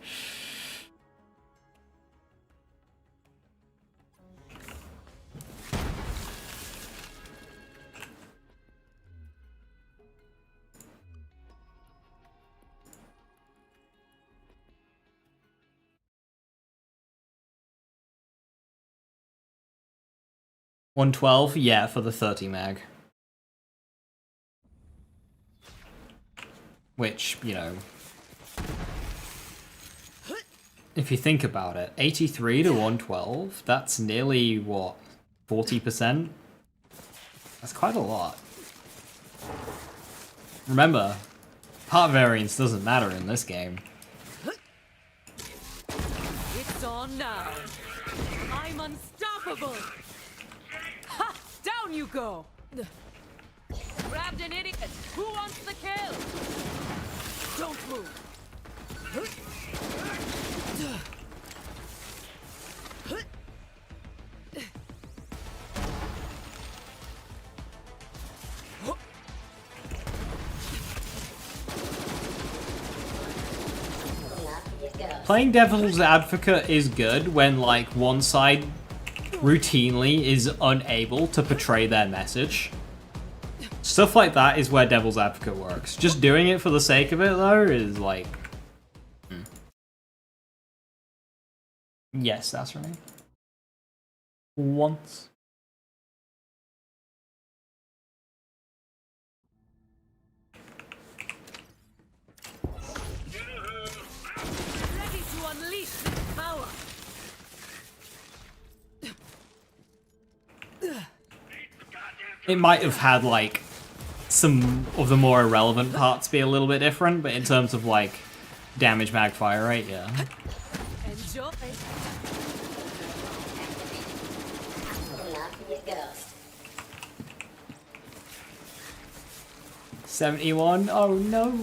$112, yeah, for the 30 mag. Which, you know, if you think about it, 83 to 112, that's nearly, what, 40%? That's quite a lot. Remember, part variance doesn't matter in this game. It's on now. I'm unstoppable. Ha! Down you go. Grabbed an idiot. Who wants the kill? Don't move. Playing Devil's Advocate is good when, like, one side routinely is unable to portray their message. Stuff like that is where Devil's Advocate works. Just doing it for the sake of it, though, is like... Yes, that's right. Once. Ready to unleash this power. It might have had, like, some of the more irrelevant parts be a little bit different, but in terms of, like, damage mag fire rate, yeah. Enjoy. 71? Oh no.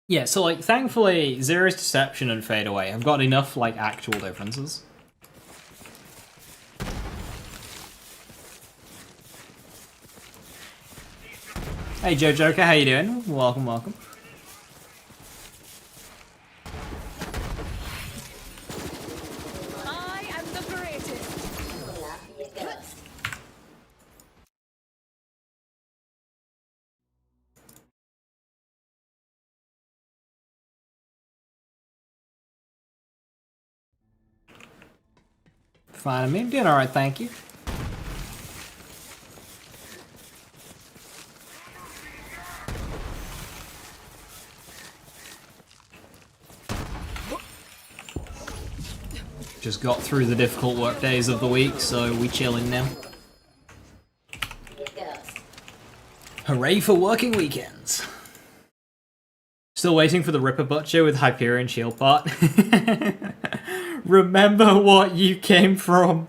Yeah, so, like, thankfully, Zero's Deception and Fade Away have got enough, like, actual differences. Hey, Joe Joker, how you doing? Welcome, welcome. I am the greatest. Fine, I'm doing alright, thank you. Just got through the difficult work days of the week, so we chilling now. Hooray for working weekends! Still waiting for the Ripper Butcher with Hyperion shield part. Remember what you came from.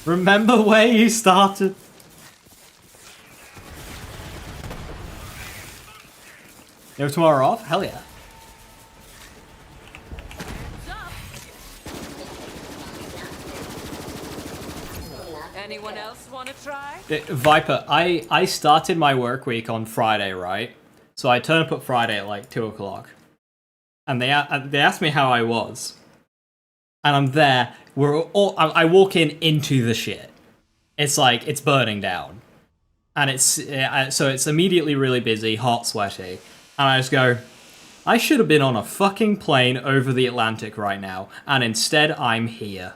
Remember where you started. You have tomorrow off? Hell yeah. Anyone else want to try? Viper, I started my work week on Friday, right? So I turn up at Friday at like 2 o'clock. And they asked me how I was. And I'm there. I walk into the shit. It's like, it's burning down. And so it's immediately really busy, hot, sweaty. And I just go, I should have been on a fucking plane over the Atlantic right now. And instead, I'm here.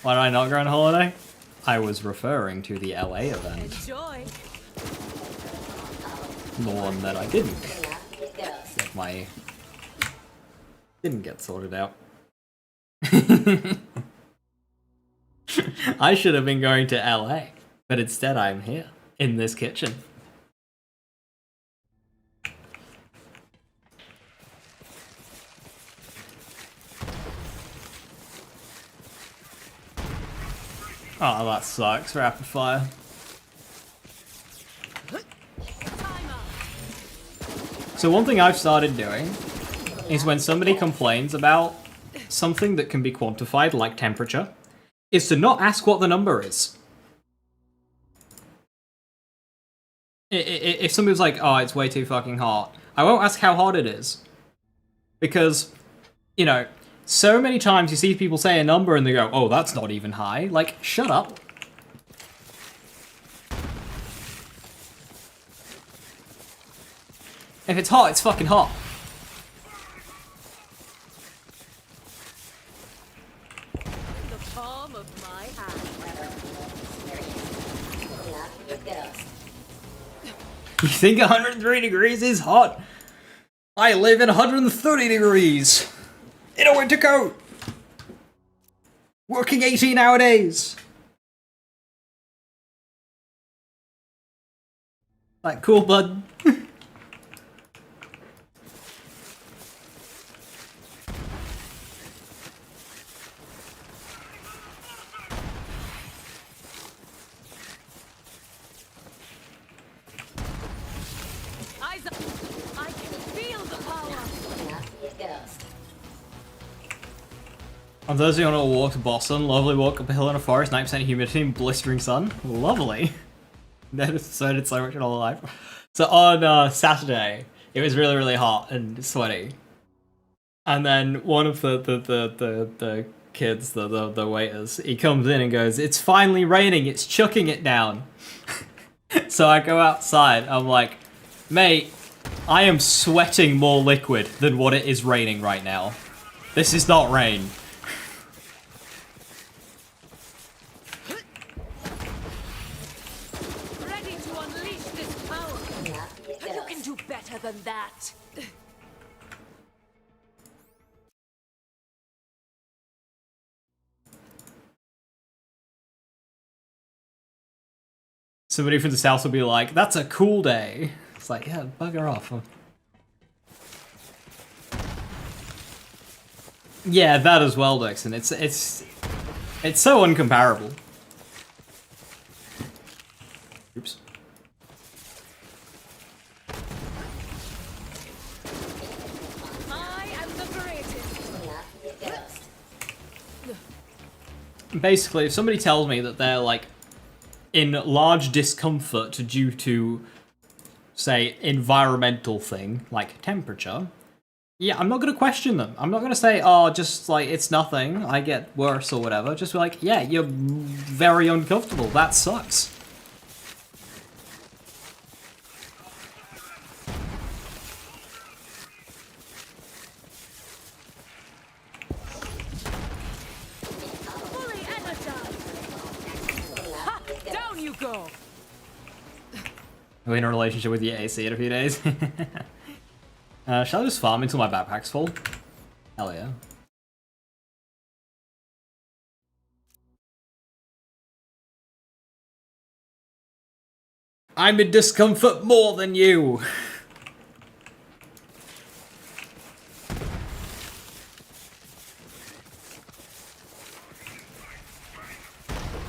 Why did I not go on holiday? I was referring to the LA event. Enjoy. The one that I didn't. Like didn't get sorted out. I should have been going to LA, but instead I'm here, in this kitchen. Oh, that sucks, rapid fire. So one thing I've started doing is when somebody complains about something that can be quantified, like temperature, is to not ask what the number is. If somebody's like, oh, it's way too fucking hot, I won't ask how hot it is. Because, you know, so many times you see people say a number and they go, oh, that's not even high. Like, shut up. If it's hot, it's fucking hot. In the palm of my hand. You think 103 degrees is hot? I live in 130 degrees. In a winter coat. Working 18-hour days. Like, cool, bud. Eyes up. I can feel the power. On Thursday on a walk to Boston, lovely walk up a hill in a forest, 9% humidity and blistering sun. Lovely. Never sweated so much in all life. So on Saturday, it was really, really hot and sweaty. And then one of the kids, the waiters, he comes in and goes, it's finally raining, it's chucking it down. So I go outside, I'm like, mate, I am sweating more liquid than what it is raining right now. This is not rain. Ready to unleash this power. You can do better than that. Somebody from the south will be like, that's a cool day. It's like, yeah, bugger off. Yeah, that as well, Dixon. It's so uncomparable. Oops. I am the greatest. Basically, if somebody tells me that they're like in large discomfort due to, say, environmental thing like temperature, yeah, I'm not gonna question them. I'm not gonna say, oh, just like it's nothing, I get worse or whatever. Just be like, yeah, you're very uncomfortable. That sucks. go. We're in a relationship with your AC in a few days. Shall I just farm until my backpack's full? Hell yeah. I'm in discomfort more than you!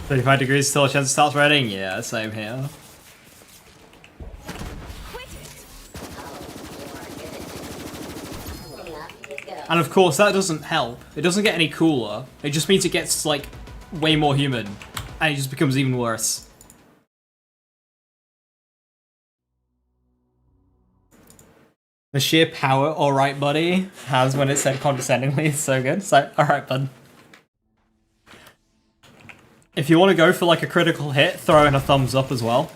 35 degrees, still a chance it starts raining? Yeah, same here. And of course, that doesn't help. It doesn't get any cooler. It just means it gets, like, way more humid. And it just becomes even worse. The sheer power, alright buddy, has when it's said condescendingly is so good. So, alright bud. If you want to go for like a critical hit, throw in a thumbs up as well.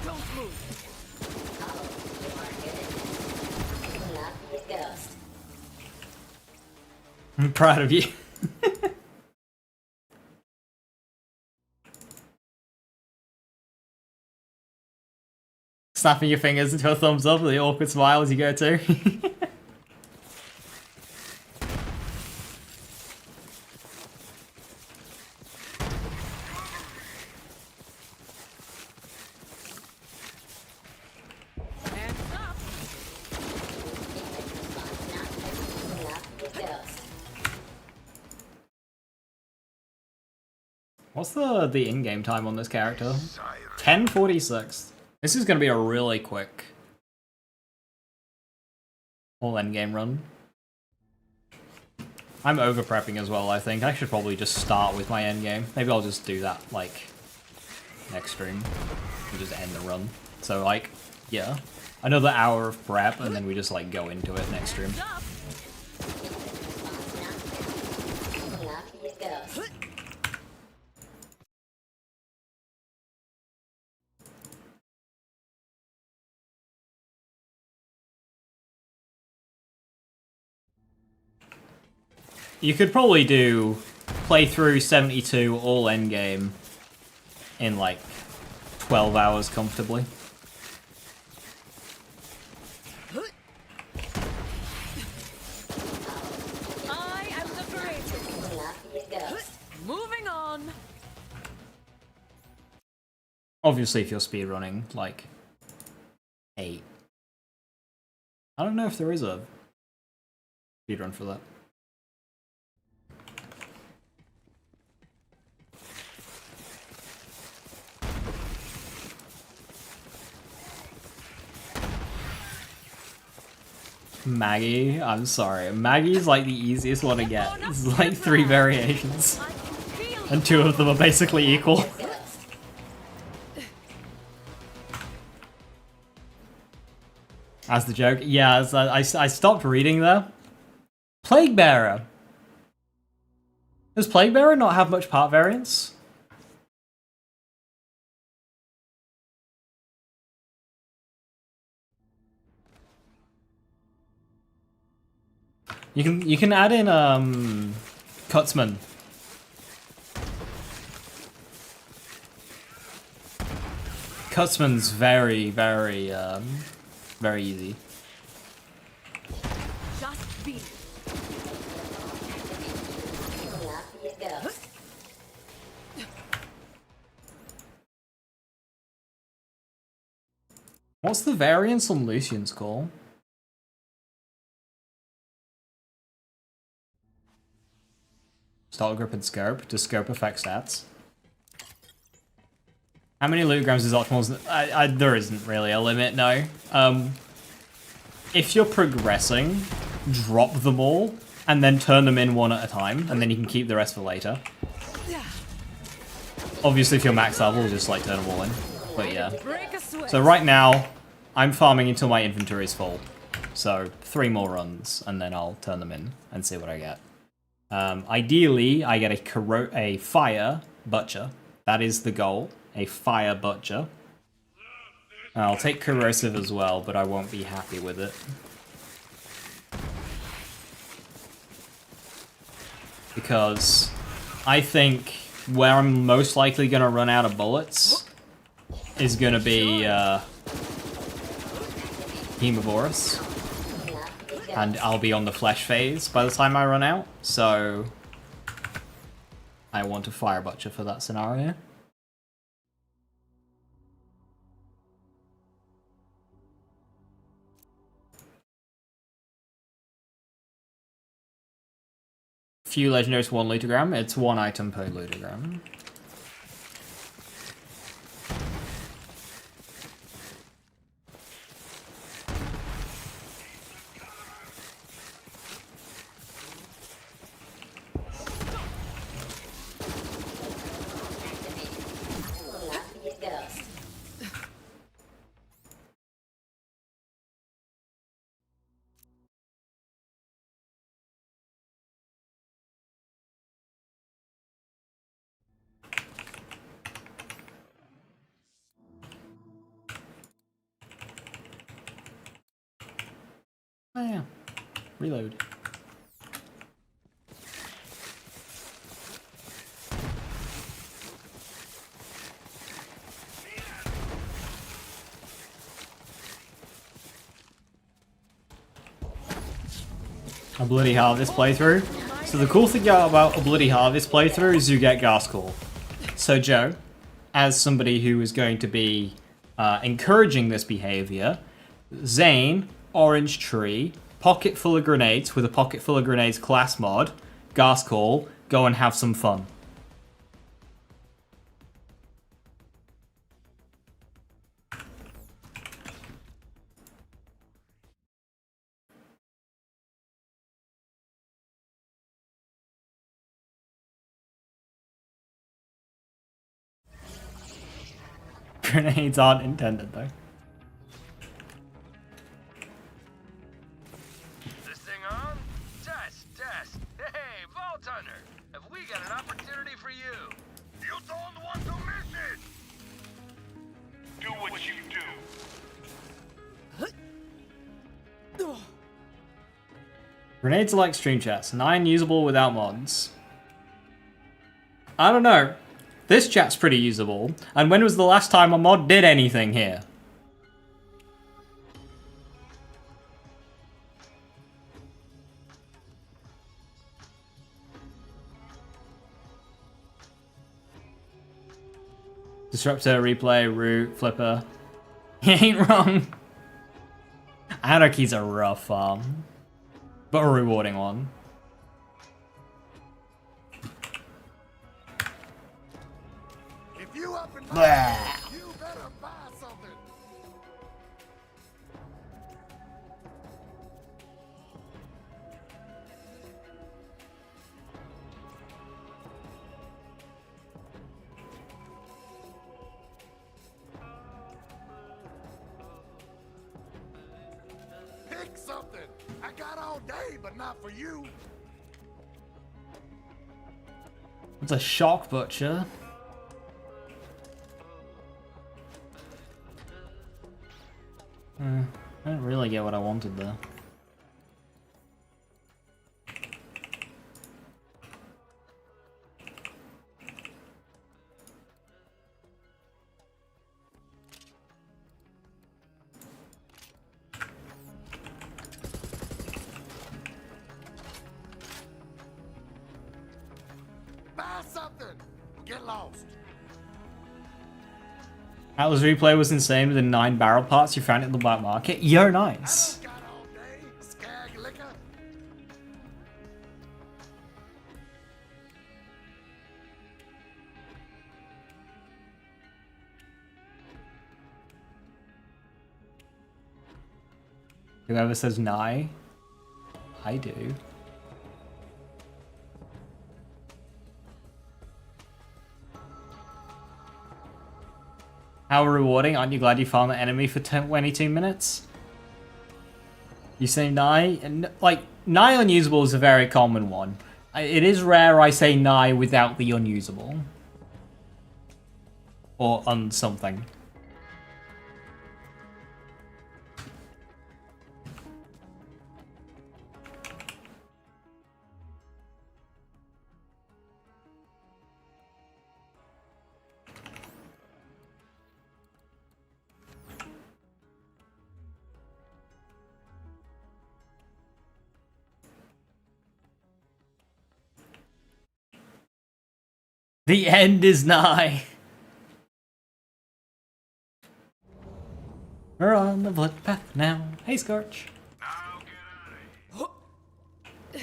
Don't move. I'm proud of you. Snapping your fingers into a thumbs up with the awkward smile as you go too. Hands up. What's the in-game time on this character? 10:46. This is going to be a really quick all endgame run. I'm over prepping as well, I think. I should probably just start with my endgame. Maybe I'll just do that, like, next stream. And just end the run. So, like, yeah. Another hour of prep, and then we just, like, go into it next stream. Hands up. You could probably do playthrough 72 all endgame in like 12 hours comfortably. I am liberated. Moving on. Obviously, if you're speedrunning, like 8. I don't know if there is a speedrun for that. Maggie, I'm sorry. Maggie's like the easiest one to get. It's like 3 variations. I can feel And 2 of them are basically equal. That's the joke. Yeah, I stopped reading there. Plague Bearer. Does Plague Bearer not have much part variance? You can add in Cutsman. Cutsman's very easy. just be. What's the variance on Lucian's call? Start grip and scope. Does scope affect stats? How many loot grams is optimal? There isn't really a limit, no. If you're progressing, drop them all, and then turn them in one at a time, and then you can keep the rest for later. Obviously, if you're max level, just like turn them all in. But yeah. Break a sweat. So right now, I'm farming until my inventory is full. So 3 more runs, and then I'll turn them in and see what I get. Ideally, I get a fire butcher. That is the goal. A fire butcher. I'll take corrosive as well, but I won't be happy with it. because I think where I'm most likely going to run out of bullets is going to be Hemovorous, and I'll be on the flesh phase by the time I run out, so I want a Fire Butcher for that scenario. Few legendaries, 1 lootogram. It's 1 item per lootogram. Oh yeah. Reload. A Bloody Harvest playthrough. So the cool thing about a Bloody Harvest playthrough is you get Gas Call. So Joe, as somebody who is going to be encouraging this behavior, Zane, Orange Tree, pocket full of grenades with a pocket full of grenades class mod, Gas Call, go and have some fun. Grenades aren't intended though. This thing on? Test, test. Hey, Vault Hunter, have we got an opportunity for you? You don't want to miss it! Do what you do. Grenades are like stream chats, 9 usable without mods. I don't know. This chat's pretty usable. And when was the last time a mod did anything here? Disruptor, replay, root, flipper. He ain't wrong. Anarchy's a rough farm, but a rewarding one. If you up and Blah. you better buy something. Pick something. I got all day, but not for you. It's a shock butcher. I don't really get what I wanted there. Buy something. Get lost. Atlas replay was insane with the 9 barrel parts you found in the black market. Yo, nice. Got all day. Skag liquor. Whoever says nigh, I do. How rewarding. Aren't you glad you found the enemy for 22 minutes? You say nigh? And, like, nigh unusable is a very common one. It is rare I say nigh without the unusable. Or something. The end is nigh. We're on the blood path now. Hey, Scorch. Now get out of here.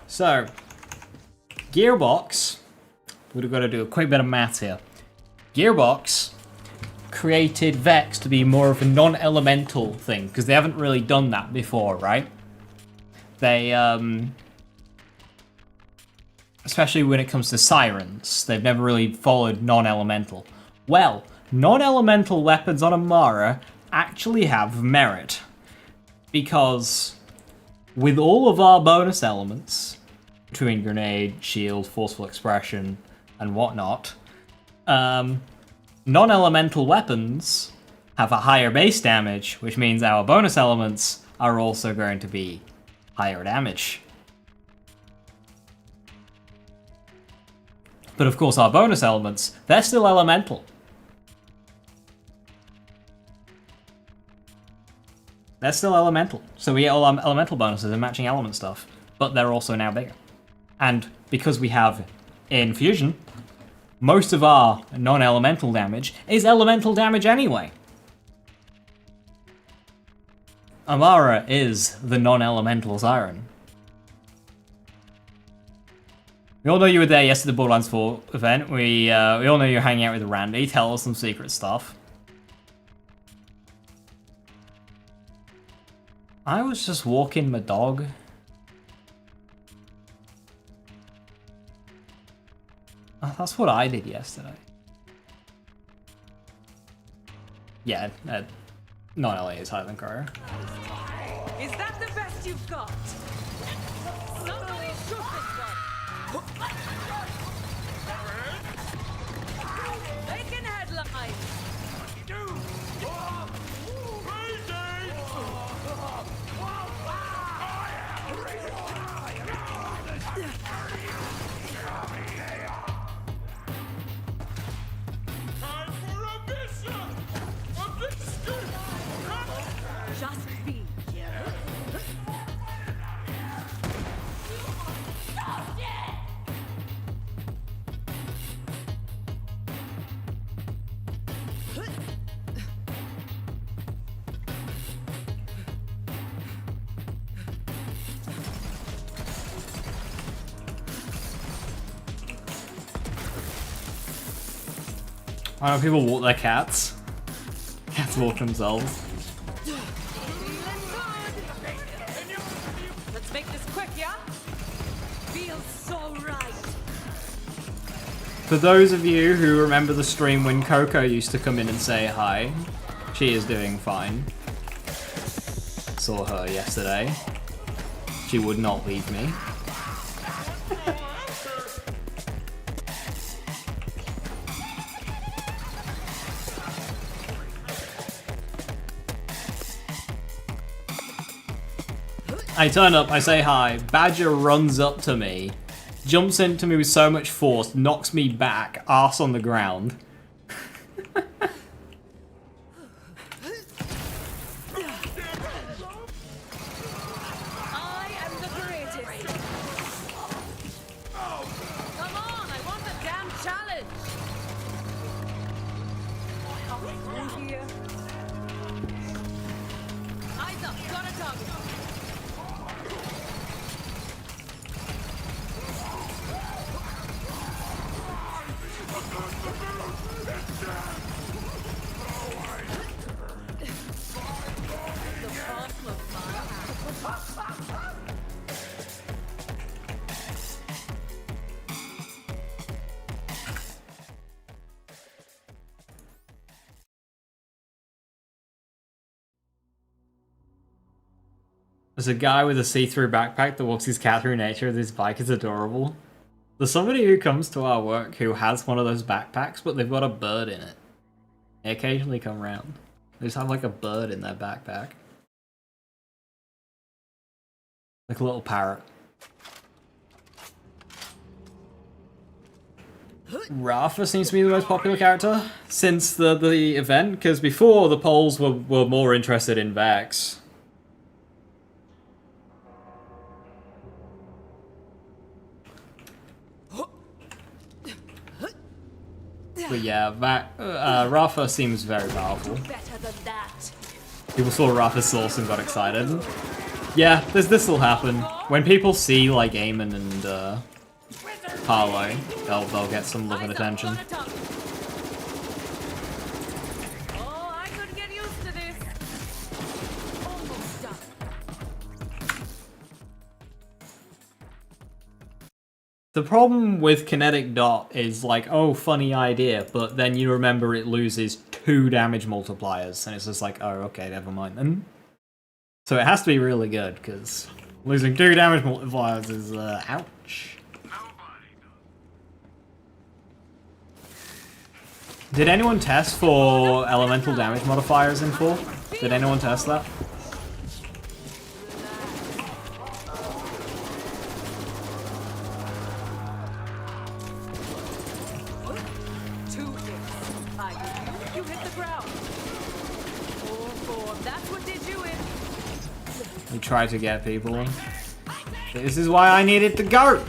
So, Gearbox, we've got to do a quick bit of maths here. Gearbox created Vex to be more of a non-elemental thing, because they haven't really done that before, right? They, especially when it comes to sirens, they've never really followed non-elemental. Well, non-elemental weapons on Amara actually have merit, because with all of our bonus elements, between grenade, shield, forceful expression, and whatnot, non-elemental weapons have a higher base damage, which means our bonus elements are also going to be higher damage. But of course our bonus elements, they're still elemental. They're still elemental. So we get all our elemental bonuses and matching element stuff, but they're also now bigger. And because we have Infusion, most of our non-elemental damage is elemental damage anyway. Amara is the non-elemental siren. We all know you were there yesterday at the Borderlands 4 event. We all know you're hanging out with Randy. Tell us some secret stuff. I was just walking my dog. That's what I did yesterday. Yeah, not LA is Highland Courier. Is that the best you've got? Somebody shoot this one! They can headline! Just be. I know people walk their cats. Cats walk themselves. Let's make this quick, yeah? Feels so right. For those of you who remember the stream when Coco used to come in and say hi, she is doing fine. Saw her yesterday. She would not leave me. I turn up, I say hi, Badger runs up to me, jumps into me with so much force, knocks me back, arse on the ground. I am the greatest. Come on, I want a damn challenge. Through here. Eyes up, got a target. There's a guy with a see-through backpack that walks his cat through nature. This bike is adorable. There's somebody who comes to our work who has one of those backpacks, but they've got a bird in it. They occasionally come around. They just have like a bird in their backpack. Like a little parrot. Rafa seems to be the most popular character since the event, because before the polls were more interested in Vex. But yeah, Rafa seems very powerful. Better than that. People saw Rafa's source and got excited. Yeah, this will happen. When people see like Eamon and Harlow, they'll get some love and attention. Oh, I could get used to this. Almost done. The problem with Kinetic Dot is like, oh, funny idea, but then you remember it loses 2 damage multipliers, and it's just like, oh, okay, never mind then. So it has to be really good, because losing 2 damage multipliers is, ouch. Did anyone test for elemental damage modifiers in 4? Did anyone test that? You hit the ground. 4-4. That's what did you in. We try to get people. This is why I needed to go!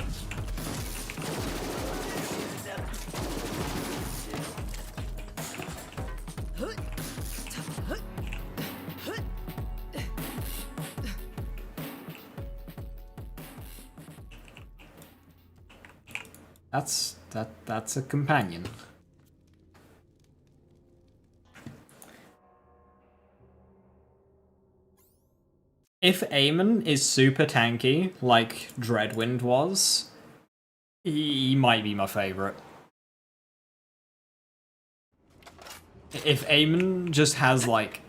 That's a companion. If Eamon is super tanky, like Dreadwind was, he might be my favorite. If Eamon just has like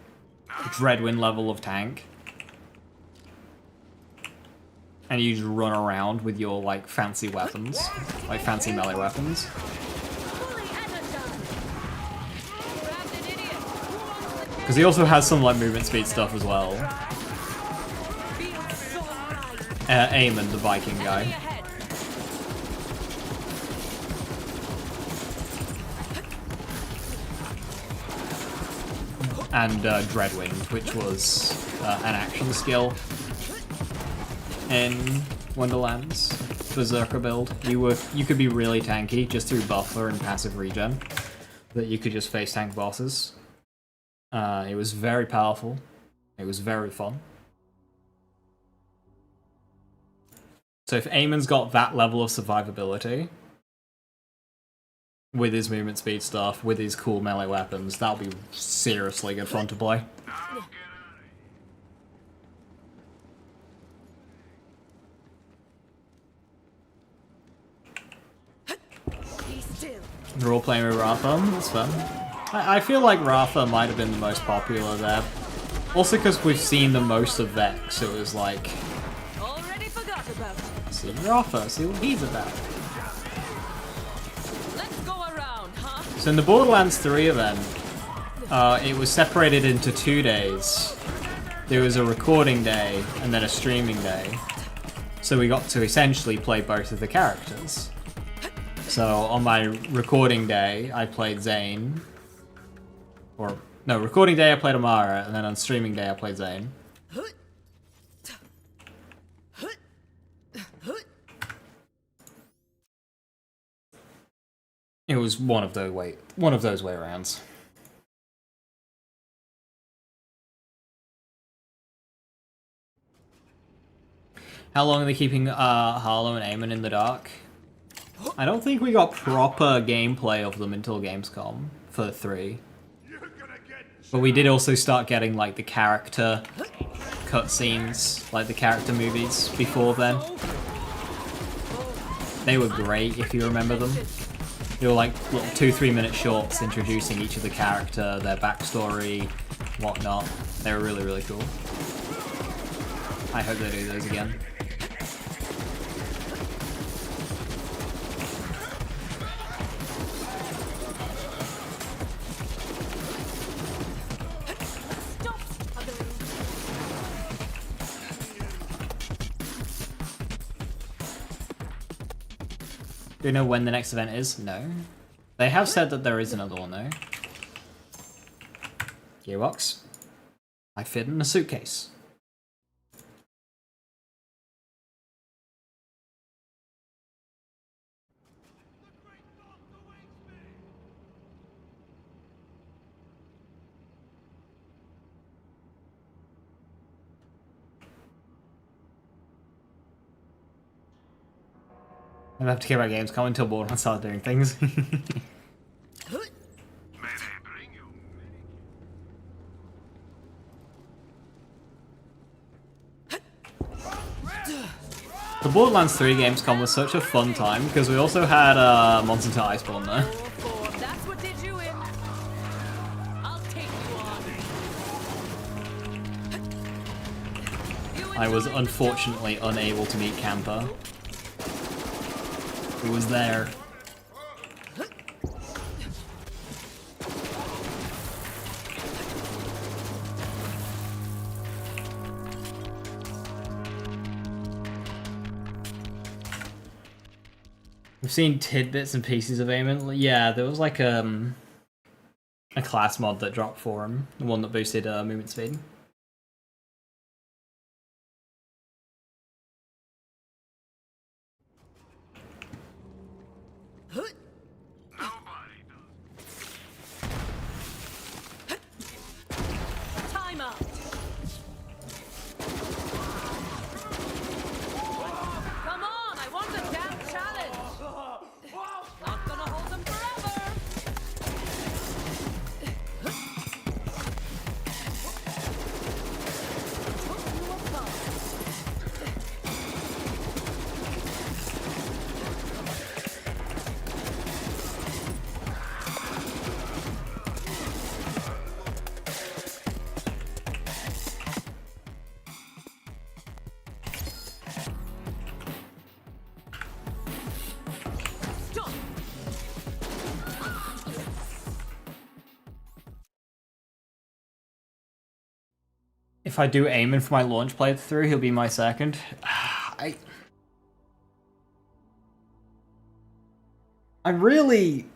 Dreadwind level of tank, and you just run around with your like fancy weapons, like fancy melee weapons. Because he also has some like movement speed stuff as well. Eamon, the Viking guy. And Dreadwind, which was an action skill in Wonderlands Berserker build. You could be really tanky just through buffer and passive regen, that you could just face tank bosses. It was very powerful. It was very fun. So if Eamon's got that level of survivability, with his movement speed stuff, with his cool melee weapons, that'll be seriously good fun to play. We're all playing with Rafa, that's fun. I feel like Rafa might have been the most popular there. Also because we've seen the most of Vex, so it was like... Already forgot about it. See Rafa, see what he's about. Let's go around, huh? So in the Borderlands 3 event, it was separated into 2 days. There was a recording day, and then a streaming day. So we got to essentially play both of the characters. So on my recording day, I played Zane. Or, no, recording day I played Amara, and then on streaming day I played Zane. It was one of those way arounds. How long are they keeping Harlow and Eamon in the dark? I don't think we got proper gameplay of them until Gamescom for 3. But we did also start getting like the character cutscenes, like the character movies before then. They were great if you remember them. They were like little 2-3 minute shorts introducing each of the character, their backstory, whatnot. They were really, really cool. I hope they do those again. Do you know when the next event is? No. They have said that there is another one though. Gearbox. I fit in a suitcase. I don't have to care about Gamescom until Borderlands starts doing things. The Borderlands 3 Gamescom was such a fun time because we also had Monster Hunter Iceborne there. That's what did you in. I'll take you on. I was unfortunately unable to meet Camper. Who was there. We've seen tidbits and pieces of Eamon. Yeah, there was like a class mod that dropped for him, the one that boosted movement speed. Time out. Come on, I want a damn challenge. Not gonna hold them forever. If I do Eamon for my launch playthrough, he'll be my second. I really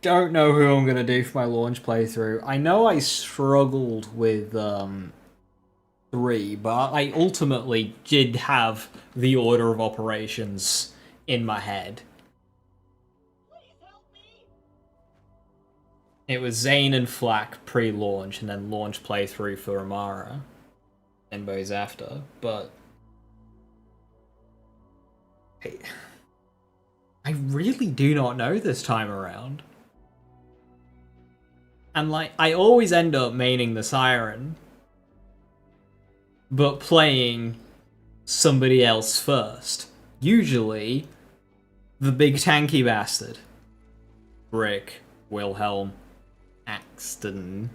don't know who I'm gonna do for my launch playthrough. I know I struggled with 3, but I ultimately did have the order of operations in my head. It was Zane and Flack pre-launch, and then launch playthrough for Amara. And Bo's after, but I really do not know this time around. And like, I always end up maining the Siren, but playing somebody else first. Usually, the big tanky bastard. Rick, Wilhelm, Axton.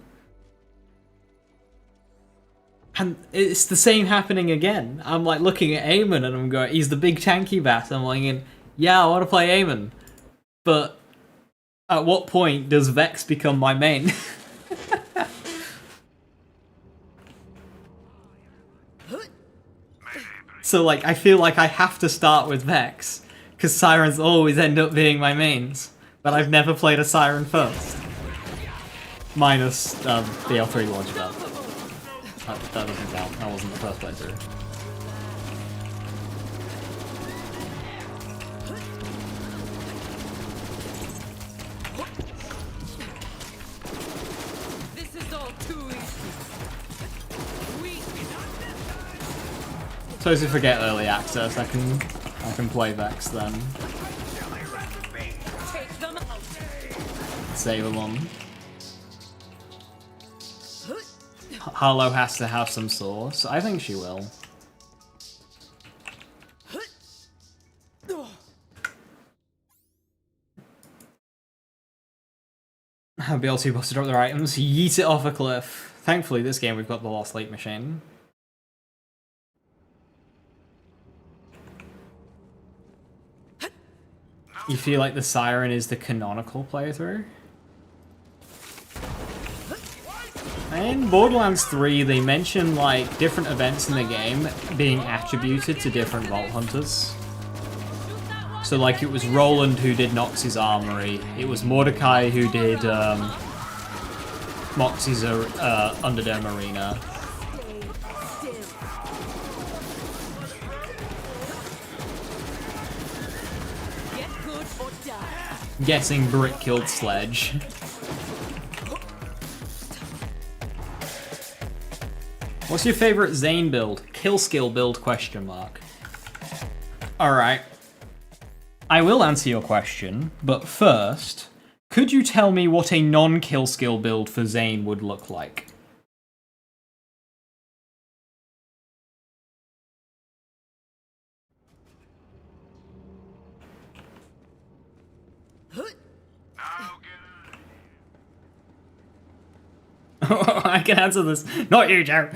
And it's the same happening again. I'm like looking at Eamon and I'm going, he's the big tanky bat. I'm like, yeah, I want to play Eamon. But at what point does Vex become my main? So like, I feel like I have to start with Vex, because Sirens always end up being my mains. But I've never played a Siren first. Minus BL3 launch belt. That doesn't count. That wasn't the first playthrough. This is all too easy. So as you forget early access, I can play Vex then. Take them out. Save them on. Harlow has to have some source. I think she will. BL2 supposed to drop their items, yeet it off a cliff. Thankfully this game we've got the Lost Lake machine. You feel like the Siren is the canonical playthrough? In Borderlands 3, they mention like different events in the game being attributed to different Vault Hunters. So like it was Roland who did Nox's armory, it was Mordecai who did Moxie's Underdome Arena. Get good or die. Guessing Brick killed Sledge. What's your favorite Zane build? Kill skill build ? Alright. I will answer your question, but first, could you tell me what a non-kill skill build for Zane would look like? I can answer this. Not you, Joe.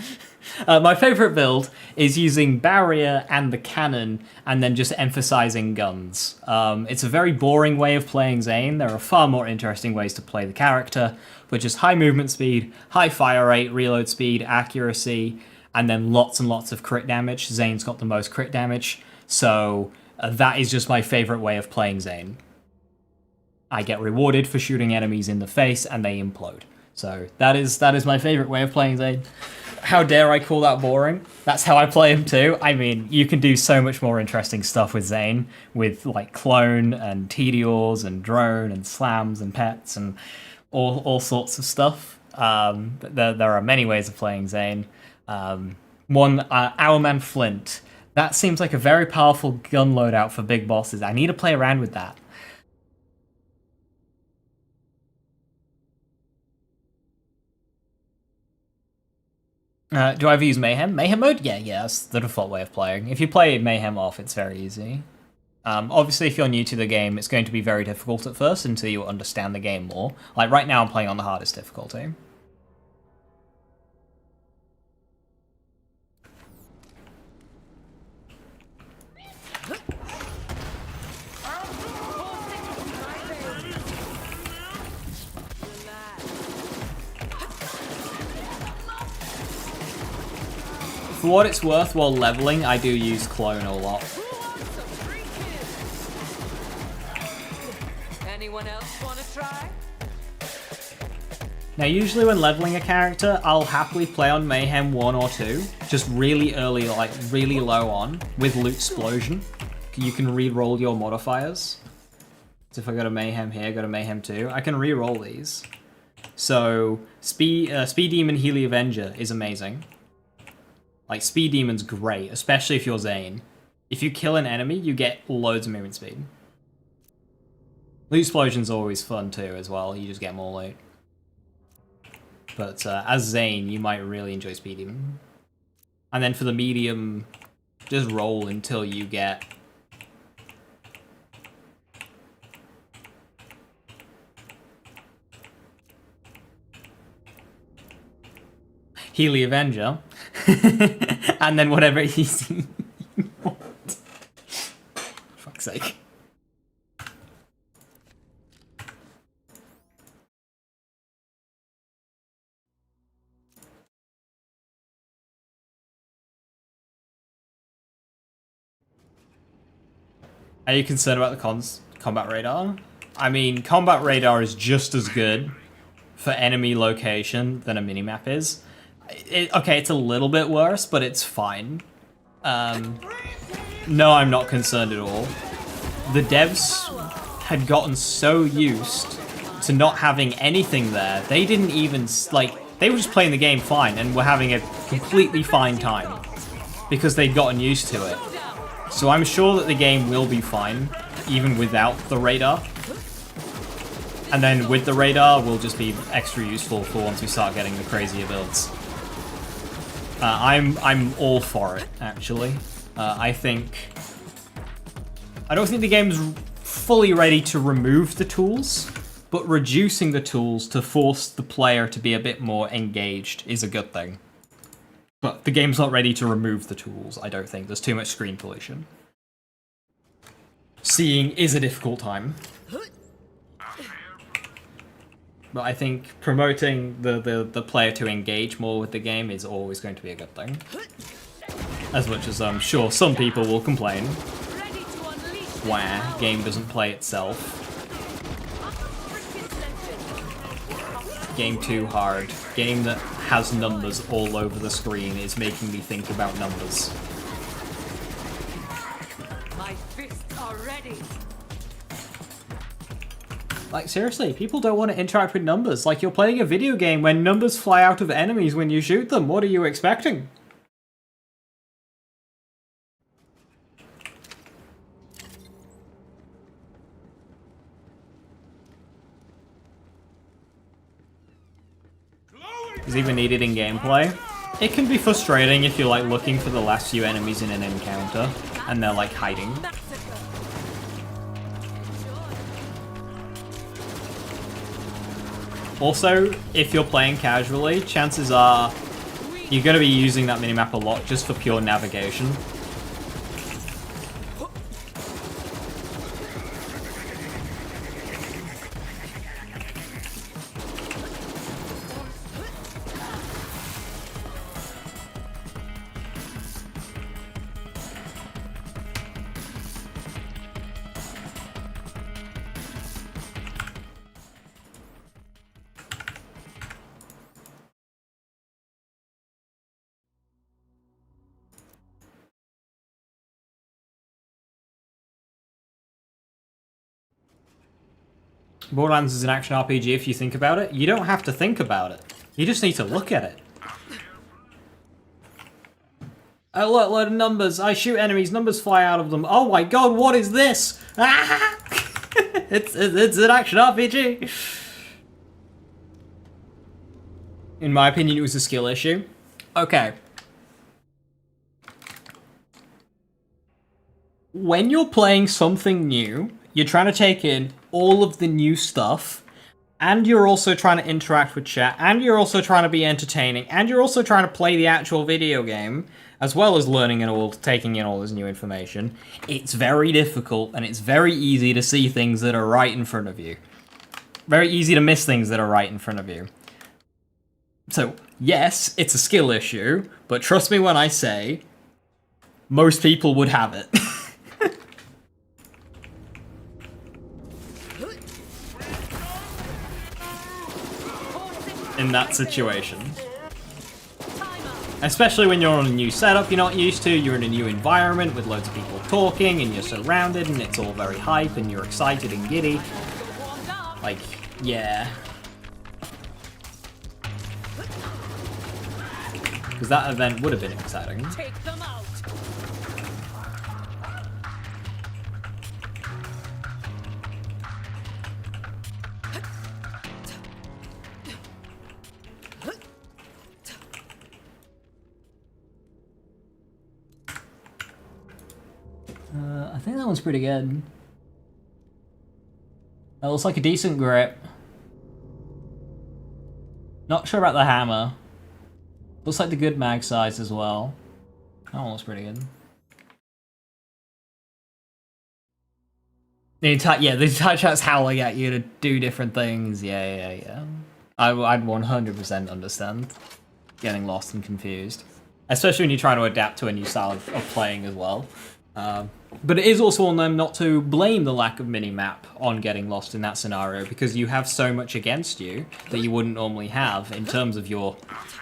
My favorite build is using barrier and the cannon and then just emphasizing guns. It's a very boring way of playing Zane. There are far more interesting ways to play the character, but just high movement speed, high fire rate, reload speed, accuracy, and then lots and lots of crit damage. Zane's got the most crit damage, so that is just my favorite way of playing Zane. I get rewarded for shooting enemies in the face and they implode. So that is my favorite way of playing Zane. How dare I call that boring? That's how I play him too. I mean, you can do so much more interesting stuff with Zane, with like clone and Tediors and drone and slams and pets and all sorts of stuff. There are many ways of playing Zane. Our Man Flint. That seems like a very powerful gun loadout for big bosses. I need to play around with that. Do I ever use Mayhem? Mayhem mode? Yeah, that's the default way of playing. If you play Mayhem off, it's very easy. Obviously, if you're new to the game, it's going to be very difficult at first until you understand the game more. Like, right now I'm playing on the hardest difficulty. For what it's worth, while leveling, I do use clone a lot. Anyone else want to try? Now, usually when leveling a character, I'll happily play on Mayhem 1 or 2, just really early, like really low on, with Loot Explosion. You can re-roll your modifiers. So if I go to Mayhem here, go to Mayhem 2, I can re-roll these. So, Speed Demon Healy Avenger is amazing. Like, Speed Demon's great, especially if you're Zane. If you kill an enemy, you get loads of movement speed. Loot Explosion's always fun too, as well. You just get more loot. But as Zane, you might really enjoy Speed Demon. And then for the medium, just roll until you get... Healy Avenger. And then whatever easy you want. Fuck's sake. Are you concerned about the combat radar? I mean, combat radar is just as good for enemy location than a minimap is. Okay, it's a little bit worse, but it's fine. No, I'm not concerned at all. The devs had gotten so used to not having anything there, they didn't even, like, they were just playing the game fine and were having a completely fine time because they'd gotten used to it. So I'm sure that the game will be fine, even without the radar. And then with the radar, will just be extra useful for once we start getting the crazier builds. I'm all for it, actually. I don't think the game's fully ready to remove the tools, but reducing the tools to force the player to be a bit more engaged is a good thing. But the game's not ready to remove the tools, I don't think. There's too much screen pollution. Seeing is a difficult time. But I think promoting the player to engage more with the game is always going to be a good thing. As much as I'm sure some people will complain. Ready to unleash where game doesn't play itself. Game too hard. Game that has numbers all over the screen is making me think about numbers. My fists are ready. Like, seriously, people don't want to interact with numbers. Like, you're playing a video game when numbers fly out of enemies when you shoot them. What are you expecting? Is even needed in gameplay. It can be frustrating if you're like looking for the last few enemies in an encounter and they're like hiding. Also, if you're playing casually, chances are you're going to be using that minimap a lot just for pure navigation. Borderlands is an action RPG if you think about it. You don't have to think about it. You just need to look at it. Oh look, load of numbers. I shoot enemies, numbers fly out of them. Oh my god, what is this? Ah! it's an action RPG. In my opinion, it was a skill issue. Okay. When you're playing something new, you're trying to take in all of the new stuff, and you're also trying to interact with chat, and you're also trying to be entertaining, and you're also trying to play the actual video game, as well as learning and all, taking in all this new information. It's very difficult, and it's very easy to see things that are right in front of you. Very easy to miss things that are right in front of you. So, yes, it's a skill issue, but trust me when I say, most people would have it. In that situation. Especially when you're on a new setup you're not used to, you're in a new environment with loads of people talking and you're surrounded and it's all very hype and you're excited and giddy. Like, yeah. Because that event would have been exciting. Take them out. I think that one's pretty good. That looks like a decent grip. Not sure about the hammer. Looks like the good mag size as well. That one looks pretty good. The entire chat's howling at you to do different things. Yeah. I'd 100% understand getting lost and confused. Especially when you're trying to adapt to a new style of playing as well. But it is also on them not to blame the lack of minimap on getting lost in that scenario, because you have so much against you that you wouldn't normally have in terms of your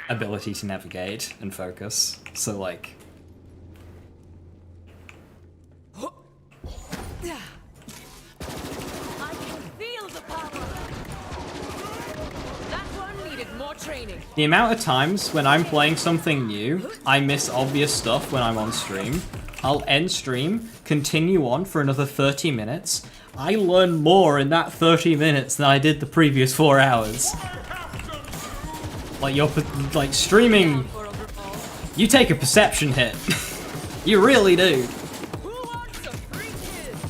ability to navigate and focus. So, like... I can feel the power. That one needed more training. The amount of times when I'm playing something new, I miss obvious stuff when I'm on stream. I'll end stream, continue on for another 30 minutes. I learn more in that 30 minutes than I did the previous 4 hours. Like, you're, like, streaming, you take a perception hit. You really do. Who wants a free kiss?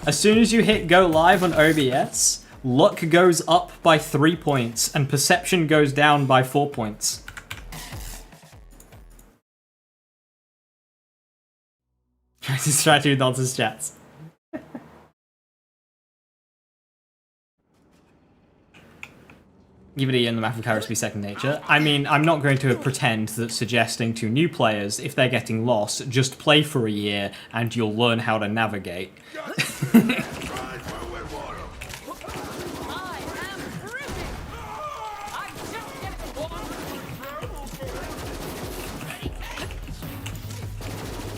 As soon as you hit go live on OBS, luck goes up by 3 points, and perception goes down by 4 points. Try to do nonsense chats. Unity and the map of characters be second nature. I mean, I'm not going to pretend that suggesting to new players, if they're getting lost, just play for a year and you'll learn how to navigate. I am dripping. I'm just getting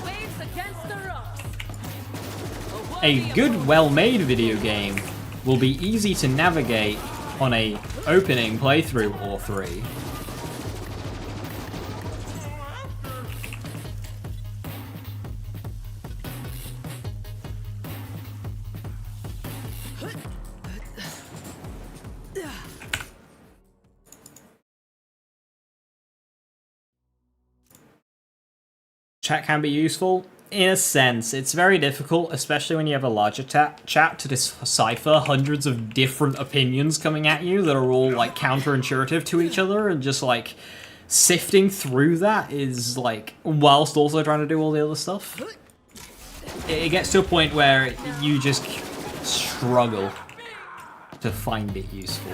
waves against the rocks. A good, well-made video game will be easy to navigate on a opening playthrough or three. Chat can be useful. In a sense, it's very difficult, especially when you have a larger chat, to decipher hundreds of different opinions coming at you that are all, like, counterintuitive to each other, and just, like, sifting through that is, like, whilst also trying to do all the other stuff. It gets to a point where you just struggle to find it useful.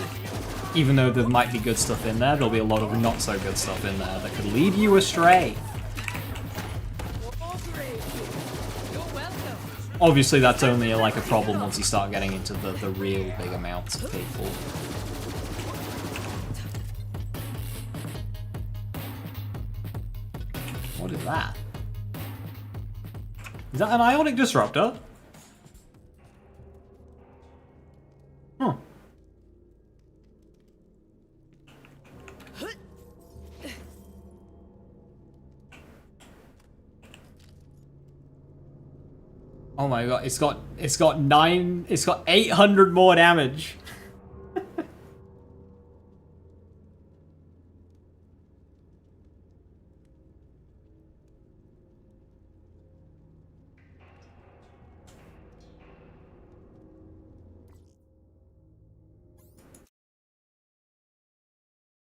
Even though there might be good stuff in there, there'll be a lot of not so good stuff in there that could lead you astray. Obviously, that's only like a problem once you start getting into the real big amounts of people. What is that? Is that an ionic disruptor? Huh. Oh my god, it's got 800 more damage.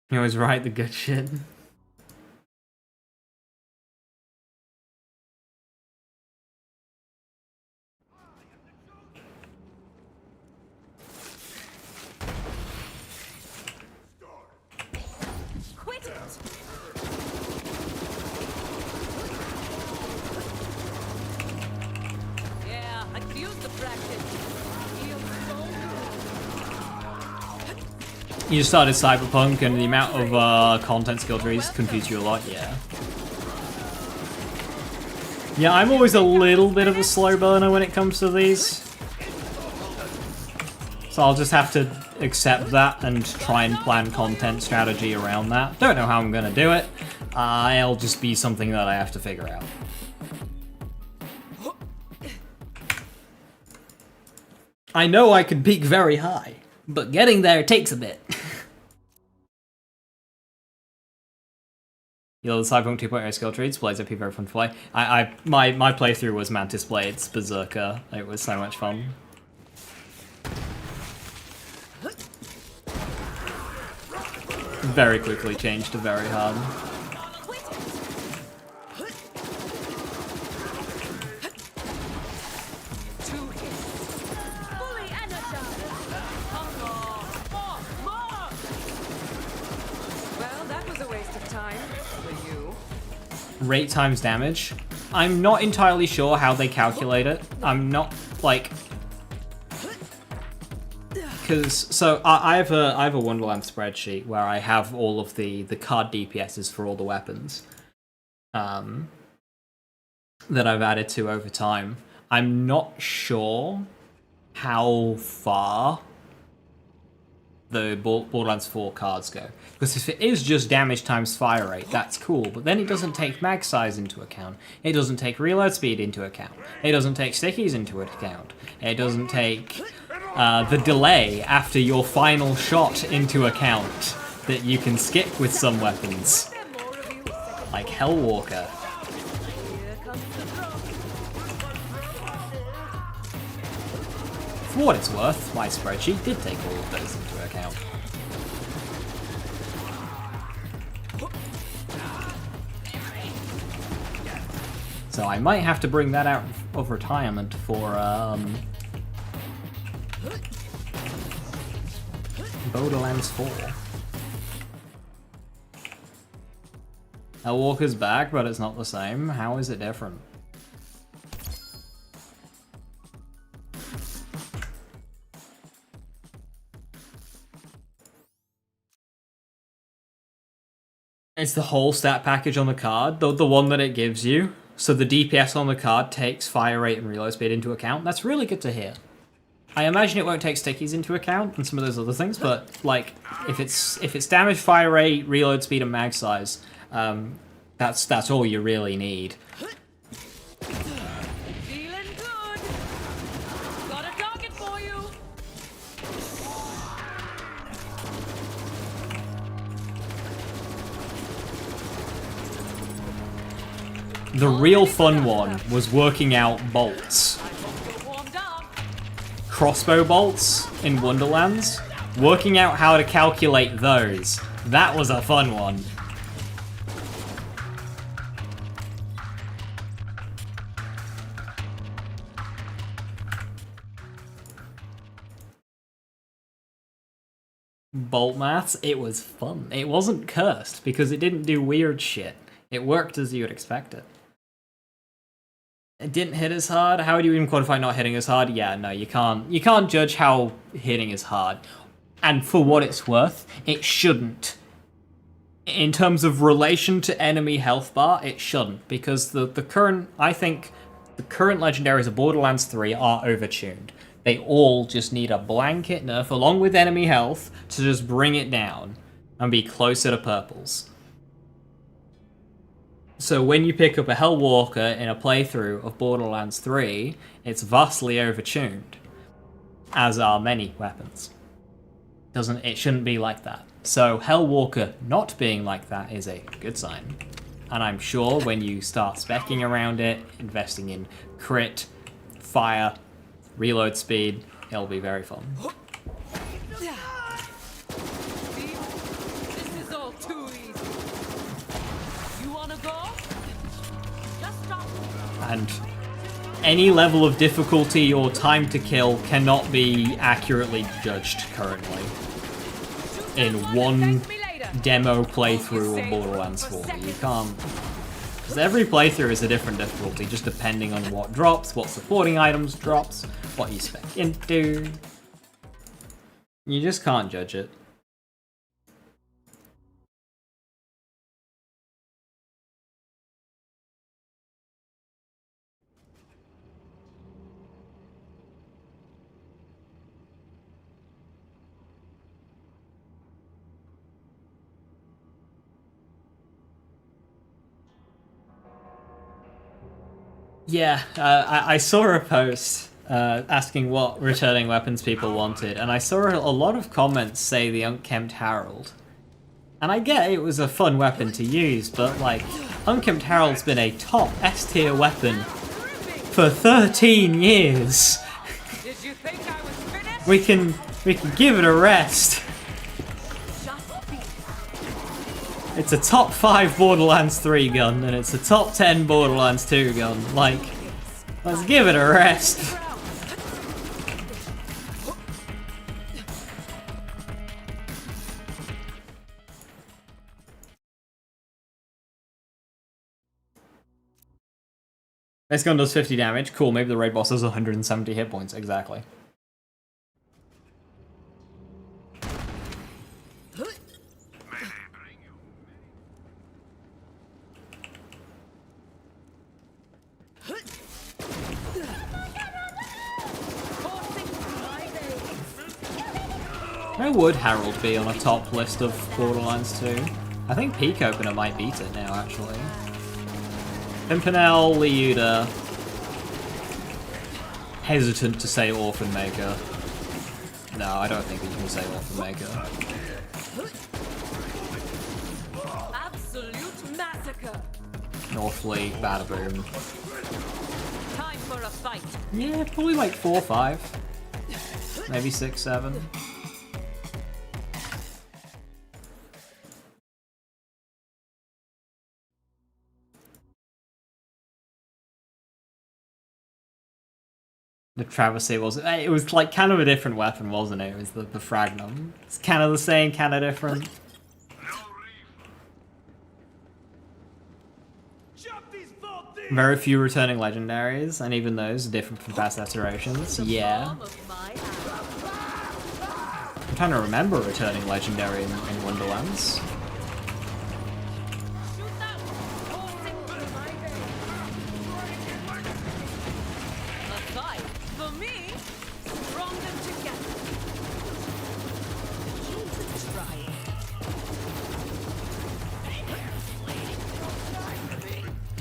You always write the good shit. You started Cyberpunk and the amount of content skill trees confuse you a lot, yeah. Yeah, I'm always a little bit of a slow burner when it comes to these. So I'll just have to accept that and try and plan content strategy around that. Don't know how I'm gonna do it. It'll just be something that I have to figure out. I know I can peak very high, but getting there takes a bit. You know, the Cyberpunk 2.0 skill trees, Blaze OP, very fun to play. My playthrough was Mantis Blades, Berserker. It was so much fun. Very quickly changed to very hard. Rate times damage. I'm not entirely sure how they calculate it. I'm not, like... Because, so, I have a Wonderland spreadsheet where I have all of the card DPSs for all the weapons. That I've added to over time. I'm not sure how far the Borderlands 4 cards go. Because if it is just damage times fire rate, that's cool, but then it doesn't take mag size into account. It doesn't take reload speed into account. It doesn't take stickies into account. It doesn't take the delay after your final shot into account that you can skip with some weapons. Like Hellwalker. For what it's worth, my spreadsheet did take all of those into account. So I might have to bring that out of retirement for Borderlands 4. Hellwalker's back, but it's not the same. How is it different? It's the whole stat package on the card, the one that it gives you. So the DPS on the card takes fire rate and reload speed into account. That's really good to hear. I imagine it won't take stickies into account and some of those other things, but like if it's damage, fire rate, reload speed, and mag size, that's all you really need. Feeling good. Got a target for you. The real fun one was working out bolts. You're warmed up. Crossbow bolts in Wonderlands. Working out how to calculate those. That was a fun one. Bolt maths, it was fun. It wasn't cursed because it didn't do weird shit. It worked as you would expect it. It didn't hit as hard. How do you even quantify not hitting as hard? Yeah, no, you can't. You can't judge how hitting is hard. And for what it's worth, it shouldn't. In terms of relation to enemy health bar, it shouldn't. Because the current, I think, the current legendaries of Borderlands 3 are overtuned. They all just need a blanket nerf along with enemy health to just bring it down and be closer to purples. So when you pick up a Hellwalker in a playthrough of Borderlands 3, it's vastly overtuned, as are many weapons. It shouldn't be like that. So Hellwalker not being like that is a good sign. And I'm sure when you start speccing around it, investing in crit, fire, reload speed, it'll be very fun. This is all too easy. You wanna go? Just stop. And any level of difficulty or time to kill cannot be accurately judged currently in one demo playthrough of Borderlands 4. You can't, because every playthrough is a different difficulty, just depending on what drops, what supporting items drops, what you spec into. You just can't judge it. Yeah, I saw a post asking what returning weapons people wanted, and I saw a lot of comments say the Unkempt Herald. And I get it was a fun weapon to use, but like, Unkempt Herald's been a top S-tier weapon for 13 years. Did you think I was finished? We can give it a rest. It's a top 5 Borderlands 3 gun, and it's a top 10 Borderlands 2 gun. Like, let's give it a rest. This gun does 50 damage. Cool, maybe the raid boss has 170 hit points. Exactly. Where would Herald be on a top list of Borderlands 2? I think Peak Opener might beat it now, actually. Pimpernel, Liuda. Hesitant to say Orphan Maker. No, I don't think you can say Orphan Maker. Absolute massacre. Northleague, Badaboom. Time for a fight. Yeah, probably like 4 or 5. Maybe 6, 7. The Travesty it was like kind of a different weapon, wasn't it? It was the Fragnum. It's kind of the same, kind of different. Very few returning legendaries, and even those are different from past iterations. Yeah. Palm of my hand. I'm trying to remember a returning legendary in Wonderlands. Shoot that coursing through my veins. A fight for me, stronger together. Keep trying.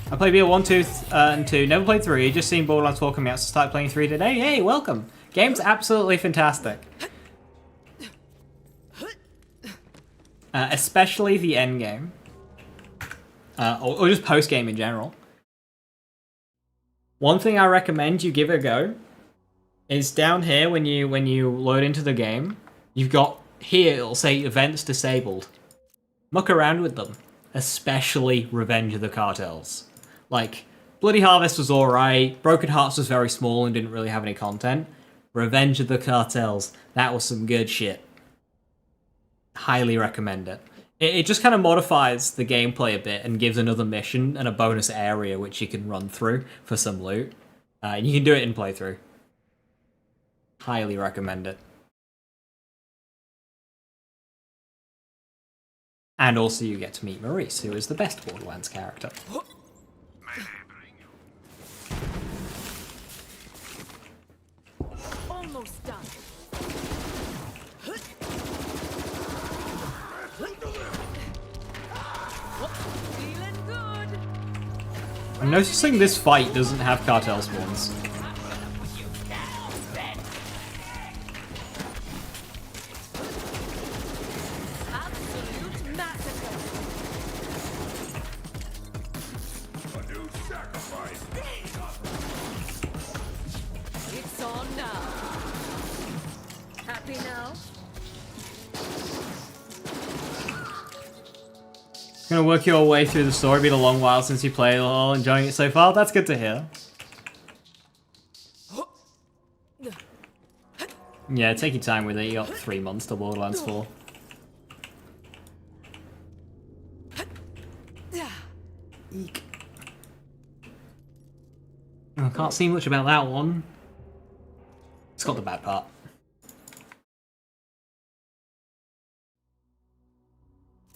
I played BL1, 2, and 2. Never played 3. Just seen Borderlands 4 coming out, so start playing 3 today. Hey, welcome! Game's absolutely fantastic. Especially the end game. Or just post game in general. One thing I recommend you give it a go is down here when you load into the game, you've got here it'll say events disabled. Muck around with them, especially Revenge of the Cartels. Like, Bloody Harvest was alright, Broken Hearts was very small and didn't really have any content. Revenge of the Cartels, that was some good shit. Highly recommend it. It just kind of modifies the gameplay a bit and gives another mission and a bonus area which you can run through for some loot. And you can do it in playthrough. Highly recommend it. And also you get to meet Maurice, who is the best Borderlands character. Almost done. Feeling good. I'm noticing this fight doesn't have cartel spawns. Absolute massacre. A new sacrifice. It's on now. Happy now? Gonna work your way through the story. Been a long while since you played. All enjoying it so far. That's good to hear. Yeah, take your time with it. You got 3 months to Borderlands 4. Eek. I can't see much about that one. It's got the bad part.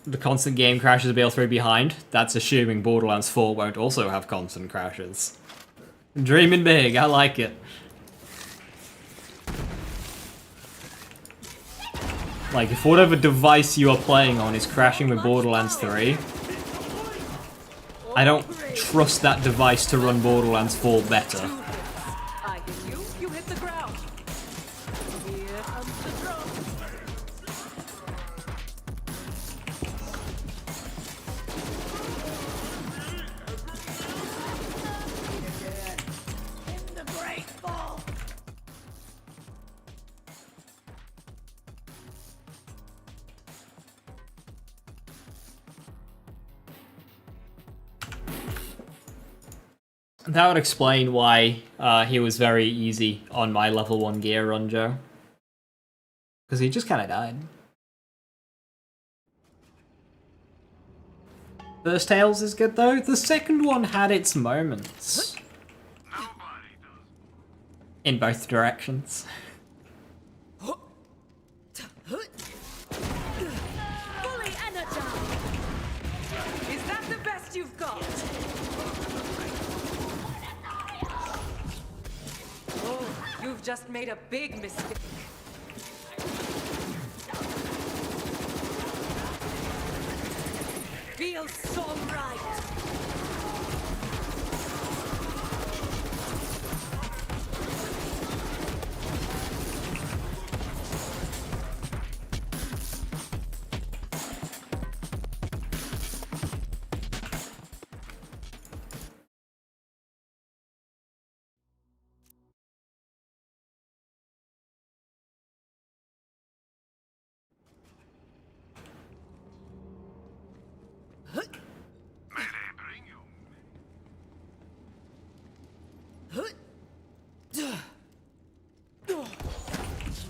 The constant game crashes of BL3 behind. That's assuming Borderlands 4 won't also have constant crashes. Dreaming big, I like it. Like, if whatever device you are playing on is crashing with Borderlands 3, I don't trust that device to run Borderlands 4 better. I hit you, you hit the ground. Here comes the drum. In the great fall. That would explain why he was very easy on my level 1 gear run, Joe. Because he just kind of died. First Tales is good though. The second one had its moments. In both directions. Fully energized. Is that the best you've got? Oh, you've just made a big mistake. Feels so right.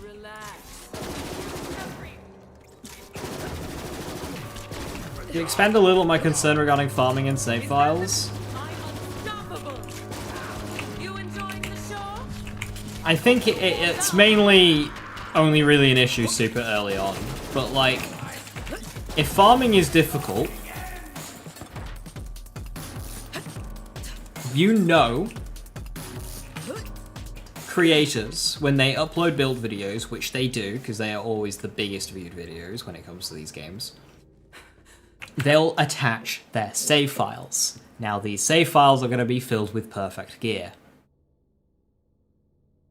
Relax. You expand a little my concern regarding farming and save files. I'm unstoppable. I think it's mainly only really an issue super early on, but like, if farming is difficult, you know creators, when they upload build videos, which they do, because they are always the biggest viewed videos when it comes to these games, they'll attach their save files. Now, these save files are going to be filled with perfect gear.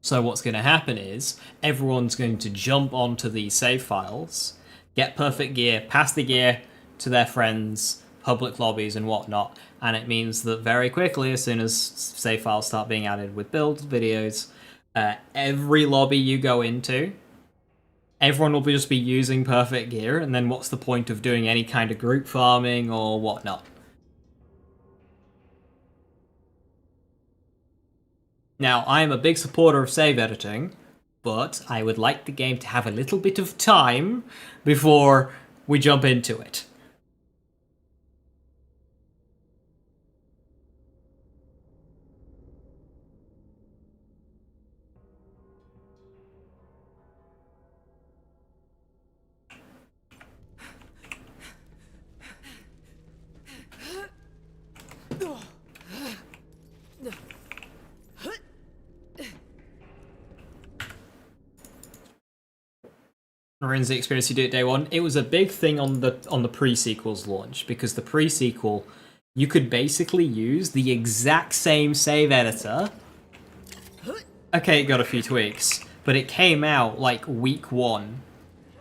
So what's going to happen is, everyone's going to jump onto these save files, get perfect gear, pass the gear to their friends, public lobbies and whatnot, and it means that very quickly, as soon as save files start being added with build videos, every lobby you go into, everyone will just be using perfect gear, and then what's the point of doing any kind of group farming or whatnot? Now, I am a big supporter of save editing, but I would like the game to have a little bit of time before we jump into it. Ruins the experience you do at day one. It was a big thing on the pre-sequel's launch, because the pre-sequel, you could basically use the exact same save editor. Okay, it got a few tweaks, but it came out like week 1,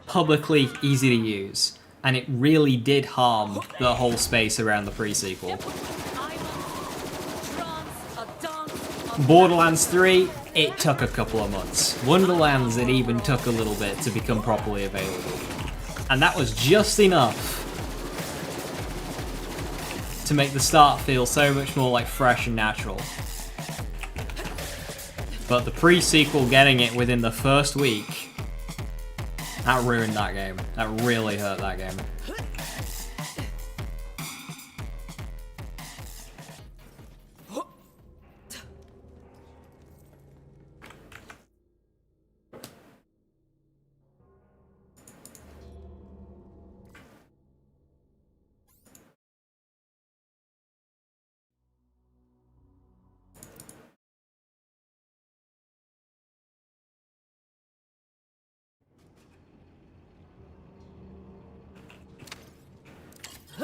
publicly easy to use, and it really did harm the whole space around the pre-sequel. Borderlands 3, it took a couple of months. Wonderlands, it even took a little bit to become properly available. And that was just enough to make the start feel so much more like fresh and natural. But the pre-sequel getting it within the first week, that ruined that game. That really hurt that game.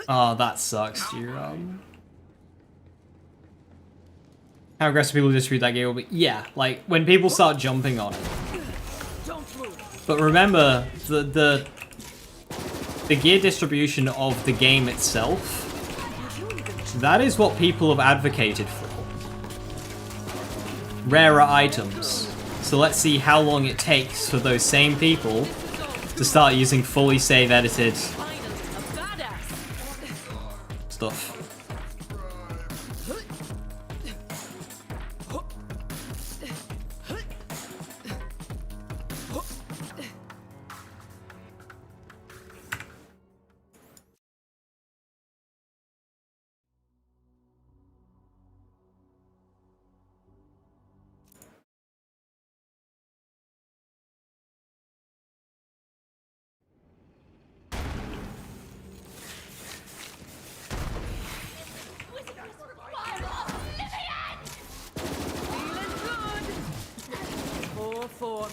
Oh, that sucks, Jerome. How aggressive people distribute that game will be. Yeah, like, when people start jumping on it. But remember, the gear distribution of the game itself, that is what people have advocated for. Rarer items. So let's see how long it takes for those same people to start using fully save edited stuff.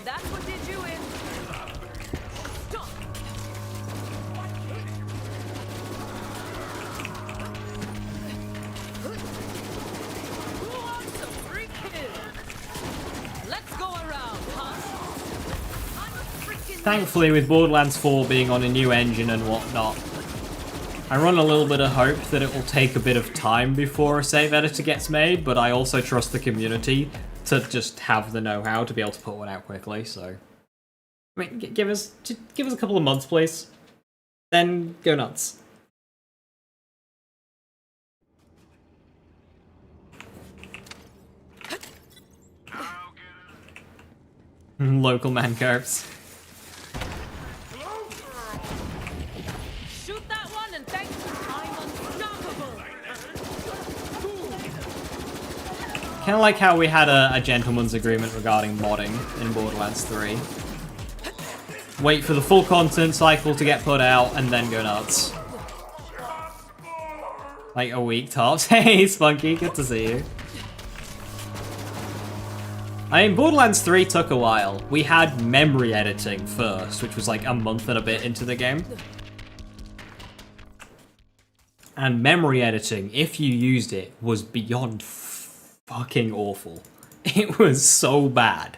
That's what did you in. Stop. Who wants a free kill? Let's go around, huh? I'm a freaking. Thankfully, with Borderlands 4 being on a new engine and whatnot, I run a little bit of hope that it will take a bit of time before a save editor gets made, but I also trust the community to just have the know-how to be able to put one out quickly, so... I mean, give us a couple of months, please. Then go nuts. Local man corpse. Shoot that one and thanks. I'm unstoppable. kind of like how we had a gentleman's agreement regarding modding in Borderlands 3. Wait for the full content cycle to get put out, and then go nuts. Like a week tops. Hey, Spunky, good to see you. I mean, Borderlands 3 took a while. We had memory editing first, which was like a month and a bit into the game. And memory editing, if you used it, was beyond fucking awful. It was so bad.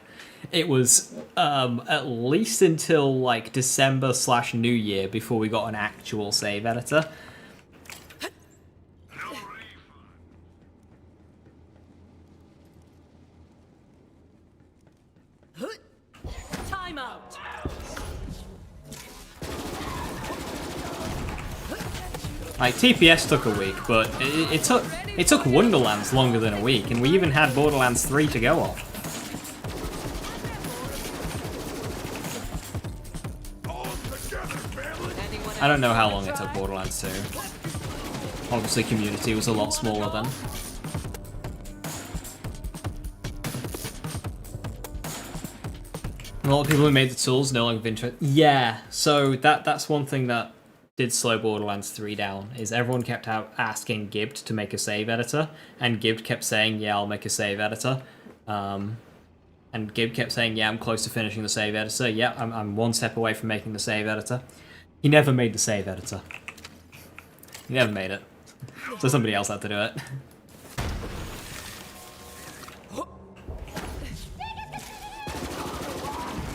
It was at least until like December/New Year before we got an actual save editor. Time out. Like TPS took a week, but it took Wonderlands longer than a week, and we even had Borderlands 3 to go off. I don't know how long it took Borderlands 2. Obviously, community was a lot smaller then. A lot of people who made the tools no longer have interest. Yeah, so that's one thing that did slow Borderlands 3 down, is everyone kept out asking Gibbed to make a save editor, and Gibbed kept saying, yeah, I'll make a save editor. And Gibbed kept saying, yeah, I'm close to finishing the save editor. Yeah, I'm one step away from making the save editor. He never made the save editor. He never made it. So somebody else had to do it.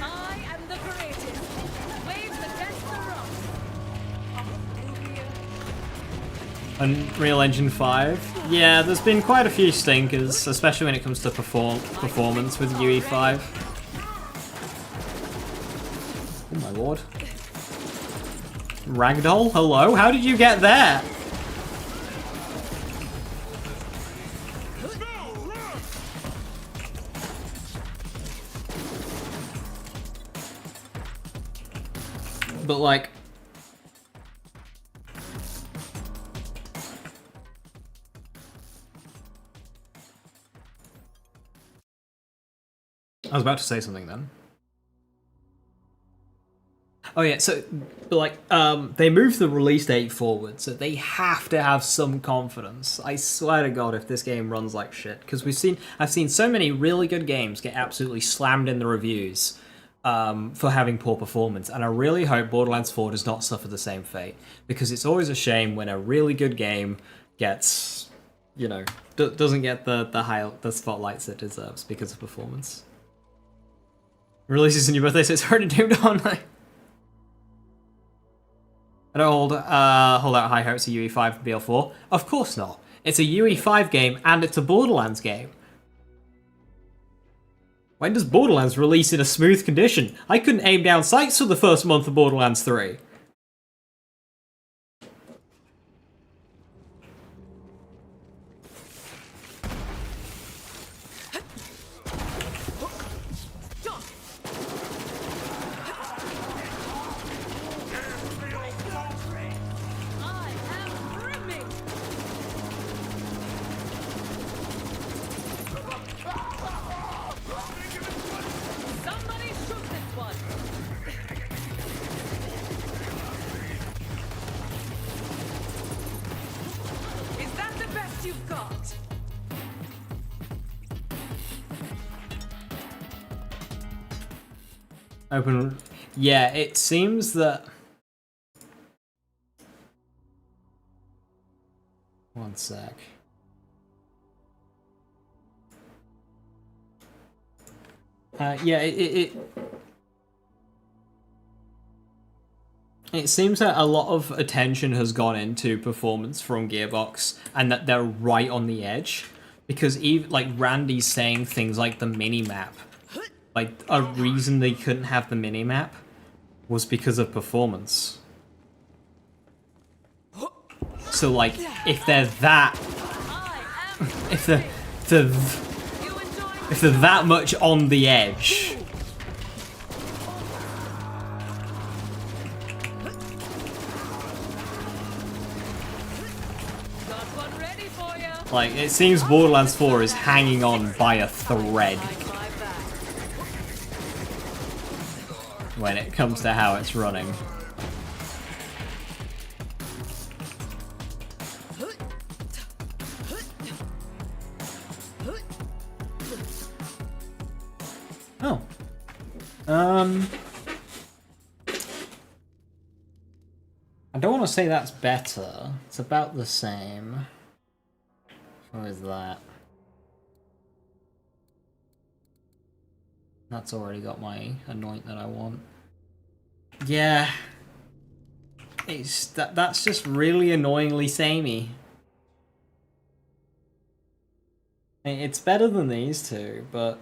I am the greatest. Waves against the rock. Unreal Engine 5? Yeah, there's been quite a few stinkers, especially when it comes to performance with UE5. Oh my lord. Ragdoll, hello? How did you get there? But like... I was about to say something then. Oh yeah, so like they moved the release date forward, so they have to have some confidence. I swear to God, if this game runs like shit, because I've seen so many really good games get absolutely slammed in the reviews for having poor performance, and I really hope Borderlands 4 does not suffer the same fate, because it's always a shame when a really good game gets, you know, doesn't get the spotlights it deserves because of performance. Releases on your birthday, so it's hard to do online. I don't hold out high hopes of UE5 and BL4. Of course not. It's a UE5 game and it's a Borderlands game. When does Borderlands release in a smooth condition? I couldn't aim down sights for the first month of Borderlands 3. I am brimming. Somebody shoot this one. Is that the best you've got? Open. Yeah, it seems that. One sec. Yeah, it seems that a lot of attention has gone into performance from Gearbox, and that they're right on the edge, because even like Randy's saying things like the mini-map, like a reason they couldn't have the mini-map was because of performance. So like, if they're that, if they're that much on the edge, Got one ready for you. Like, it seems Borderlands 4 is hanging on by a thread when it comes to how it's running. Oh. I don't want to say that's better. It's about the same. What is that? That's already got my anoint that I want. Yeah. It's that's just really annoyingly samey. It's better than these two, but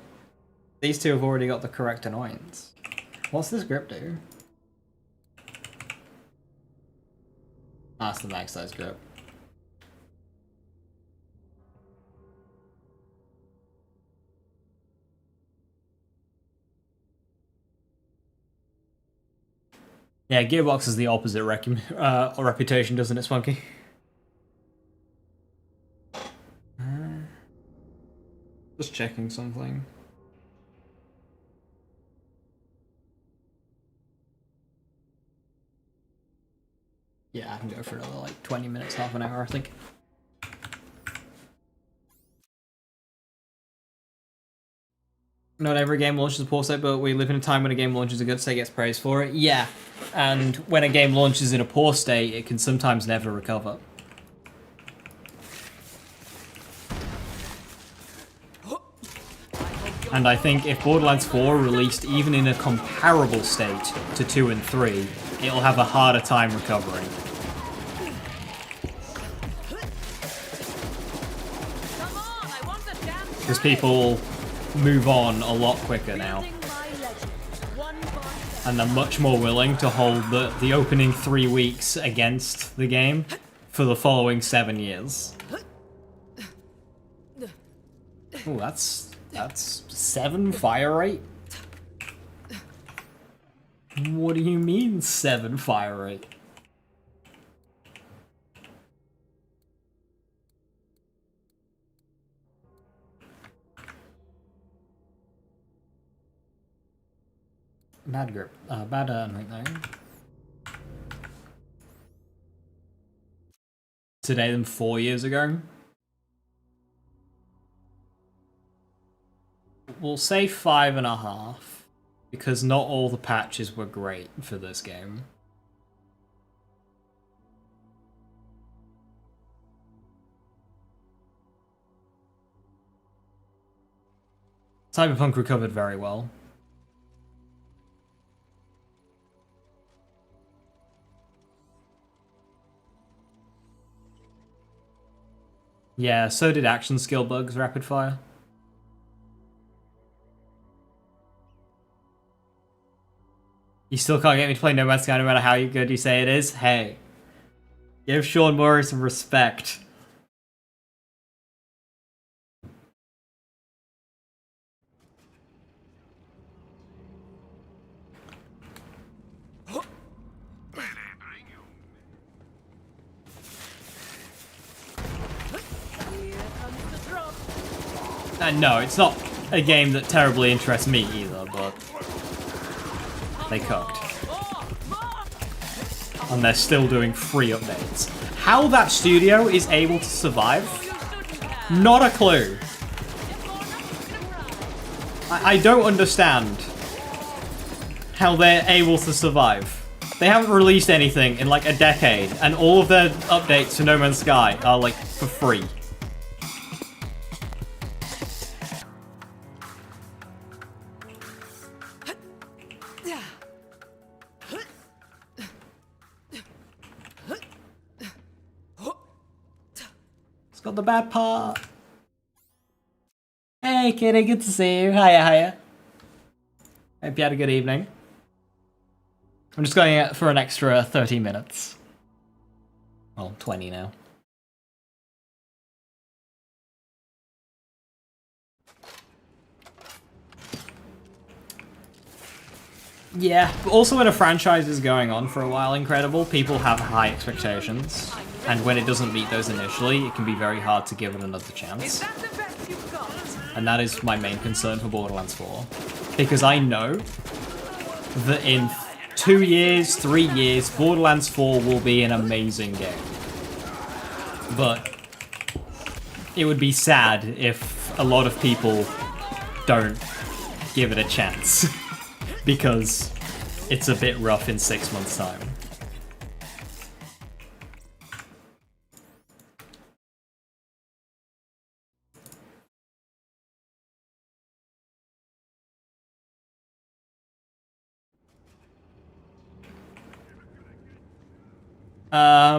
these two have already got the correct annoyance. What's this grip do? That's the max size grip. Yeah, Gearbox has the opposite reputation, doesn't it, Spunky? Just checking something. Yeah, I can go for another like 20 minutes, half an hour, I think. Not every game launches a poor state, but we live in a time when a game launches a good state, gets praised for it. Yeah, and when a game launches in a poor state, it can sometimes never recover. And I think if Borderlands 4 released even in a comparable state to 2 and 3, it'll have a harder time recovering. Because people move on a lot quicker now. And they're much more willing to hold the opening 3 weeks against the game for the following 7 years. Ooh, that's 7 fire rate? What do you mean 7 fire rate? Bad grip. Bad right there. Today than 4 years ago. We'll say 5.5, because not all the patches were great for this game. Cyberpunk recovered very well. Yeah, so did action skill bugs rapid fire. You still can't get me to play No Man's Sky no matter how good you say it is? Hey. Give Sean Murray some respect. No, it's not a game that terribly interests me either, but they cooked. And they're still doing free updates. How that studio is able to survive? Not a clue. I don't understand how they're able to survive. They haven't released anything in like a decade, and all of their updates to No Man's Sky are like for free. Got the bad part. Hey kitty, good to see you. Hiya. Hope you had a good evening. I'm just going out for an extra 30 minutes. Well, 20 now. Yeah, but also when a franchise is going on for a while, Incredible, people have high expectations. And when it doesn't meet those initially, it can be very hard to give it another Is chance. that the best you've got? And that is my main concern for Borderlands 4. Because I know that in 2 years, 3 years, Borderlands 4 will be an amazing game. But it would be sad if a lot of people don't give it a chance. Because it's a bit rough in 6 months' time.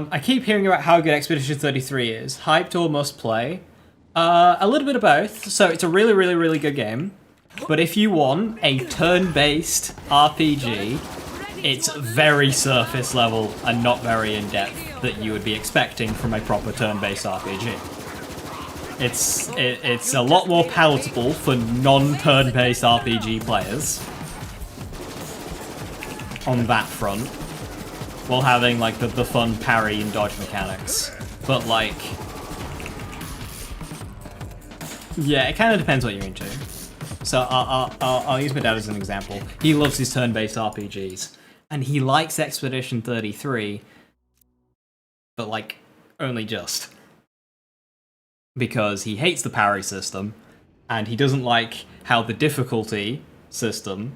I keep hearing about how good Expedition 33 is. Hyped or must play? A little bit of both. So it's a really, really, really good game. But if you want a turn-based RPG, it's very surface level and not very in-depth that you would be expecting from a proper turn-based RPG. It's a lot more palatable for non-turn-based RPG players on that front, while having like the fun parry and dodge mechanics. But like, yeah, it kind of depends what you're into. So I'll use my dad as an example. He loves his turn-based RPGs, and he likes Expedition 33, but like only just. Because he hates the parry system, and he doesn't like how the difficulty system,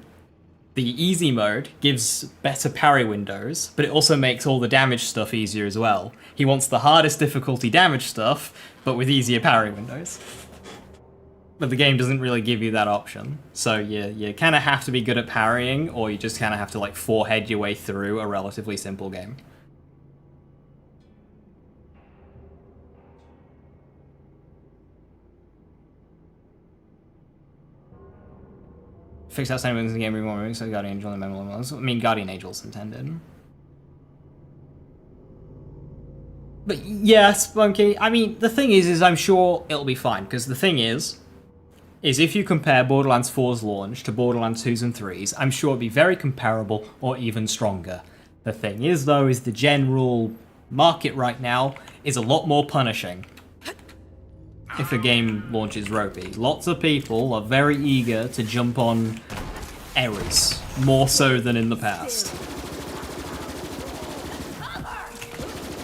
the easy mode, gives better parry windows, but it also makes all the damage stuff easier as well. He wants the hardest difficulty damage stuff, but with easier parry windows. But the game doesn't really give you that option. So you kind of have to be good at parrying, or you just kind of have to like forehead your way through a relatively simple game. Fix outstanding wings in the game, remote so Guardian Angel and Memorial. I mean, Guardian Angel's intended. But yeah, Spunky, I mean, the thing is I'm sure it'll be fine, because the thing is if you compare Borderlands 4's launch to Borderlands 2's and 3's, I'm sure it'll be very comparable or even stronger. The thing is, though, is the general market right now is a lot more punishing if a game launches ropey. Lots of people are very eager to jump on errors, more so than in the past.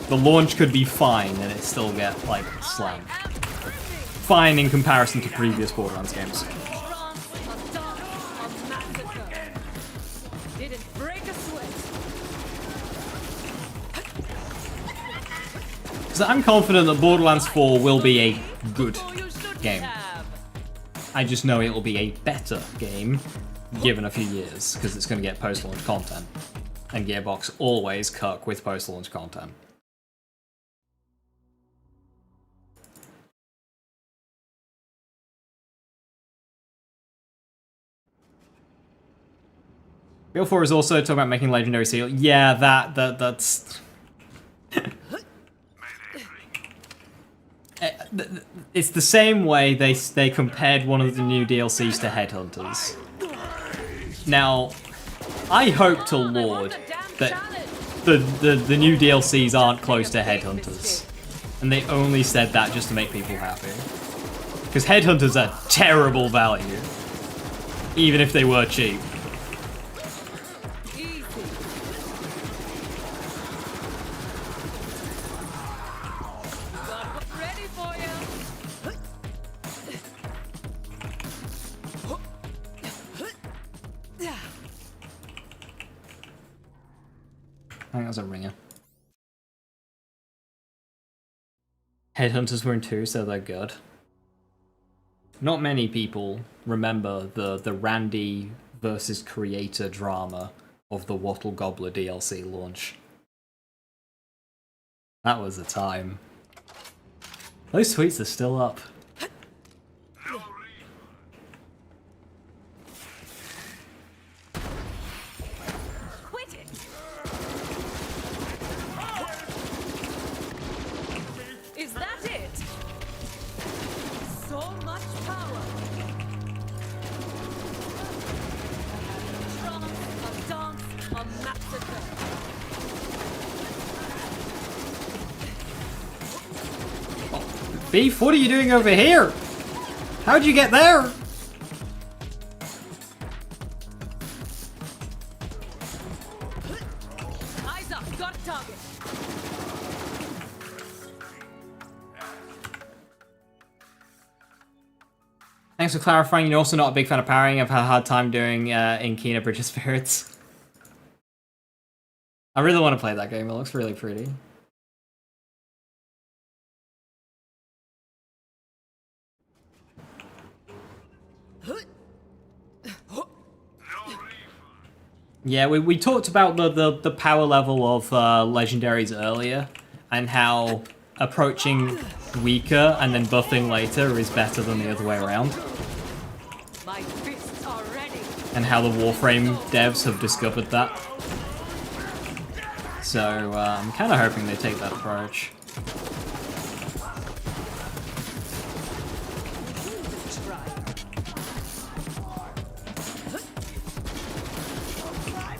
The launch could be fine and it still get, like, slammed. Fine in comparison to previous Borderlands games. So I'm confident that Borderlands 4 will be a good game. I just know it will be a better game given a few years, because it's going to get post-launch content. And Gearbox always cuck with post-launch content. BL4 is also talking about making Legendary Seal. Yeah, that's... It's the same way they compared one of the new DLCs to Headhunters. Now, I hope to Lord that the new DLCs aren't close to Headhunters. And they only said that just to make people happy. Because Headhunters are terrible value. Even if they were cheap. I think that was a ringer. Headhunters were in 2, so they're good. Not many people remember the Randy versus Creator drama of the Wattle Gobbler DLC launch. That was a time. Those tweets are still up. Is that it? So much power. A dance, a massacre. Beef, what are you doing over here? How'd you get there? Eyes up, got a target. Thanks for clarifying. You're also not a big fan of parrying. I've had a hard time doing in Kena Bridge of Spirits. I really want to play that game. It looks really pretty. Yeah, we talked about the power level of legendaries earlier, and how approaching weaker and then buffing later is better than the other way around. My fists are ready. And how the Warframe devs have discovered that. So I'm kind of hoping they take that approach.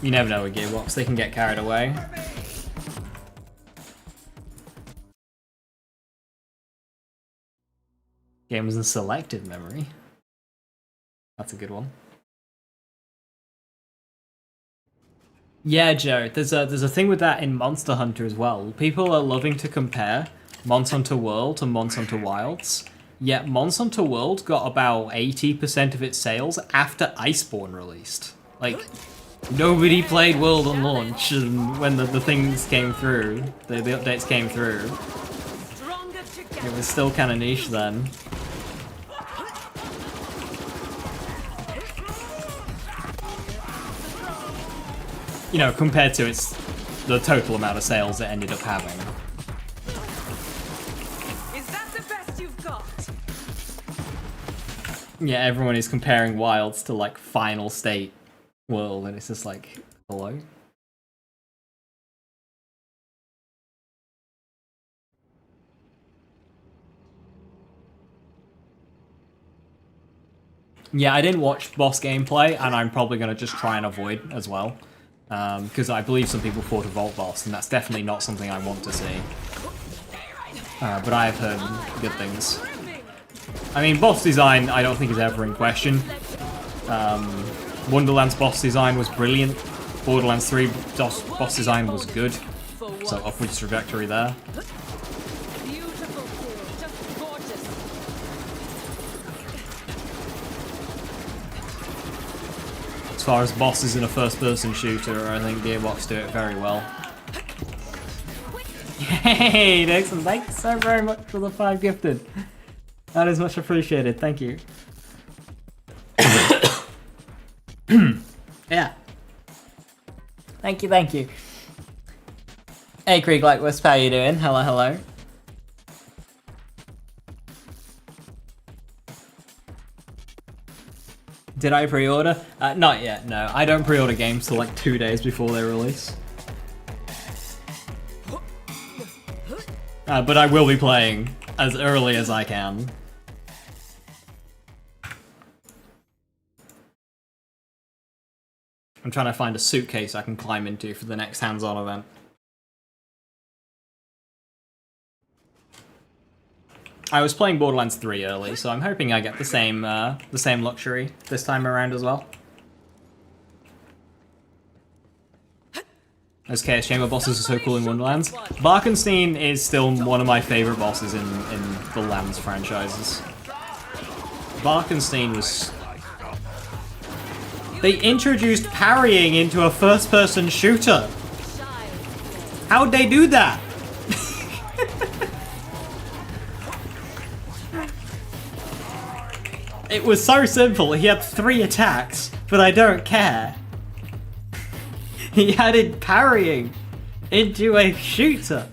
You never know with Gearbox, they can get carried away. Game was in selective memory. That's a good one. Yeah, Joe, there's a thing with that in Monster Hunter as well. People are loving to compare Monster Hunter World to Monster Hunter Wilds, yet Monster Hunter World got about 80% of its sales after Iceborne released. Like, nobody played World on launch, and when the things came through, the updates came through, it was still kind of niche then. You know, compared to the total amount of sales it ended up having. Is that the best you've got? Yeah, everyone is comparing Wilds to like final state World, and it's just like, hello? Yeah, I didn't watch boss gameplay, and I'm probably going to just try and avoid as well. Because I believe some people fought a Vault boss, and that's definitely not something I want to see. But I have heard good things. I mean, boss design I don't think is ever in question. Wonderland's boss design was brilliant. Borderlands 3 boss design was good. So upwards trajectory there. Beautiful kill, just gorgeous. As far as bosses in a first-person shooter, I think Gearbox do it very well. Hey, Dixon, thanks so very much for the 5 gifted. That is much appreciated, thank you. Yeah. Thank you, thank you. Hey, Krieg Like Wisp, how you doing? Hello, hello. Did I pre-order? Not yet, no. I don't pre-order games till like 2 days before they release. But I will be playing as early as I can. I'm trying to find a suitcase I can climb into for the next hands-on event. I was playing Borderlands 3 early, so I'm hoping I get the same luxury this time around as well. Those Chaos Chamber bosses are so cool in Wonderlands. Barkenstein is still one of my favorite bosses in the Lands franchises. Barkenstein was... They introduced parrying into a first-person shooter! How'd they do that? It was so simple, he had 3 attacks, but I don't care. He added parrying into a shooter.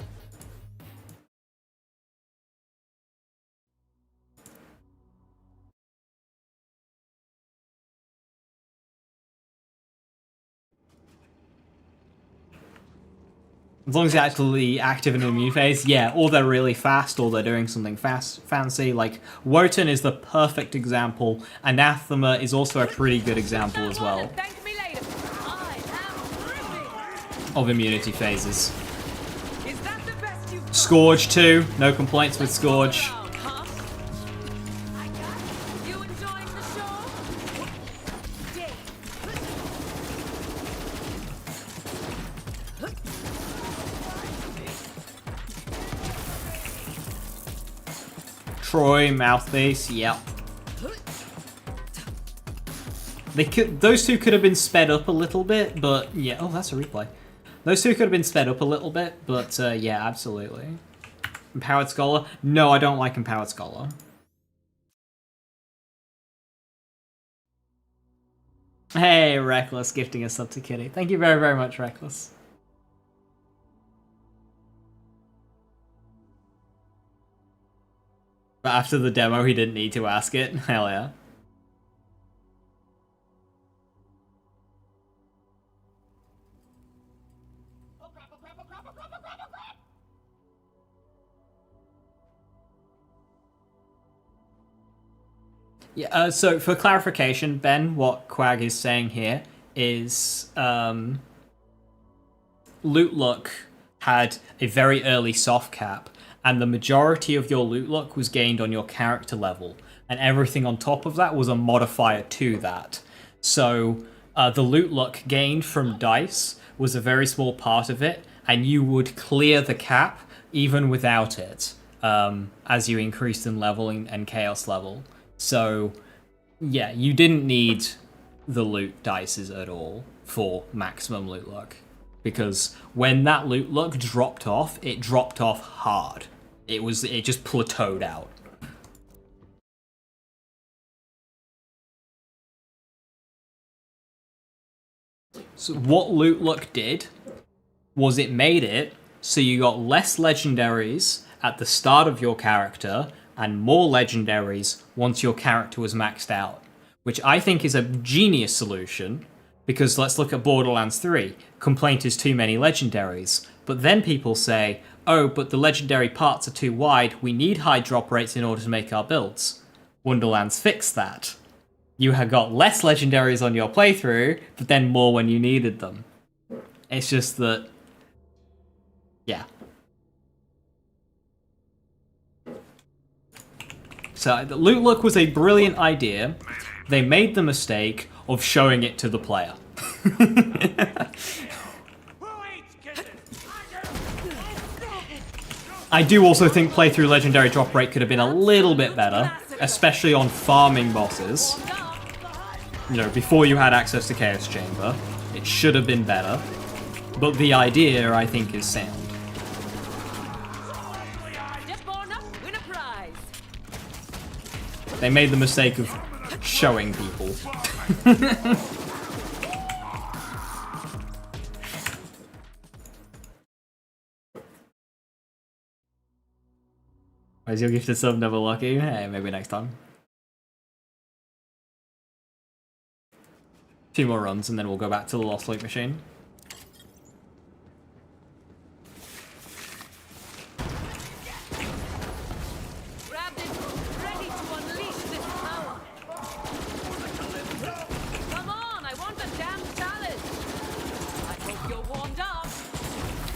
As long as you're actually active in the immune phase, yeah, or they're really fast, or they're doing something fancy. Like, Wotan is the perfect example. Anathema is also a pretty good example as well of immunity phases. Scourge too, no complaints with Scourge. Troy, Mouthpiece, yep. Those two could have been sped up a little bit, but yeah. Oh, that's a replay. Those two could have been sped up a little bit, but yeah, absolutely. Empowered Scholar? No, I don't like Empowered Scholar. Hey, Reckless, gifting a sub to Kitty. Thank you very, very much, Reckless. But after the demo, he didn't need to ask it. Hell yeah. Yeah, so for clarification, Ben, what Quag is saying here is loot luck had a very early soft cap, and the majority of your loot luck was gained on your character level, and everything on top of that was a modifier to that. So the loot luck gained from dice was a very small part of it, and you would clear the cap even without it as you increased in level and chaos level. So, yeah, you didn't need the loot dices at all for maximum loot luck. Because when that loot luck dropped off, it dropped off hard. It just plateaued out. So what loot luck did was it made it so you got less legendaries at the start of your character and more legendaries once your character was maxed out, which I think is a genius solution, because let's look at Borderlands 3. Complaint is too many legendaries, but then people say, oh, but the legendary parts are too wide, we need high drop rates in order to make our builds. Wonderlands fixed that. You had got less legendaries on your playthrough, but then more when you needed them. It's just that, yeah. So the loot luck was a brilliant idea. They made the mistake of showing it to the player. I do also think playthrough legendary drop rate could have been a little bit better, especially on farming bosses. You know, before you had access to Chaos Chamber, it should have been better. But the idea, I think, is sound. They made the mistake of showing people. Where's your gifted sub never lucky? Hey, maybe next time. 2 more runs and then we'll go back to the Lost Lake machine.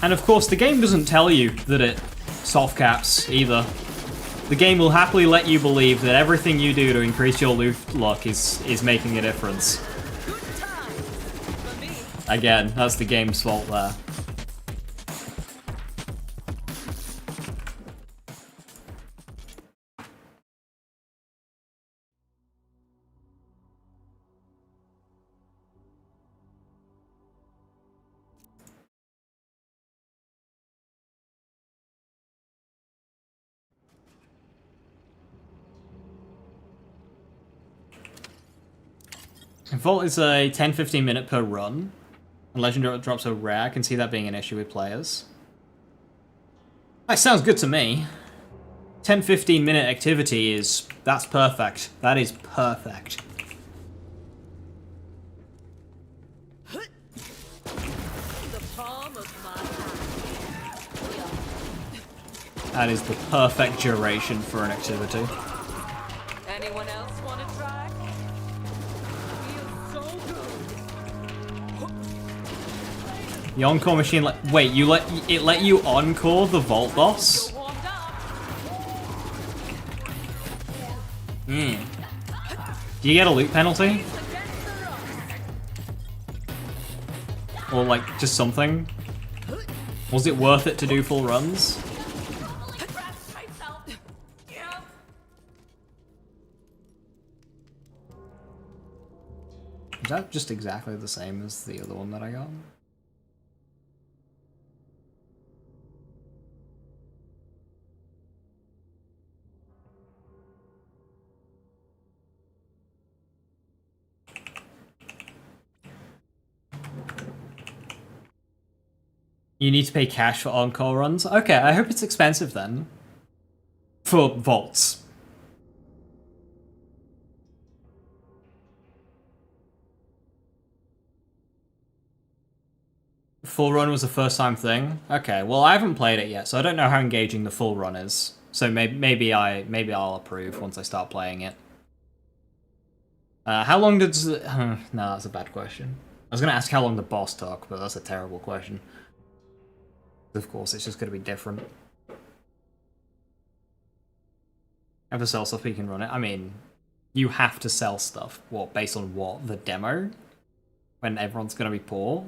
And of course, the game doesn't tell you that it soft caps either. The game will happily let you believe that everything you do to increase your loot luck is making a difference. Again, that's the game's fault there. Vault is a 10-15 minute per run. And legendary drops are rare. I can see that being an issue with players. That sounds good to me. 10-15 minute activity that's perfect. That is perfect. That is the perfect duration for an activity. Anyone else want to try? Feels so good. The encore machine. Wait, it let you encore the vault boss? Do you get a loot penalty? Or like just something? Was it worth it to do full runs? Is that just exactly the same as the other one that I got? You need to pay cash for encore runs? Okay, I hope it's expensive then. For vaults. Full run was a first time thing? Okay, well I haven't played it yet, so I don't know how engaging the full run is. So maybe I'll approve once I start playing it. How long does... no, that's a bad question. I was going to ask how long the boss took, but that's a terrible question. Of course, it's just going to be different. Have to sell stuff you can run it. I mean, you have to sell stuff. What, based on what? The demo? When everyone's going to be poor?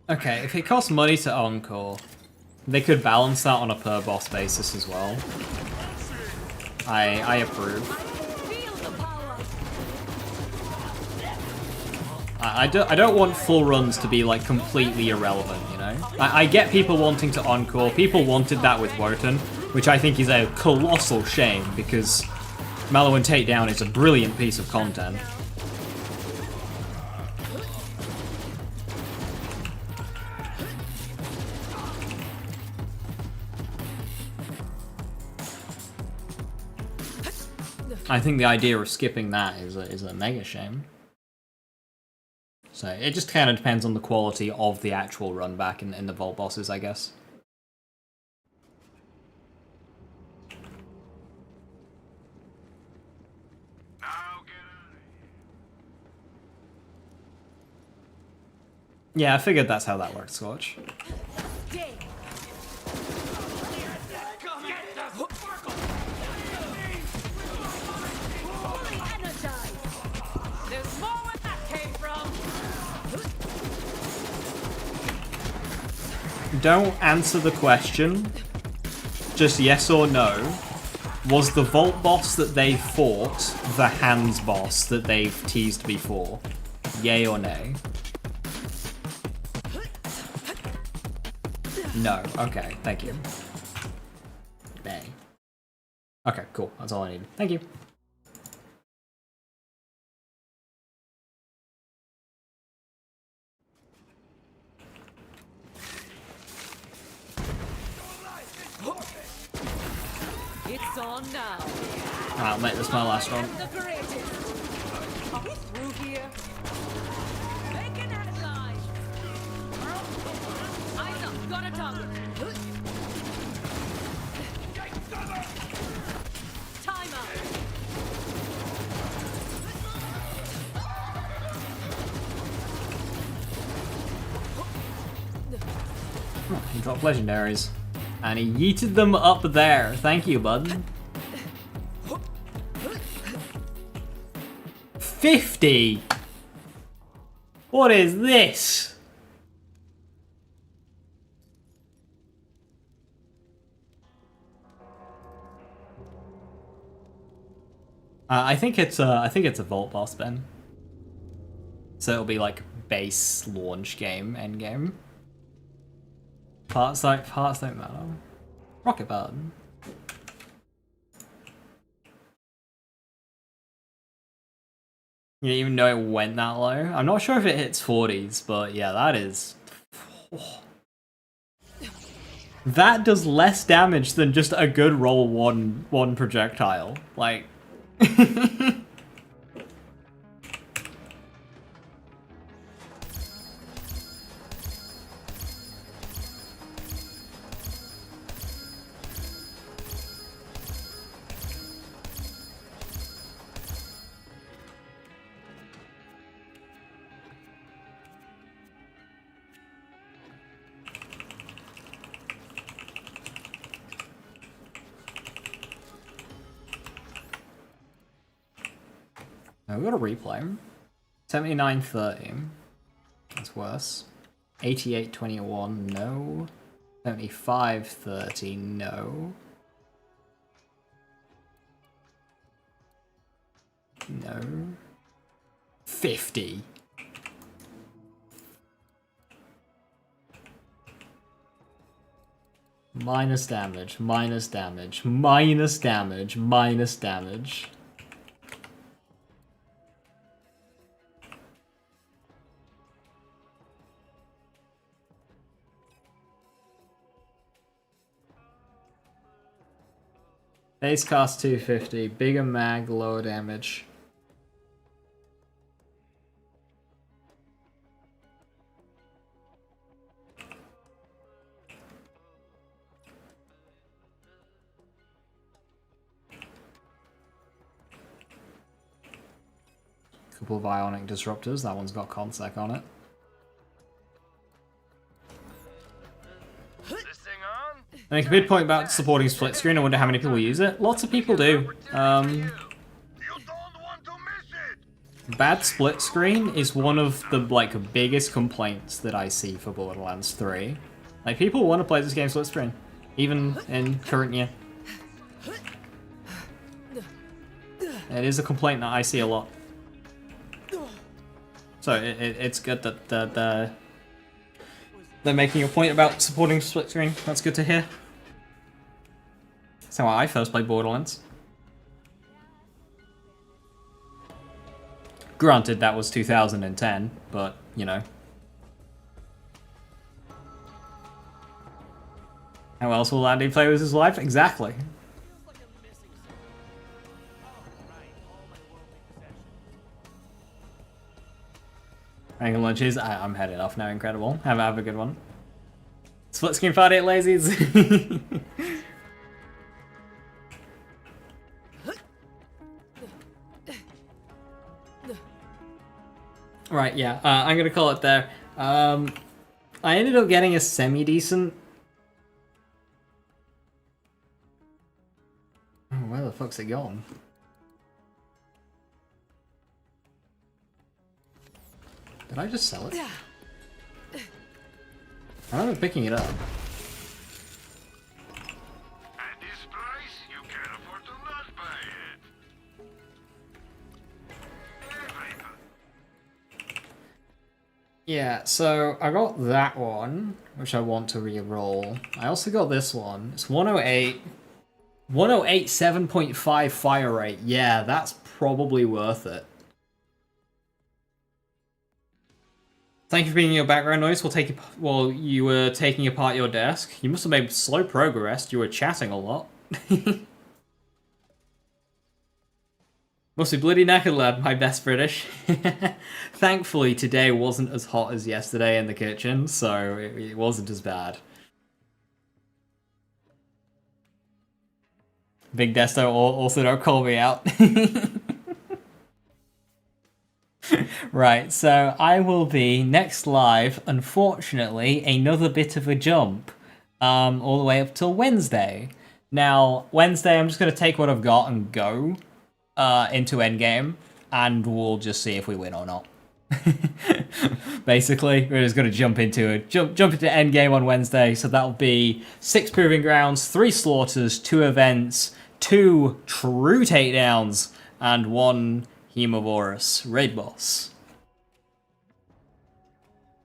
Okay, if it costs money to encore, they could balance that on a per boss basis as well. I approve. I don't want full runs to be like completely irrelevant, you know? I get people wanting to encore, people wanted that with Wotan, which I think is a colossal shame because Mallow and Takedown is a brilliant piece of content. I think the idea of skipping that is a mega shame. So it just kind of depends on the quality of the actual run back in the vault bosses, I guess. Yeah, I figured that's how that works, Scorch. Don't answer the question. Just yes or no. Was the vault boss that they fought the hands boss that they've teased before? Yay or nay? No. Okay, thank you. Nay. Okay, cool. That's all I needed. Thank you. It's on now. I'll make this my last one. The greatest. Are we through here? Make an ally. Eyes up, got a target. Time out. He dropped legendaries. And he yeeted them up there. Thank you, bud. 50? What is this? I think it's a vault boss, Ben. So it'll be like base launch game, end game. Parts don't matter. Rocket button. You didn't even know it went that low. I'm not sure if it hits 40s, but yeah, that is. That does less damage than just a good roll one projectile. Like. I've got a replay. 79-30. That's worse. 88-21, no. 75-30, no. No. 50. Minus damage, minus damage, minus damage, minus damage. Base cost 250, bigger mag, lower damage. Couple of ionic disruptors, that one's got consec on it. This thing on? I make a big point about supporting split screen. I wonder how many people use it. Lots of people do. You don't want to miss it. Bad split screen is one of the biggest complaints that I see for Borderlands 3. Like, people want to play this game split screen, even in current year. It is a complaint that I see a lot. So it's good that they're making a point about supporting split screen. That's good to hear. That's how I first played Borderlands. Granted, that was 2010, but, you know. How else will Andy play with his life? Exactly. Ranking lunches. I'm heading off now. Incredible. Have a good one. Split screen party at Lazy's. Right, yeah. I'm gonna call it there. I ended up getting a semi-decent... Oh, where the fuck's it gone? Did I just sell it? I remember picking it up. At this price, you can't afford to not buy it. Yeah, so I got that one, which I want to re-roll. I also got this one. It's 108. 108 7.5 fire rate. Yeah, that's probably worth it. Thank you for being your background noise while you were taking apart your desk. You must have made slow progress. You were chatting a lot. Must be bloody knackered, lad. My best British. Thankfully, today wasn't as hot as yesterday in the kitchen, so it wasn't as bad. Big Desto also don't call me out. Right, so I will be next live, unfortunately, another bit of a jump, all the way up till Wednesday. Now, Wednesday, I'm just going to take what I've got and go into endgame, and we'll just see if we win or not. Basically, we're just going to jump into endgame on Wednesday, so that'll be 6 proving grounds, 3 slaughters, 2 events, 2 true takedowns, and 1 Hemovorous raid boss.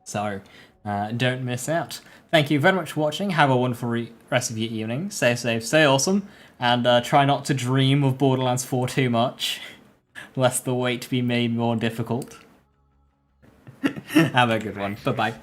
So, don't miss out. Thank you very much for watching. Have a wonderful rest of your evening. Stay safe, stay awesome, and try not to dream of Borderlands 4 too much, lest the wait be made more difficult. Have a good one. Bye-bye.